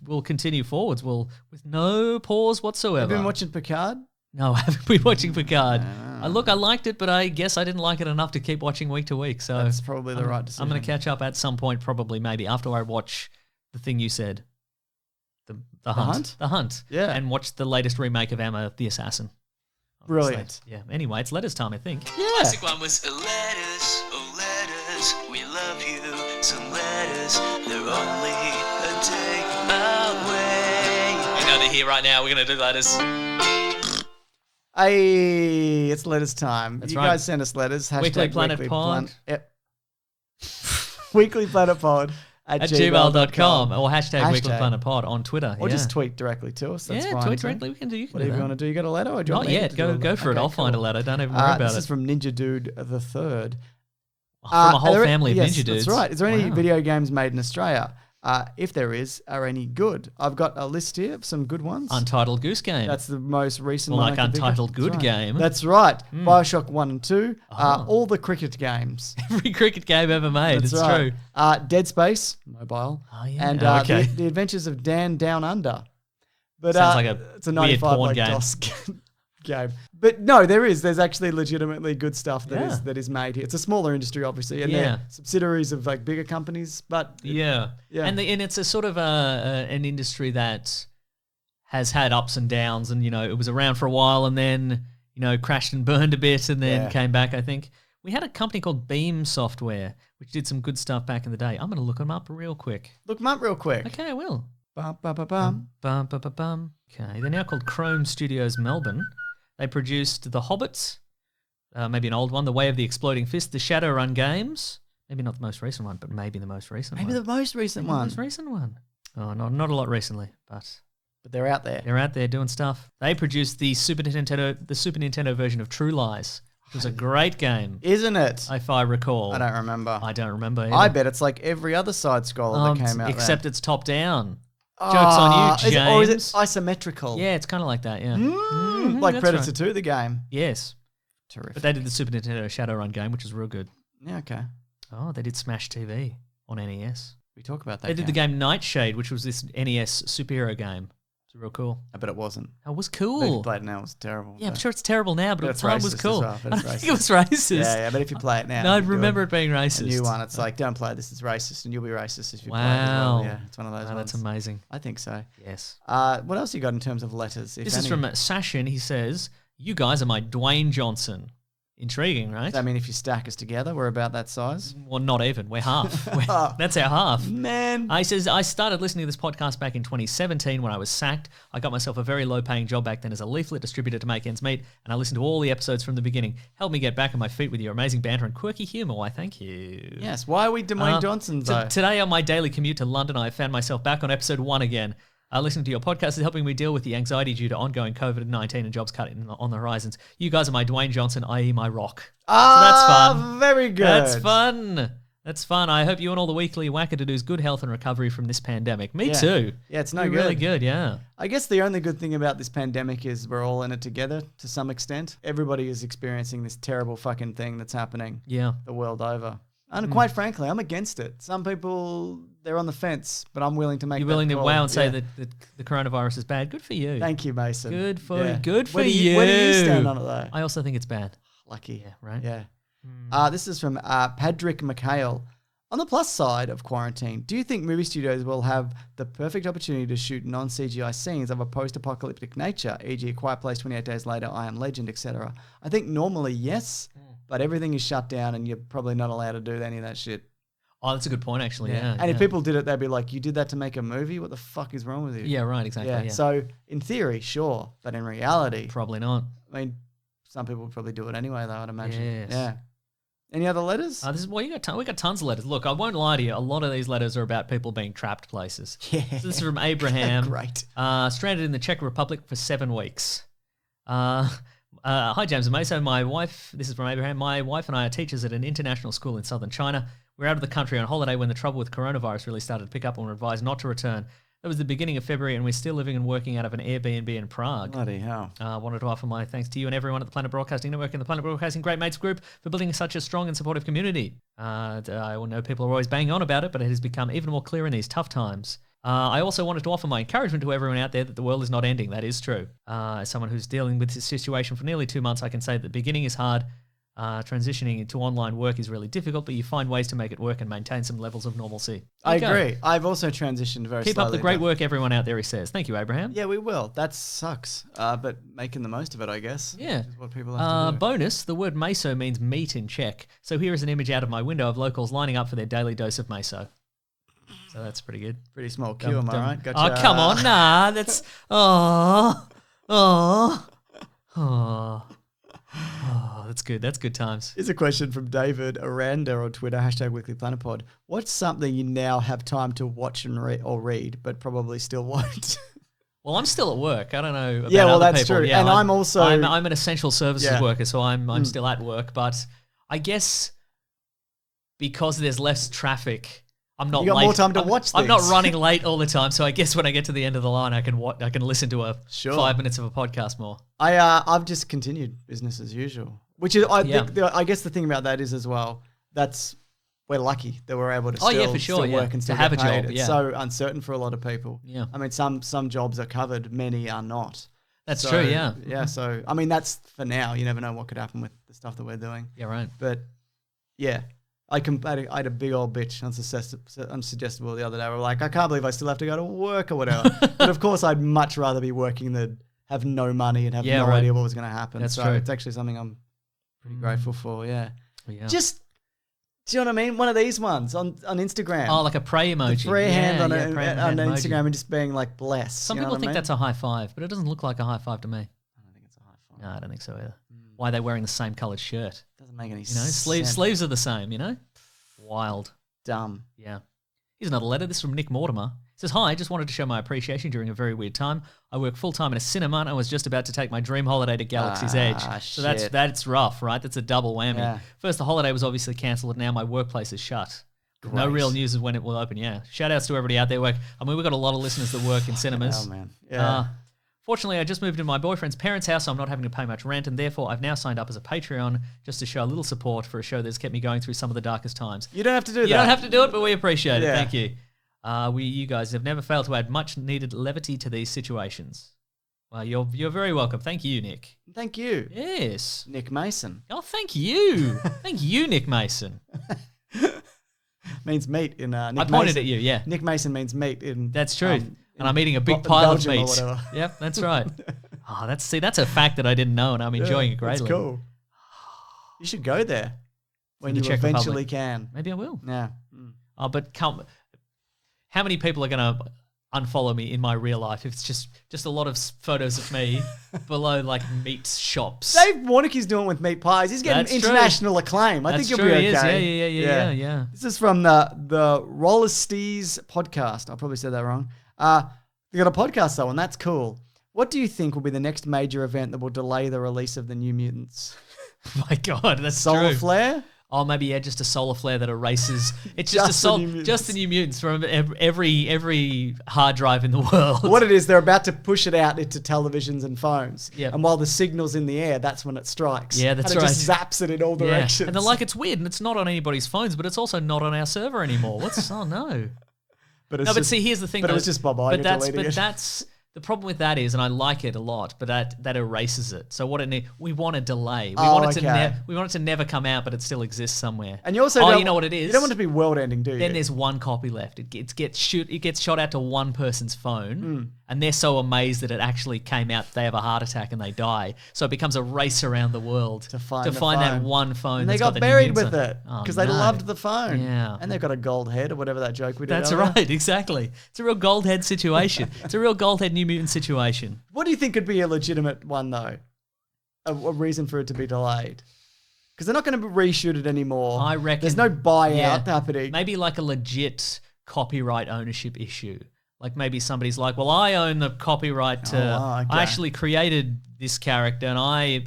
we'll continue forwards. With no pause whatsoever. Have you been watching Picard? No, I haven't been watching Picard. I liked it, but I guess I didn't like it enough to keep watching week to week. So That's probably the right decision. I'm going to catch up at some point, probably maybe after I watch the thing you said, the Hunt, the Hunt, Yeah. and watch the latest remake of Emma the Assassin. Brilliant. Yeah. Anyway, it's letters time, I think. Yeah. Classic one was letters, oh letters, we love you. Some letters, they're only a day away. You know they're here right now. We're going to do letters. Hey, it's letters time. That's you right. guys send us letters. Weekly Planet Pod. Yep. Weekly Planet Pod at gmail.com or hashtag Weekly Hashtag. Planet Pod on Twitter. Or yeah. just tweet directly to us. That's yeah, fine tweet too. directly. We can do. You can Whatever do you that. want to do. You got a letter? Or do you want Not me yet. to do Go for it. Okay, I'll find a cool. letter. Don't even worry about This it. is from Ninja Dude the Third. From a whole are there- family of yes, ninja dudes. That's right. Is there any Wow. video games made in Australia? If there is, are any good? I've got a list here of some good ones. Untitled Goose Game. That's the most recent Well, one. like I can think of. Untitled That's Good right. Game. That's right. Bioshock 1 and 2. Oh. All the cricket games. every cricket game ever made. That's it's right. true. Dead Space, mobile. Oh, yeah. And Okay. the Adventures of Dan Down Under. But Sounds like a it's a weird 95 porn like game. DOS game. But no, there's actually legitimately good stuff Yeah. that is made here. It's a smaller industry, obviously, and Yeah. they're subsidiaries of like bigger companies. But Yeah. Yeah. And it's a sort of an industry that has had ups and downs, and it was around for a while, and then crashed and burned a bit, and then Yeah. came back. I think we had a company called Beam Software, which did some good stuff back in the day. I'm going to look them up real quick. look them up real quick. Okay, I will. Bum, bum, bum, bum. Bum, bum, bum, bum. Okay, they're now called Chrome Studios Melbourne. They produced The Hobbits, maybe an old one, The Way of the Exploding Fist, the Shadowrun games. Maybe not the most recent one, but maybe the most recent Maybe one. the most recent Maybe the one. most recent one. Oh, not a lot recently, but But they're out there. they're out there doing stuff. They produced the Super Nintendo version of True Lies, which was a great game, Isn't it? if I recall. I don't remember. I don't remember. I either. bet it's like every other side scroller that came out except there. it's top down. Joke's on you, Or is it James. isometrical? Yeah, it's kind of like that. Yeah. Like that's Predator right. 2, the game. Yes, Terrific. but they did the Super Nintendo Shadowrun game, which was real good. Yeah, okay. Oh, they did Smash TV on NES. We talk about that. They did the game Nightshade, which was this NES superhero game. It's real cool. I bet it wasn't. It was If cool. you played it now, it was terrible. Yeah, I'm but- sure it's terrible now, but But at it's the time it was racist as cool. well, but I it's don't think it was racist. Yeah, but if you play it now. No, I you do remember it being A racist. new one. It's like, don't play this, it's racist, and you'll be racist if you play it as Wow. well. Yeah, it's one of those Oh, ones. that's amazing. I think so. Yes. What else you got in terms of letters? If This is any? from Sashin. He says, "You guys are my Dwayne Johnson." Intriguing, right? Does that mean if you stack us together, we're about that size? Well, not even. We're half. That's our half. Man. He says, I started listening to this podcast back in 2017 when I was sacked. I got myself a very low-paying job back then as a leaflet distributor to make ends meet, and I listened to all the episodes from the beginning. Helped me get back on my feet with your amazing banter and quirky humour. Why, thank you. Yes. Why are we Dwayne Johnson, though? Today on my daily commute to London, I found myself back on episode 1 again. Listening to your podcast is helping me deal with the anxiety due to ongoing COVID-19 and jobs cut on the horizons. You guys are my Dwayne Johnson, i.e. my rock. That's fun. Very good. That's fun. That's fun. I hope you and all the weekly wackadoodles good health and recovery from this pandemic. Me Yeah. too. Yeah, it's no You're good. really good, yeah. I guess the only good thing about this pandemic is we're all in it together to some extent. Everybody is experiencing this terrible fucking thing that's happening Yeah. the world over. And quite frankly, I'm against it. Some people, they're on the fence, but I'm willing to make You're that willing to call. wow and say Yeah. that the coronavirus is bad. Good for you. Thank you, Mason. Good for Yeah. good for Where do you. Where do you stand on it, though? I also think it's bad. Lucky. Yeah, right? Yeah. This is from Patrick McHale. On the plus side of quarantine, do you think movie studios will have the perfect opportunity to shoot non-CGI scenes of a post-apocalyptic nature, e.g. A Quiet Place, 28 Days Later, I Am Legend, etc.? I think normally yes, but everything is shut down and you're probably not allowed to do any of that shit. Oh, that's a good point, actually. Yeah. And if people did it, they'd be like, you did that to make a movie? What the fuck is wrong with you? Yeah, right, exactly. Yeah. Yeah. So in theory, sure. But in reality, Probably not. I mean, some people would probably do it anyway, though, I'd imagine. Yes. Yeah. Any other letters? This is well, we got tons of letters. Look, I won't lie to you. A lot of these letters are about people being trapped places. Yeah. So this is from Abraham. Great. Stranded in the Czech Republic for 7 weeks. Hi, James and May. So my wife, this is from Abraham. My wife and I are teachers at an international school in southern China. We're out of the country on holiday when the trouble with coronavirus really started to pick up and were advised not to return. That was the beginning of February, and we're still living and working out of an Airbnb in Prague. Bloody hell. I wanted to offer my thanks to you and everyone at the Planet Broadcasting Network and the Planet Broadcasting Great Mates Group for building such a strong and supportive community. I know people are always banging on about it, but it has become even more clear in these tough times. I also wanted to offer my encouragement to everyone out there that the world is not ending. That is true. As someone who's dealing with this situation for nearly 2 months, I can say that the beginning is hard. Transitioning into online work is really difficult, but you find ways to make it work and maintain some levels of normalcy. I agree. I've also transitioned very Keep slowly. up the great work, everyone out there, he says. Thank you, Abraham. Yeah, we will. That sucks. But making the most of it, I guess. Yeah. Is what people have to do. Bonus, the word meso means meat in Czech. So here is an image out of my window of locals lining up for their daily dose of meso. So that's pretty good. Pretty small queue, am I right? Gotcha. Oh, come on. Nah, that's... Oh, that's good. That's good times. Here's a question from David Aranda on Twitter, #WeeklyPlanetPod. What's something you now have time to watch and read, but probably still won't? Well, I'm still at work. I don't know about Yeah, well, other that's people. true. Yeah, And I'm also- I'm an essential services Yeah. worker, so I'm still at work. But I guess because there's less traffic, I'm not You got late. more time to watch I'm not things. running late all the time, so I guess when I get to the end of the line, I can listen to a Sure. 5 minutes of a podcast more. I've just continued business as usual, which is I guess the thing about that is as well, we're lucky that we're able to Oh, still, yeah, for sure, still yeah. work and To still have get a job, paid. It's yeah. so uncertain for a lot of people. Yeah. I mean, some jobs are covered, many are not. That's So, true, yeah. Yeah, so I mean that's for now. You never know what could happen with the stuff that we're doing. Yeah, right. But yeah, I had a big old bitch unsuggestible the other day. We're like, I can't believe I still have to go to work or whatever. But of course, I'd much rather be working than have no money and have no right. idea what was going to happen. That's so true. it's actually something I'm pretty grateful for. Yeah. Yeah. Just, do you know what I mean? One of these ones on Instagram. Oh, like a pray emoji. the free hand on pray hand emoji. Instagram and just being like bless. Some you know people what think I mean? that's a high five, but it doesn't look like a high five to me. I don't think it's a high five. No, I don't think so either. Why are they wearing the same coloured shirt? Doesn't make any You know, sense. sleeves are the same, you know? Wild. Dumb. Yeah. Here's another letter. This is from Nick Mortimer. It says, hi, just wanted to show my appreciation during a very weird time. I work full-time in a cinema and I was just about to take my dream holiday to Galaxy's Edge. So shit. that's rough, right? That's a double whammy. Yeah. First, the holiday was obviously cancelled and now my workplace is shut. No Great. real news of when it will open, yeah. Shout-outs to everybody out there. We've got a lot of listeners that work in cinemas. Oh, man. Yeah. Fortunately, I just moved into my boyfriend's parents' house, so I'm not having to pay much rent, and therefore I've now signed up as a Patreon just to show a little support for a show that's kept me going through some of the darkest times. You don't have to do that. You don't have to do it, but we appreciate it. Yeah. Thank you. You guys have never failed to add much needed levity to these situations. Well, you're very welcome. Thank you, Nick. Thank you, Yes. Nick Mason. Oh, thank you. Thank you, Nick Mason. Means meat in Nick I pointed Mason. at you, yeah. Nick Mason means meat in. That's true. in And I'm eating a big Be- pile Belgium or of meat. whatever. Yep, that's right. Oh, that's a fact that I didn't know, and I'm enjoying it greatly. That's cool. You should go there when the you Czech eventually Republic. can. Maybe I will. Yeah. Oh, but how many people are going to unfollow me in my real life if it's just a lot of photos of me below like meat shops? Dave Warnicki's doing it with meat pies. He's getting That's true. international acclaim. I That's think you'll true, be he is. okay. Yeah. This is from the Roller Steez podcast. I probably said that wrong. They got a podcast though, and that's cool. What do you think will be the next major event that will delay the release of the New Mutants? My God, that's Solar true. flare? Oh, maybe just a solar flare that erases. It's Just the New Mutants. just the New Mutants from every hard drive in the world. What it is, they're about to push it out into televisions and phones. Yep. And while the signal's in the air, that's when it strikes. Yeah, that's and it right. just zaps it in all Yeah. directions. And they're like, it's weird, and it's not on anybody's phones, but it's also not on our server anymore. Oh no. but it's No, but just- see, here's the thing. But it though. was just Bob Iger deleting it. That's the problem with that is, and I like it a lot, but that erases it. So we want a delay. We want it to never come out, but it still exists somewhere. And you also you know what it is? You don't want it to be world ending, do you? Then there's one copy left. It gets shot out to one person's phone, and they're so amazed that it actually came out. They have a heart attack and they die. So it becomes a race around the world to find that phone. one phone. And they that's got the New buried Mutants with on it Oh, because they no. loved the phone. Yeah. And they've got a gold head or whatever that joke we did. That's earlier. right, exactly. It's a real gold head situation. It's a real gold head New Mutant situation. What do you think could be a legitimate one though? A reason for it to be delayed? Because they're not going to reshoot it anymore. I reckon there's no buyout yeah, happening. Maybe like a legit copyright ownership issue. Like maybe somebody's like, well, I own the copyright to. okay. I actually created this character, and I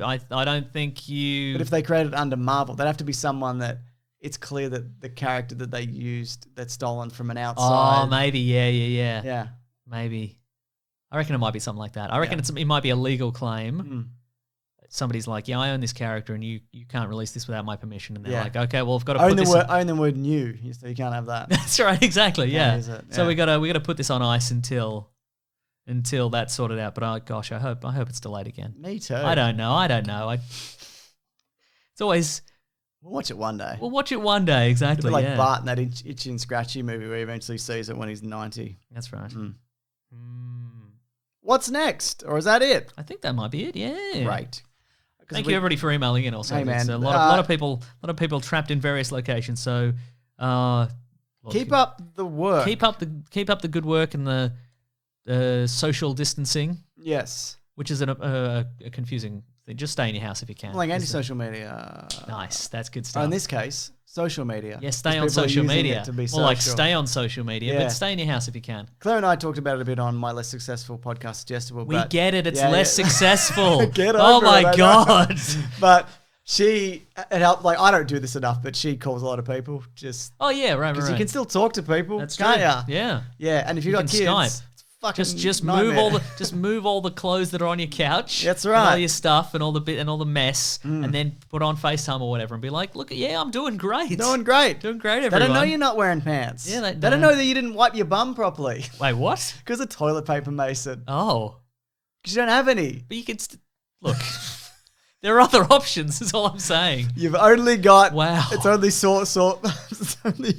don't think you. But if they create it under Marvel, there'd have to be someone that it's clear that the character that they used that's stolen from an outside. Oh, maybe, yeah. Yeah. Maybe. I reckon it might be something like that. I reckon it might be a legal claim. Somebody's like, yeah, I own this character and you can't release this without my permission. And they're like, okay, well, I've got to put this... Own the word new, so you can't have that. That's right, exactly, yeah. Use it, So we got to put this on ice until that's sorted out. But I hope it's delayed again. Me too. I don't know. It's always... We'll watch it one day. We'll watch it one day, exactly, It'll be like Bart in that Itchy and Scratchy movie where he eventually sees it when he's 90. That's right. What's next? Or is that it? I think that might be it, yeah. Great. Thank you everybody for emailing in also. Hey, man. There's a lot of people trapped in various locations. So keep up the work. Keep up the good work and the social distancing. Yes. Which is a confusing thing. Just stay in your house if you can. Like anti-social media. Nice. That's good stuff. In this case, social media. Yeah, stay on social media. Or like stay on social media, but stay in your house if you can. Claire and I talked about it a bit on my less successful podcast, Suggestible. We get it. It's less successful. Oh my God. But it helped. Like, I don't do this enough, but she calls a lot of people. Just right. Because you can still talk to people. That's can't true. ya? Yeah. Yeah, and if you got kids, Skype. Just move all the clothes that are on your couch. That's right. And all your stuff and all the mess, and then put on FaceTime or whatever, and be like, "Look, I'm doing great. Doing great, everyone." They don't know you're not wearing pants. Yeah, they don't know that you didn't wipe your bum properly. Wait, what? Because of toilet paper, Mason. Oh, because you don't have any. But you can look. There are other options. Is all I'm saying. You've only got. Wow. It's only it's only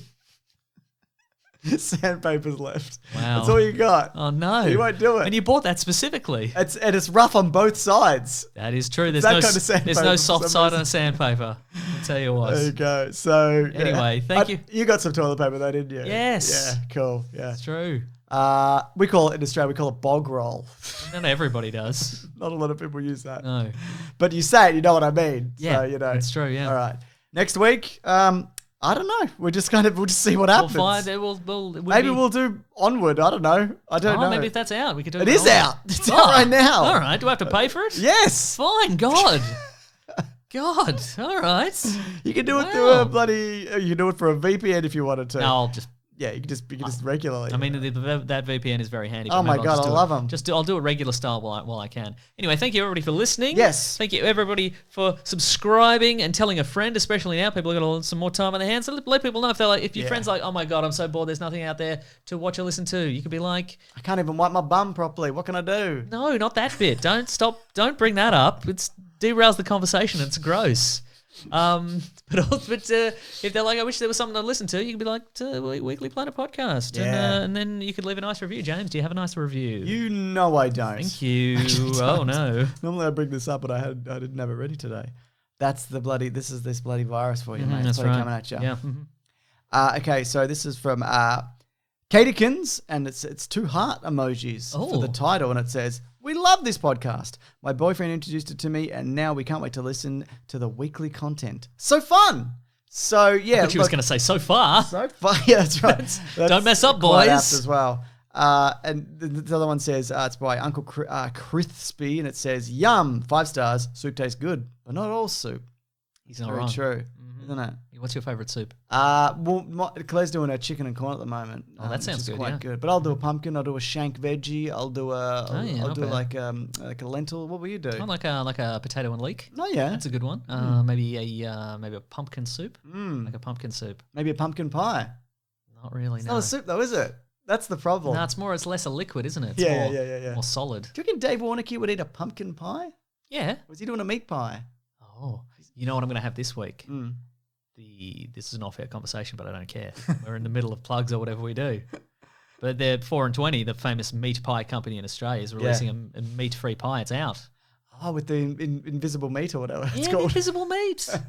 sandpaper's left. Wow. That's all you got. Oh no. You won't do it. And you bought that specifically. It's rough on both sides. That is true. There's There's no soft side on sandpaper. I'll tell you what. There you go. So anyway, thank you. You got some toilet paper though, didn't you? Yes. Yeah, cool. Yeah. It's true. We call it in Australia, we call it bog roll. Not everybody does. Not a lot of people use that. No. But you say it, you know what I mean. Yeah, so, it's true, yeah. All right. Next week, I don't know. We'll just see what happens. Maybe we'll do Onward. I don't know. I don't know. Maybe if that's out, we could do it. It is out. It's out right now. All right. Do I have to pay for it? Yes. Fine. God. All right. You can do it through a bloody. You can do it for a VPN if you wanted to. No, I'll just. Yeah, you can just regularly. I mean, that VPN is very handy. Oh my God, I love them. I'll do it regular style while I can. Anyway, thank you everybody for listening. Yes. Thank you everybody for subscribing and telling a friend, especially now. People have got some more time on their hands. So let people know if your friend's like, oh my God, I'm so bored. There's nothing out there to watch or listen to. You could be like, I can't even wipe my bum properly. What can I do? No, not that bit. Don't bring that up. It's derails the conversation. It's gross. But if they're like, I wish there was something to listen to, you could be like, Weekly Planet Podcast, and then you could leave a nice review. James, do you have a nice review? You know I don't. Thank you. Oh no. Normally I bring this up, but I didn't have it ready today. That's this bloody virus for you, mate. That's right. right. Coming at you. Yeah. Okay, so this is from Katykins, and it's two heart emojis for the title, and it says, "We love this podcast. My boyfriend introduced it to me, and now we can't wait to listen to the weekly content. So fun!" So yeah, I thought she was going to say so far. So far, yeah, that's right. Don't mess up, quite boys. apt as well. And the other one says it's by Uncle Crispy, and it says, "Yum, 5 stars. Soup tastes good, but not all soup." He's not Very wrong. true, isn't it? What's your favourite soup? Claire's doing a chicken and corn at the moment. Oh, that sounds which is good, quite yeah. good. But I'll do a pumpkin. I'll do a shank veggie. I'll do like a lentil. What will you do? Oh, like a potato and leek. Oh yeah, that's a good one. Maybe a pumpkin soup. Like a pumpkin soup. Maybe a pumpkin pie. Not really. It's not a soup though, is it? That's the problem. No, it's less a liquid, isn't it? It's yeah. more solid. Do you reckon Dave Warnicky would eat a pumpkin pie? Yeah. Or was he doing a meat pie? Oh, you know what I'm going to have this week? This is an off-air conversation, but I don't care. We're in the middle of plugs or whatever we do. But they're 4 and 20, the famous meat pie company in Australia, is releasing a meat-free pie. It's out. Oh, with the invisible meat or whatever it's yeah, called. Invisible meat. It's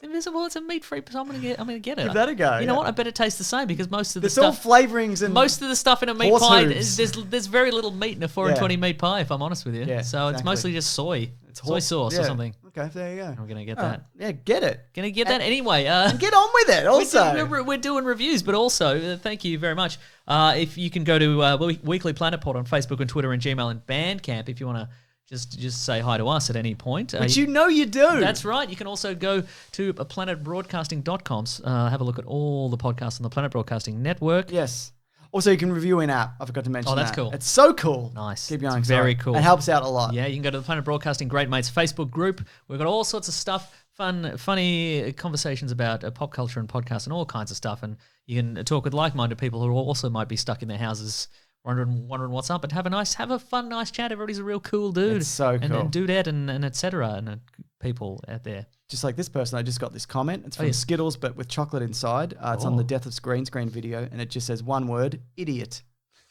invisible. It's a meat-free. So I'm gonna get it. Give that a go. You know what? I bet it tastes the same because most of the There's stuff, all flavorings and most of the stuff in a meat horse pie, hooves. there's very little meat in a 4 and 20 meat pie. If I'm honest with you, Yeah, so it's exactly. mostly just soy. Soy sauce or something. Okay, there you go. I'm gonna get Oh, that. Yeah, get it. Gonna get that anyway. And get on with it. Also, we're doing reviews, but also thank you very much. If you can go to Weekly Planet Pod on Facebook and Twitter and Gmail and Bandcamp if you want to just say hi to us at any point. Which you know you do. That's right. You can also go to planetbroadcasting.com. Have a look at all the podcasts on the Planet Broadcasting Network. Yes. Also, you can review in app. I forgot to mention Oh, that's that. cool. It's so cool. Nice. Keep going. It's very sorry. cool. It helps out a lot. Yeah, you can go to the Planet Broadcasting Great Mates Facebook group. We've got all sorts of stuff, funny conversations about pop culture and podcasts and all kinds of stuff. And you can talk with like-minded people who also might be stuck in their houses wondering what's up, and have a fun, nice chat. Everybody's a real cool dude. It's so cool. And dudette and et cetera, and people out there. Just like this person, I just got this comment. It's from yeah. Skittles, but with chocolate inside. It's on the Death of Green Screen video, and it just says one word, idiot.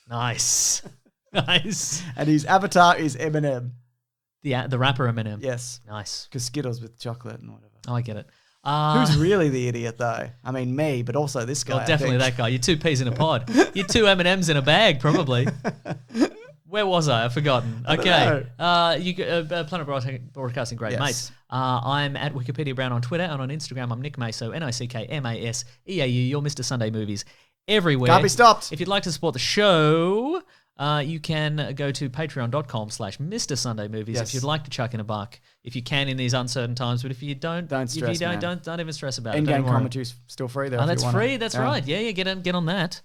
Nice. Nice. And his avatar is Eminem. The rapper Eminem. Yes. Nice. Because Skittles with chocolate and whatever. Oh, I get it. Who's really the idiot, though? I mean, me, but also this guy. Well, definitely that guy. You're two peas in a pod. You're two M&Ms in a bag, probably. Where was I? I've forgotten. Okay. Planet Broadcasting Great Yes. Mates. I'm at Wikipedia Brown on Twitter, and on Instagram, I'm Nick Maso, NickMaseeau. You're Mr. Sunday Movies everywhere. Can't be stopped. If you'd like to support the show, you can go to patreon.com/Mr. Sunday Movies Yes. if you'd like to chuck in a buck. If you can in these uncertain times, but if you don't, stress, man. don't even stress about it. In-game Don't worry. commentary's still free, though. Oh, if that's you want free. it. That's Yeah. right. Yeah, get on that.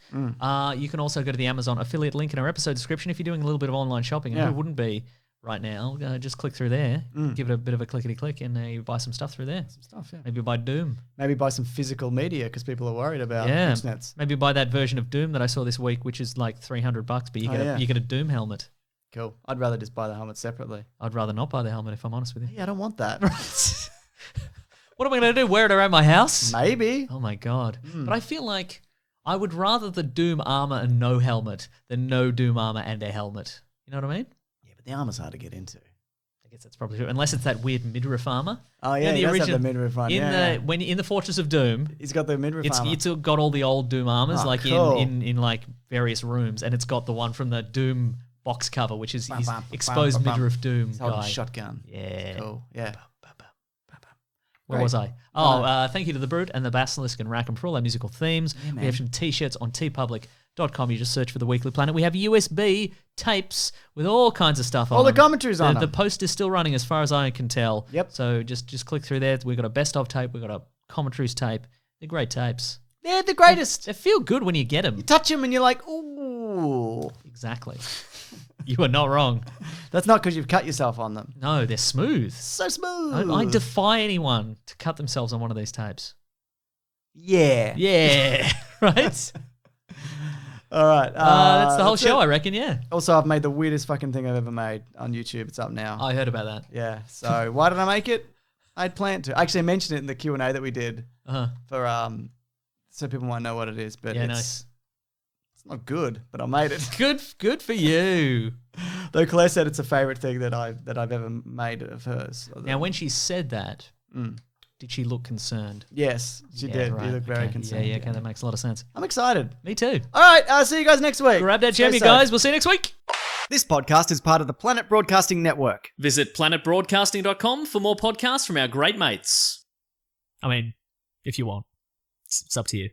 You can also go to the Amazon affiliate link in our episode description if you're doing a little bit of online shopping. And Yeah. who wouldn't be right now? Just click through there, give it a bit of a clickety-click, and you buy some stuff through there. Stuff, yeah. Maybe buy Doom. Maybe buy some physical media because people are worried about Yeah. internets. Maybe buy that version of Doom that I saw this week, which is like $300, but you get a Doom helmet. Cool. I'd rather just buy the helmet separately. I'd rather not buy the helmet if I'm honest with you. Yeah, I don't want that. What am I going to do? Wear it around my house? Maybe. Oh my God. But I feel like I would rather the Doom armor and no helmet than no Doom armor and a helmet. You know what I mean? Yeah, but the armor's hard to get into. I guess that's probably true. Unless it's that weird midriff armor. Oh, yeah, You he know, does have the midriff one. When in the Fortress of Doom, He's got the midriff armor. it's got all the old Doom armors, Oh, like cool. in like various rooms, and it's got the one from the Doom box cover, which is Bum, his bum, exposed bum, bum, bum. midriff Doom He's holding a guy. shotgun. Yeah. Cool. Yeah. Where Great. was I? Oh, thank you to The Brute and The Basilisk and Rackham for all our musical themes. man. We have some t-shirts on tpublic.com. You just search for The Weekly Planet. We have USB tapes with all kinds of stuff on All the them. commentaries on The them. post is still running as far as I can tell. Yep. So just click through there. We've got a best of tape. We've got a commentaries tape. They're great tapes. They're the greatest. They feel good when you get them. You touch them and you're like, ooh. Exactly. You are not wrong. That's not because you've cut yourself on them. No, they're smooth. So smooth. I defy anyone to cut themselves on one of these tapes. Yeah. Yeah. Right? All right. That's the whole show, it. I reckon, yeah. Also, I've made the weirdest fucking thing I've ever made on YouTube. It's up now. I heard about that. Yeah. So why did I make it? I'd planned to. Actually, I mentioned it in the Q&A that we did Uh-huh. for so people might know what it is. But Yeah, it's nice. not good. But I made it. Good for you. Though Claire said it's a favorite thing that I've ever made of hers. Now, when she said that, Mm. did she look concerned? Yes, she did. Right. You look very Okay. concerned. Yeah, okay, that makes a lot of sense. I'm excited. Me too. All right. See you guys next week. Grab that Stay gem, you safe. guys. We'll see you next week. This podcast is part of the Planet Broadcasting Network. Visit planetbroadcasting.com for more podcasts from our great mates. I mean, if you want. It's up to you.